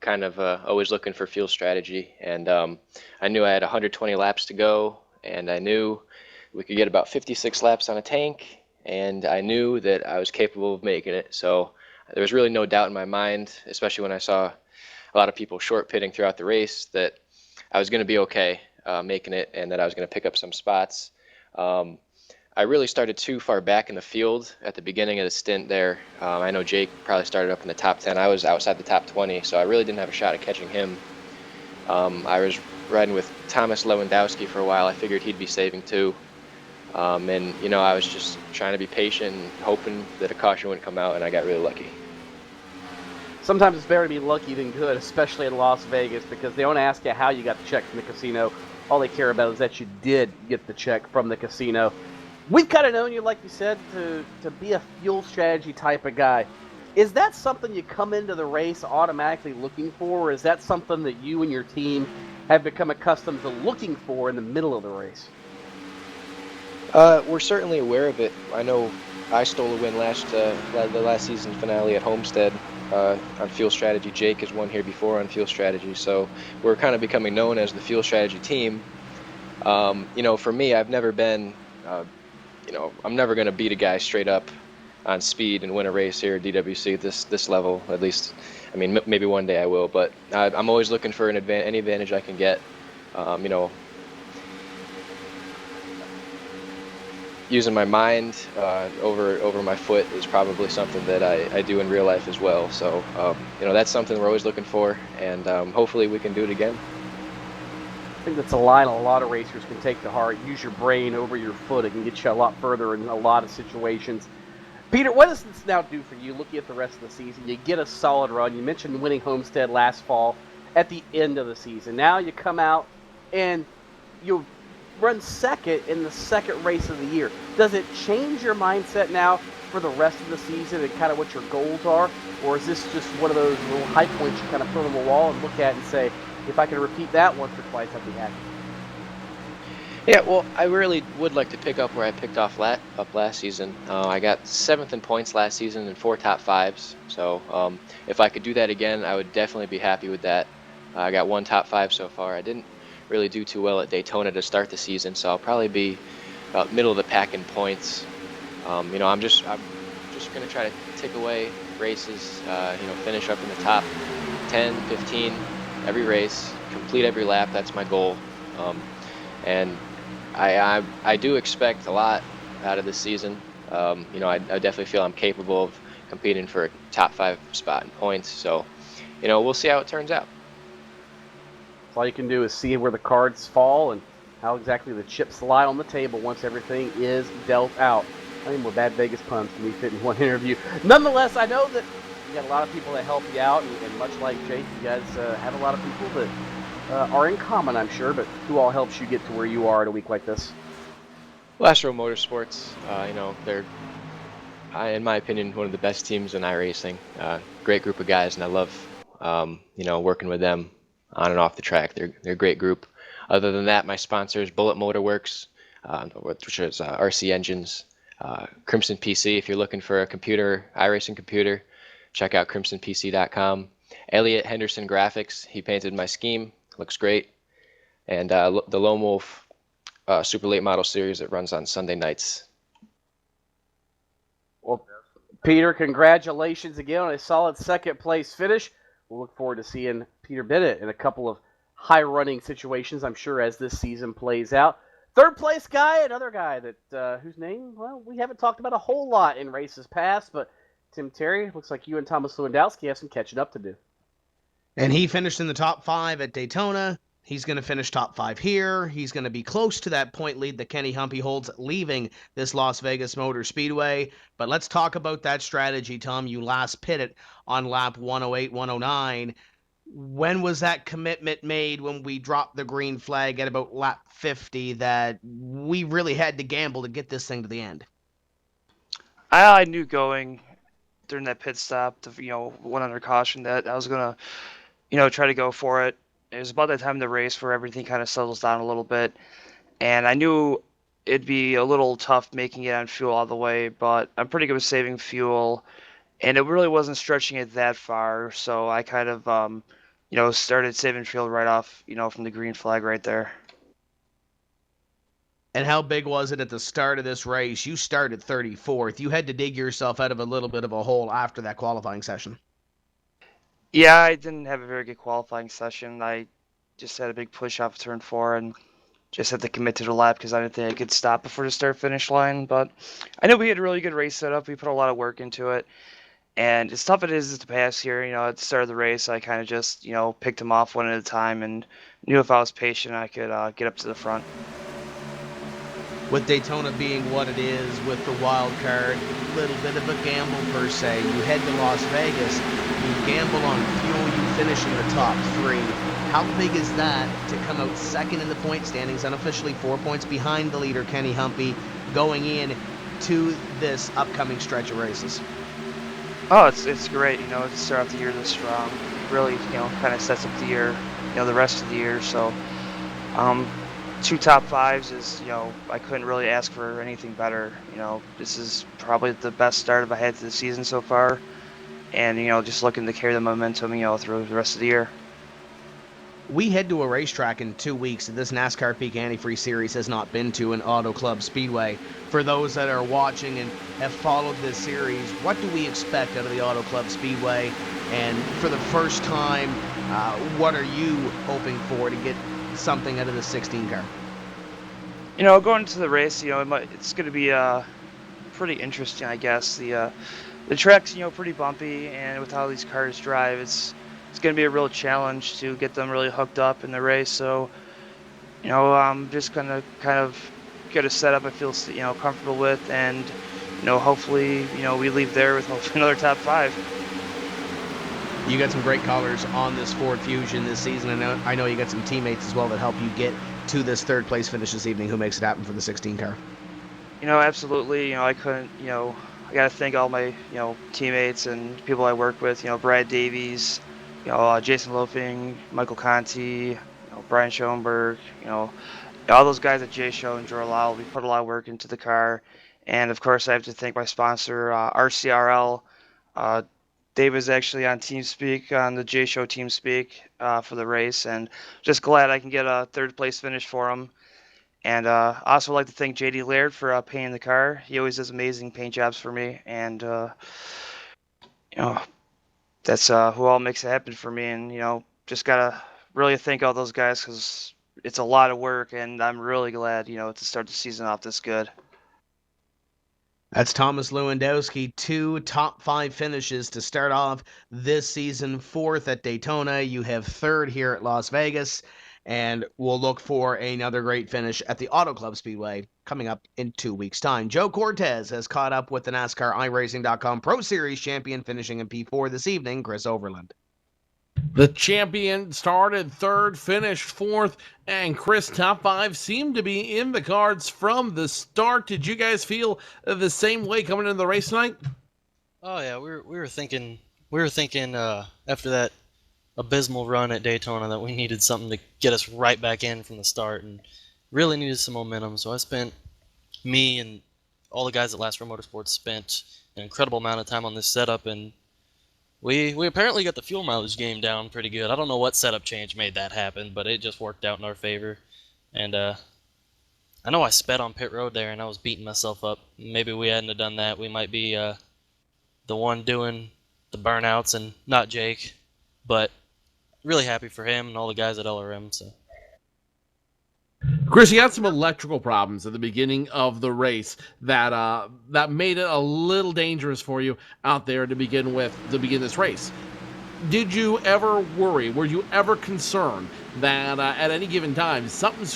kind of always looking for fuel strategy, and I knew I had 120 laps to go, and I knew we could get about 56 laps on a tank, and I knew that I was capable of making it. So there was really no doubt in my mind, especially when I saw a lot of people short pitting throughout the race, that I was going to be okay making it, and that I was going to pick up some spots. I really started too far back in the field at the beginning of the stint there. I know Jake probably started up in the top 10. I was outside the top 20, so I really didn't have a shot at catching him. I was riding with Thomas Lewandowski for a while. I figured he'd be saving too. And, I was just trying to be patient and hoping that a caution wouldn't come out, and I got really lucky. Sometimes it's better to be lucky than good, especially in Las Vegas, because they don't ask you how you got the check from the casino. All they care about is that you did get the check from the casino. We've kind of known you, like you said, to be a fuel strategy type of guy. Is that something you come into the race automatically looking for, or is that something that you and your team have become accustomed to looking for in the middle of the race? We're certainly aware of it. I know I stole a win the last season finale at Homestead on fuel strategy. Jake has won here before on fuel strategy, so we're kind of becoming known as the fuel strategy team. For me, I've never been... I'm never going to beat a guy straight up on speed and win a race here at DWC at this level, at least. I mean, maybe one day I will, but I'm always looking for any advantage I can get. Using my mind over my foot is probably something that I do in real life as well. So, that's something we're always looking for, and hopefully we can do it again. I think that's a line a lot of racers can take to heart. Use your brain over your foot. It can get you a lot further in a lot of situations. Peter, what does this now do for you looking at the rest of the season? You get a solid run. You mentioned winning Homestead last fall at the end of the season. Now you come out and you run second in the second race of the year. Does it change your mindset now for the rest of the season and kind of what your goals are? Or is this just one of those little high points you kind of throw on the wall and look at and say, if I can repeat that once or twice, I'd be happy? Yeah, well, I really would like to pick up where I picked off last season. I got 7th in points last season and 4 top 5s. So if I could do that again, I would definitely be happy with that. I got 1 top 5 so far. I didn't really do too well at Daytona to start the season, so I'll probably be about middle of the pack in points. I'm just going to try to tick away races, finish up in the top 10, 15 every race, complete every lap. That's my goal. And I do expect a lot out of this season. I definitely feel I'm capable of competing for a top 5 spot in points. So, we'll see how it turns out. All you can do is see where the cards fall and how exactly the chips lie on the table once everything is dealt out. I think more bad Vegas puns can be fit in one interview. Nonetheless, I know that you got a lot of people that help you out, and much like Jake, you guys have a lot of people that are in common, I'm sure, but who all helps you get to where you are at a week like this? Last Row Motorsports, they're, in my opinion, one of the best teams in iRacing. Great group of guys, and I love, working with them on and off the track. They're a great group. Other than that, my sponsors, Bullet Motor Works, which is RC Engines, Crimson PC. If you're looking for a computer, iRacing computer, check out crimsonpc.com. Elliot Henderson Graphics, he painted my scheme. Looks great. And the Lone Wolf Super Late Model Series that runs on Sunday nights. Well, Peter, congratulations again on a solid second place finish. We'll look forward to seeing Peter Bennett in a couple of high-running situations, I'm sure, as this season plays out. Third place guy, another guy that whose name, well, we haven't talked about a whole lot in races past, but Tim Terry, looks like you and Thomas Lewandowski have some catching up to do. And he finished in the top 5 at Daytona. He's going to finish top 5 here. He's going to be close to that point lead that Kenny Humpy holds leaving this Las Vegas Motor Speedway. But let's talk about that strategy, Tom. You last pitted on lap 108, 109. When was that commitment made when we dropped the green flag at about lap 50 that we really had to gamble to get this thing to the end? I knew going during that pit stop, one under caution, that I was gonna, try to go for it. It was about that time of the race where everything kind of settles down a little bit, and I knew it'd be a little tough making it on fuel all the way, but I'm pretty good with saving fuel, and it really wasn't stretching it that far, so I kind of, started saving fuel right off, from the green flag right there. And how big was it at the start of this race? You started 34th. You had to dig yourself out of a little bit of a hole after that qualifying session. Yeah, I didn't have a very good qualifying session. I just had a big push off turn 4 and just had to commit to the lap because I didn't think I could stop before the start finish line. But I know we had a really good race setup. We put a lot of work into it. And as tough it is to pass here, at the start of the race, I kind of just, picked them off one at a time and knew if I was patient, I could get up to the front. With Daytona being what it is, with the wild card, a little bit of a gamble per se. You head to Las Vegas, you gamble on fuel, you finish in the top 3. How big is that to come out second in the point standings, unofficially 4 points behind the leader, Kenny Humpy, going in to this upcoming stretch of races? Oh, it's great, to start off the year this strong. Really, kind of sets up the year, the rest of the year. So, 2 top 5s is, I couldn't really ask for anything better. This is probably the best start I've had to the season so far. And, just looking to carry the momentum, through the rest of the year. We head to a racetrack in 2 weeks that this NASCAR Peak Antifreeze Series has not been to, an Auto Club Speedway. For those that are watching and have followed this series, what do we expect out of the Auto Club Speedway? And for the first time, what are you hoping for to get something out of the 16 car? Going into the race, it's going to be pretty interesting, I guess. The track's, pretty bumpy, and with how these cars drive, it's going to be a real challenge to get them really hooked up in the race. So, I'm just going to kind of get a setup I feel, comfortable with, and, hopefully, we leave there with hopefully another top 5. You got some great colors on this Ford Fusion this season, and I know you got some teammates as well that help you get to this 3rd place finish this evening. Who makes it happen for the 16 car? Absolutely. I couldn't, I got to thank all my, teammates and people I work with, Brad Davies, Jason Loafing, Michael Conti, Brian Schoenberg, all those guys at J-Show and Joe Lyle. We put a lot of work into the car. And, of course, I have to thank my sponsor, RCRL. Dave was actually on TeamSpeak, on the J-Show TeamSpeak for the race, and just glad I can get a 3rd place finish for him. And also like to thank JD Laird for painting the car. He always does amazing paint jobs for me, and that's who all makes it happen for me. And just gotta really thank all those guys because it's a lot of work, and I'm really glad to start the season off this good. That's Thomas Lewandowski, 2 top 5 finishes to start off this season. 4th at Daytona. You have 3rd here at Las Vegas. And we'll look for another great finish at the Auto Club Speedway coming up in 2 weeks' time. Joe Cortez has caught up with the NASCAR iRacing.com Pro Series champion finishing in P4 this evening, Chris Overland. The champion started 3rd, finished 4th, and Chris, top 5 seemed to be in the cards from the start. Did you guys feel the same way coming into the race tonight? Oh yeah, we were thinking after that abysmal run at Daytona that we needed something to get us right back in from the start, and really needed some momentum. So me and all the guys at Last Row Motorsports spent an incredible amount of time on this setup, and we apparently got the fuel mileage game down pretty good. I don't know what setup change made that happen, but it just worked out in our favor. And I know I sped on pit road there, and I was beating myself up. Maybe we hadn't have done that, we might be the one doing the burnouts and not Jake. But really happy for him and all the guys at LRM. So, Chris, you had some electrical problems at the beginning of the race that made it a little dangerous for you out there to begin this race. Did you ever worry? Were you ever concerned that at any given time something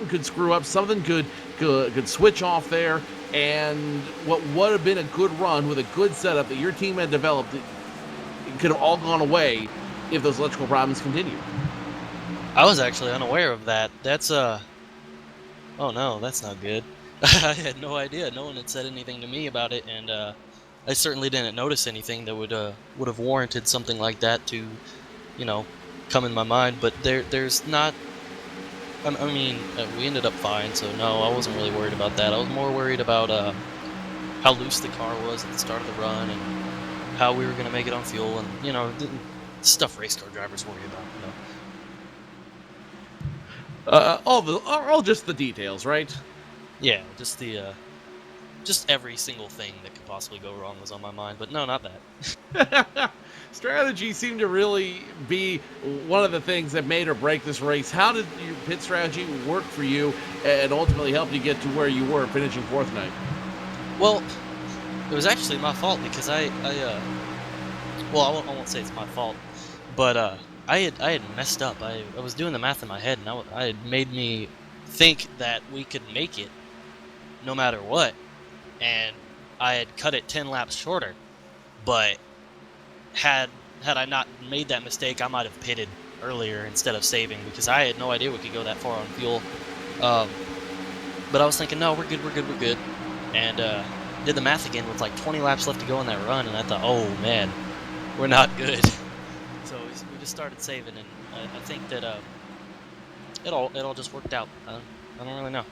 could screw up, something could switch off there, and what would have been a good run with a good setup that your team had developed, it could have all gone away if those electrical problems continue? I was actually unaware of that. That's oh no, that's not good. I had no idea. No one had said anything to me about it, and I certainly didn't notice anything that would have warranted something like that to, come in my mind. But there's not. I mean, we ended up fine, so no, I wasn't really worried about that. I was more worried about how loose the car was at the start of the run and how we were going to make it on fuel, and the stuff race car drivers worry about. All just the details, right? Yeah, just just every single thing that could possibly go wrong was on my mind, but no, not that. Strategy seemed to really be one of the things that made or break this race. How did your pit strategy work for you and ultimately help you get to where you were, finishing fourth tonight? Well, it was actually my fault because I won't say it's my fault, but I had messed up. I was doing the math in my head, and I had made me think that we could make it no matter what, and I had cut it 10 laps shorter, but had I not made that mistake, I might have pitted earlier instead of saving, because I had no idea we could go that far on fuel. But I was thinking, no, we're good, and did the math again with like 20 laps left to go in that run, and I thought, oh man, we're not good. So we just started saving, and I think that it all just worked out. I don't really know.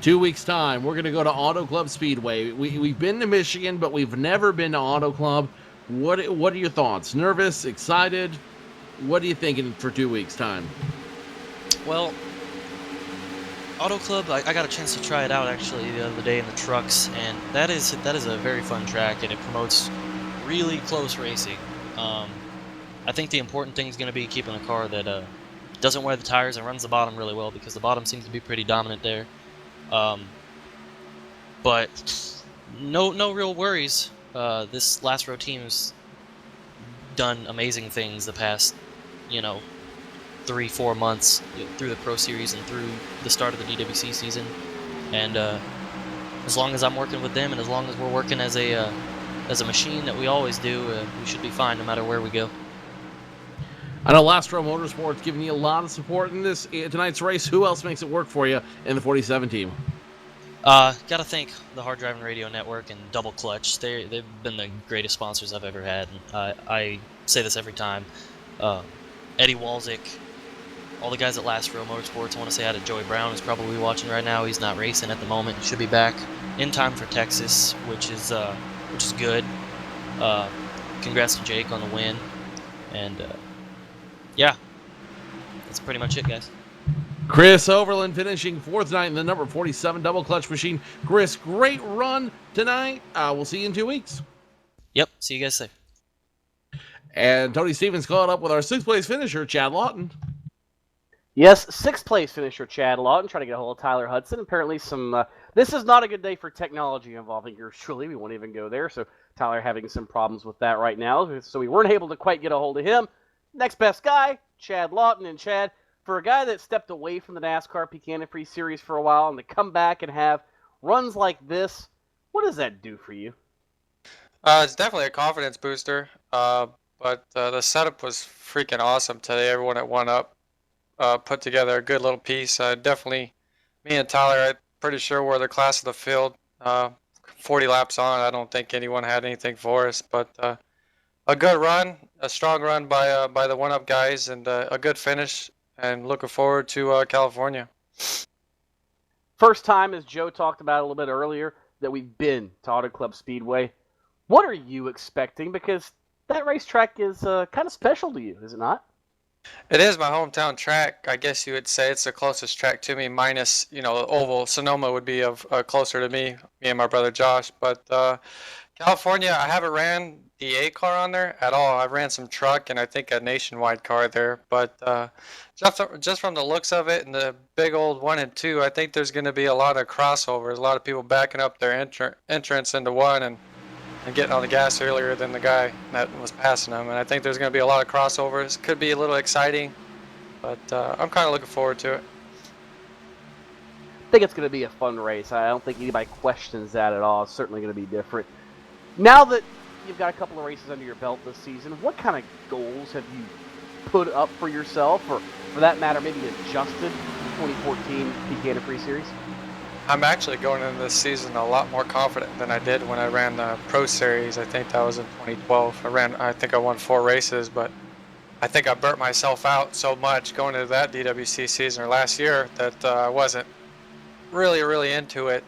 2 weeks time, we're going to go to Auto Club Speedway. We've been to Michigan, but we've never been to Auto Club. What are your thoughts? Nervous? Excited? What are you thinking for 2 weeks time? Well, Auto Club, I got a chance to try it out actually the other day in the trucks, and that is a very fun track, and it promotes really close racing. I think the important thing is going to be keeping a car that doesn't wear the tires and runs the bottom really well, because the bottom seems to be pretty dominant there. But no real worries. This last row team's done amazing things the past, 3-4 months through the Pro Series and through the start of the DWC season. And as long as I'm working with them, and as long as we're working as a machine that we always do, we should be fine no matter where we go. I know Last Row Motorsports giving you a lot of support in tonight's race. Who else makes it work for you in the 47 team? Gotta thank the Hard Driving Radio Network and Double Clutch. They've been the greatest sponsors I've ever had. And I say this every time. Eddie Walczyk, all the guys at Last Row Motorsports. I want to say hi to Joey Brown, who's probably watching right now. He's not racing at the moment. He should be back in time for Texas, which is good. Congrats to Jake on the win, and yeah, that's pretty much it, guys. Chris Overland finishing fourth tonight in the number 47 Double Clutch machine. Chris, great run tonight. We'll see you in 2 weeks. Yep, see you guys soon. And Tony Stevens caught up with our sixth place finisher, Chad Lawton. Yes, sixth place finisher Chad Lawton trying to get a hold of Tyler Hudson. Apparently this is not a good day for technology involving yours truly. We won't even go there. So Tyler having some problems with that right now. So we weren't able to quite get a hold of him. Next best guy, Chad Lawton. And Chad, for a guy that stepped away from the NASCAR Peak Antifreeze series for a while and to come back and have runs like this, what does that do for you? It's definitely a confidence booster. But the setup was freaking awesome today. Everyone at One Up put together a good little piece. Definitely, me and Tyler, I'm pretty sure we're the class of the field. 40 laps on, I don't think anyone had anything for us. But a good run, a strong run by the One Up guys, and a good finish. And looking forward to California. First time, as Joe talked about a little bit earlier, that we've been to Auto Club Speedway. What are you expecting? Because that racetrack is kind of special to you, is it not? It is my hometown track. I guess you would say it's the closest track to me, minus, Oval. Sonoma would be closer to me and my brother Josh. But California, I haven't ran the A car on there at all. I ran some truck and I think a nationwide car there. But just from the looks of it and the big old 1 and 2, I think there's going to be a lot of crossovers, a lot of people backing up their entrance into one and getting on the gas earlier than the guy that was passing them. And I think there's going to be a lot of crossovers. Could be a little exciting, but I'm kind of looking forward to it. I think it's going to be a fun race. I don't think anybody questions that at all. It's certainly going to be different. Now that you've got a couple of races under your belt this season, what kind of goals have you put up for yourself, or for that matter, maybe adjusted 2014 Peak Antifreeze Series? I'm actually going into this season a lot more confident than I did when I ran the Pro Series. I think that was in 2012. I think I won 4 races, but I think I burnt myself out so much going into that DWC season or last year that I wasn't really into it.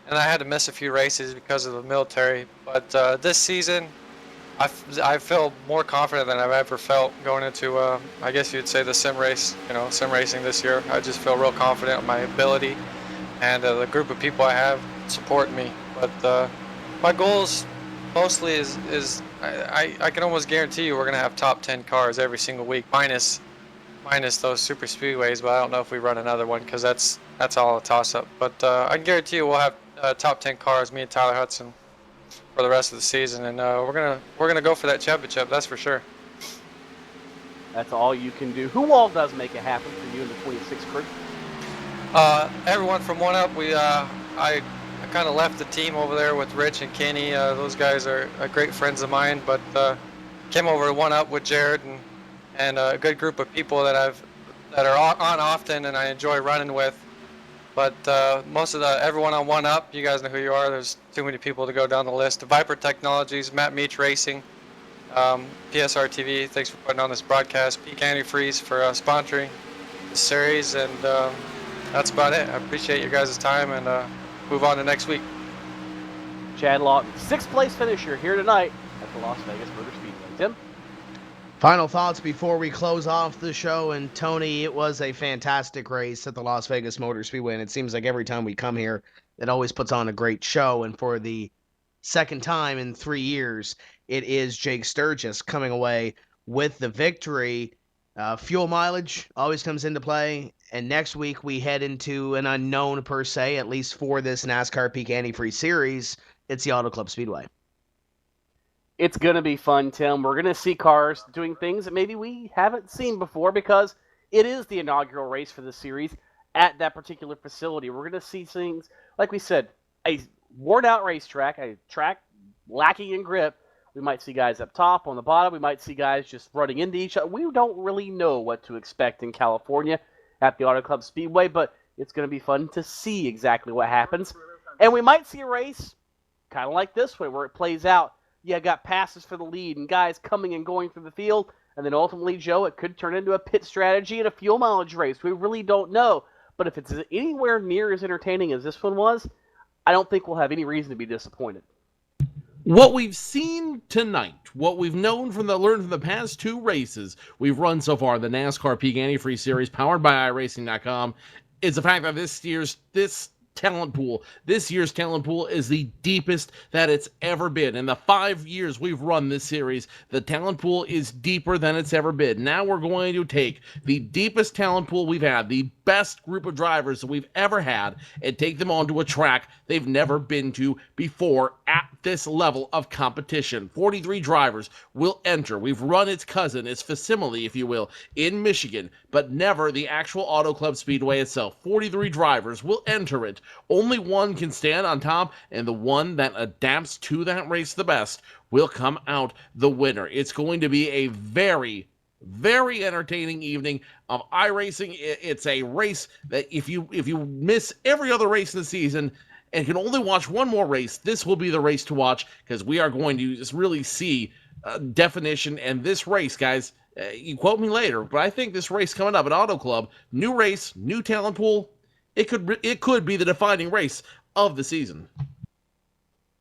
And I had to miss a few races because of the military. But this season, I feel more confident than I've ever felt going into, I guess you'd say, the sim race, sim racing this year. I just feel real confident in my ability and the group of people I have supporting me. But my goals mostly I can almost guarantee you we're going to have top 10 cars every single week, minus those super speedways, but I don't know if we run another one because that's all a toss-up. But I can guarantee you we'll have top 10 cars, me and Tyler Hudson, for the rest of the season, and we're gonna go for that championship. That's for sure. That's all you can do. Who all does make it happen for you in the 26 crew? Everyone from One Up. I kind of left the team over there with Rich and Kenny. Those guys are great friends of mine, but came over to One Up with Jared and a good group of people that are on often and I enjoy running with. But most of everyone on One Up, you guys know who you are. There's too many people to go down the list. Viper Technologies, Matt Meach Racing, PSR TV, thanks for putting on this broadcast. Peak Antifreeze for sponsoring the series, and that's about it. I appreciate your guys' time, and move on to next week. Chad Lawton, 6th place finisher here tonight at the Las Vegas Motor Speedway. Tim? Final thoughts before we close off the show. And Tony, it was a fantastic race at the Las Vegas Motor Speedway, and it seems like every time we come here, it always puts on a great show. And for the second time in 3 years, it is Jake Sturgis coming away with the victory. Fuel mileage always comes into play, and next week we head into an unknown per se, at least for this NASCAR Peak Antifreeze Series. It's the Auto Club Speedway. It's going to be fun, Tim. We're going to see cars doing things that maybe we haven't seen before because it is the inaugural race for the series at that particular facility. We're going to see things, like we said, a worn-out racetrack, a track lacking in grip. We might see guys up top, on the bottom. We might see guys just running into each other. We don't really know what to expect in California at the Auto Club Speedway, but it's going to be fun to see exactly what happens. And we might see a race kind of like this one where it plays out. You got passes for the lead and guys coming and going through the field. And then ultimately, Joe, it could turn into a pit strategy and a fuel mileage race. We really don't know. But if it's anywhere near as entertaining as this one was, I don't think we'll have any reason to be disappointed. What we've seen tonight, what we've learned from the past 2 races we've run so far, the NASCAR Peak Antifreeze Series, powered by iRacing.com, is the fact that this year's talent pool is the deepest that it's ever been. In the 5 years we've run this series, the talent pool is deeper than it's ever been. Now we're going to take the deepest talent pool we've had, the best group of drivers that we've ever had, and take them onto a track they've never been to before at this level of competition. 43 drivers will enter. We've run its cousin, its facsimile, if you will, in Michigan, but never the actual Auto Club Speedway itself. 43 drivers will enter it. Only one can stand on top, and the one that adapts to that race the best will come out the winner. It's going to be a very, very entertaining evening of iRacing. It's a race that if you miss every other race in the season and can only watch one more race, this will be the race to watch, because we are going to just really see definition. And this race, guys, you quote me later, but I think this race coming up at Auto Club, new race, new talent pool, it could be the defining race of the season.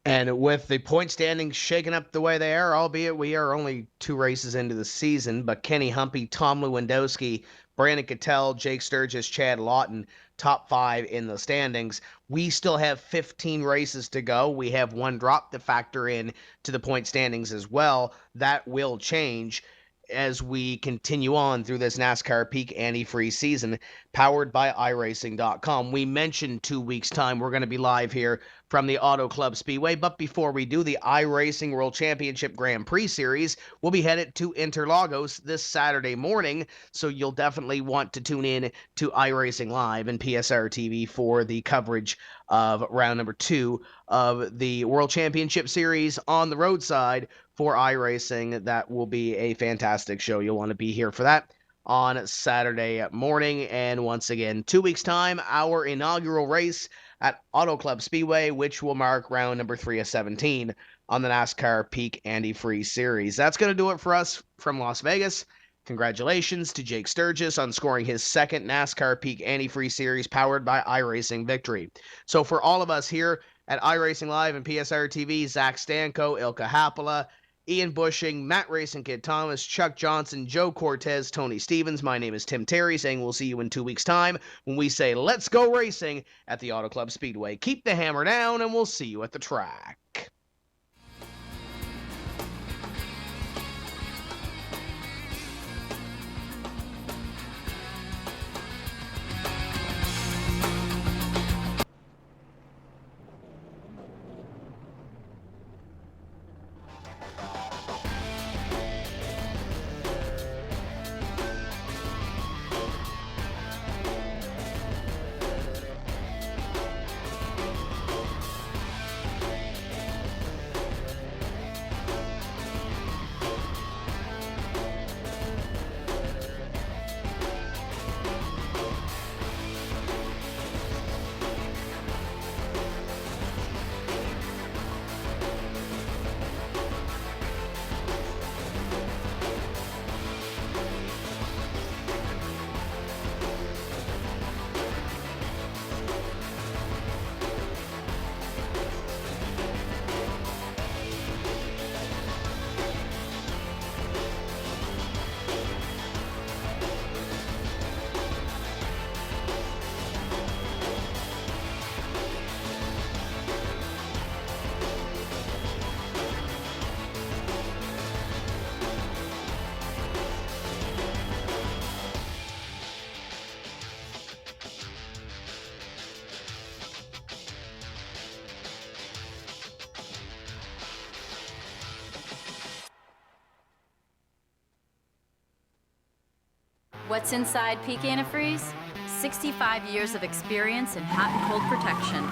And with the point standings shaken up the way they are, albeit we are only 2 races into the season, but Kenny Humpy, Tom Lewandowski, Brandon Cattell, Jake Sturgis, Chad Lawton, top 5 in the standings. We still have 15 races to go. We have 1 drop to factor in to the point standings as well. That will change as we continue on through this NASCAR Peak Antifreeze season, powered by iRacing.com. We mentioned 2 weeks' time we're going to be live here from the Auto Club Speedway, but before we do, the iRacing World Championship Grand Prix Series will be headed to Interlagos this Saturday morning, so you'll definitely want to tune in to iRacing Live and PSR TV for the coverage of round number 2 of the World Championship Series on the roadside for iRacing. That will be a fantastic show. You'll want to be here for that on Saturday morning. And once again, 2 weeks' time, our inaugural race at Auto Club Speedway, which will mark round number 3 of 17 on the NASCAR Peak Antifreeze Series. That's going to do it for us from Las Vegas. Congratulations to Jake Sturgis on scoring his second NASCAR Peak Antifreeze Series powered by iRacing victory. So for all of us here at iRacing Live and PSR TV, Zach Stanko, Ilka Hapola, Ian Bushing, Matt Racing Kid Thomas, Chuck Johnson, Joe Cortez, Tony Stevens. My name is Tim Terry, saying we'll see you in 2 weeks' time when we say let's go racing at the Auto Club Speedway. Keep the hammer down, and we'll see you at the track. What's inside Peak Antifreeze? 65 years of experience in hot and cold protection.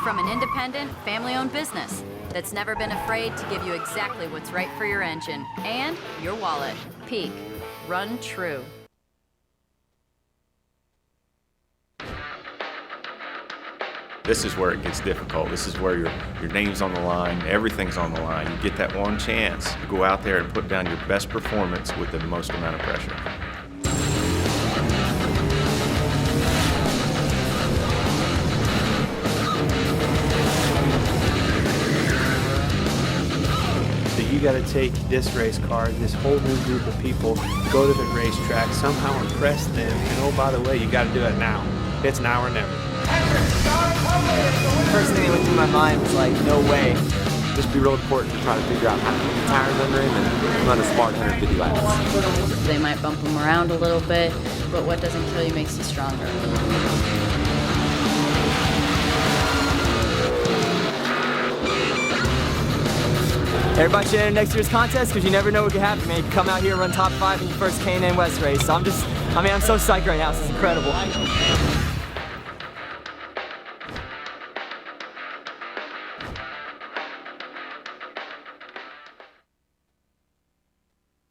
From an independent, family-owned business that's never been afraid to give you exactly what's right for your engine and your wallet. Peak. Run true. This is where it gets difficult. This is where your name's on the line, everything's on the line. You get that one chance to go out there and put down your best performance with the most amount of pressure. You got to take this race car, this whole new group of people, go to the racetrack, somehow impress them, and oh, by the way, you got to do it now. It's now or never. First thing that went through my mind was like, no way. Just be real important to try to figure out how to put the tires under him and run a smart 150 laps. They might bump him around a little bit, but what doesn't kill you makes you stronger. Everybody should enter next year's contest because you never know what could happen, man. You can come out here and run top 5 in your first K&N West race. So I'm so psyched right now. This is incredible.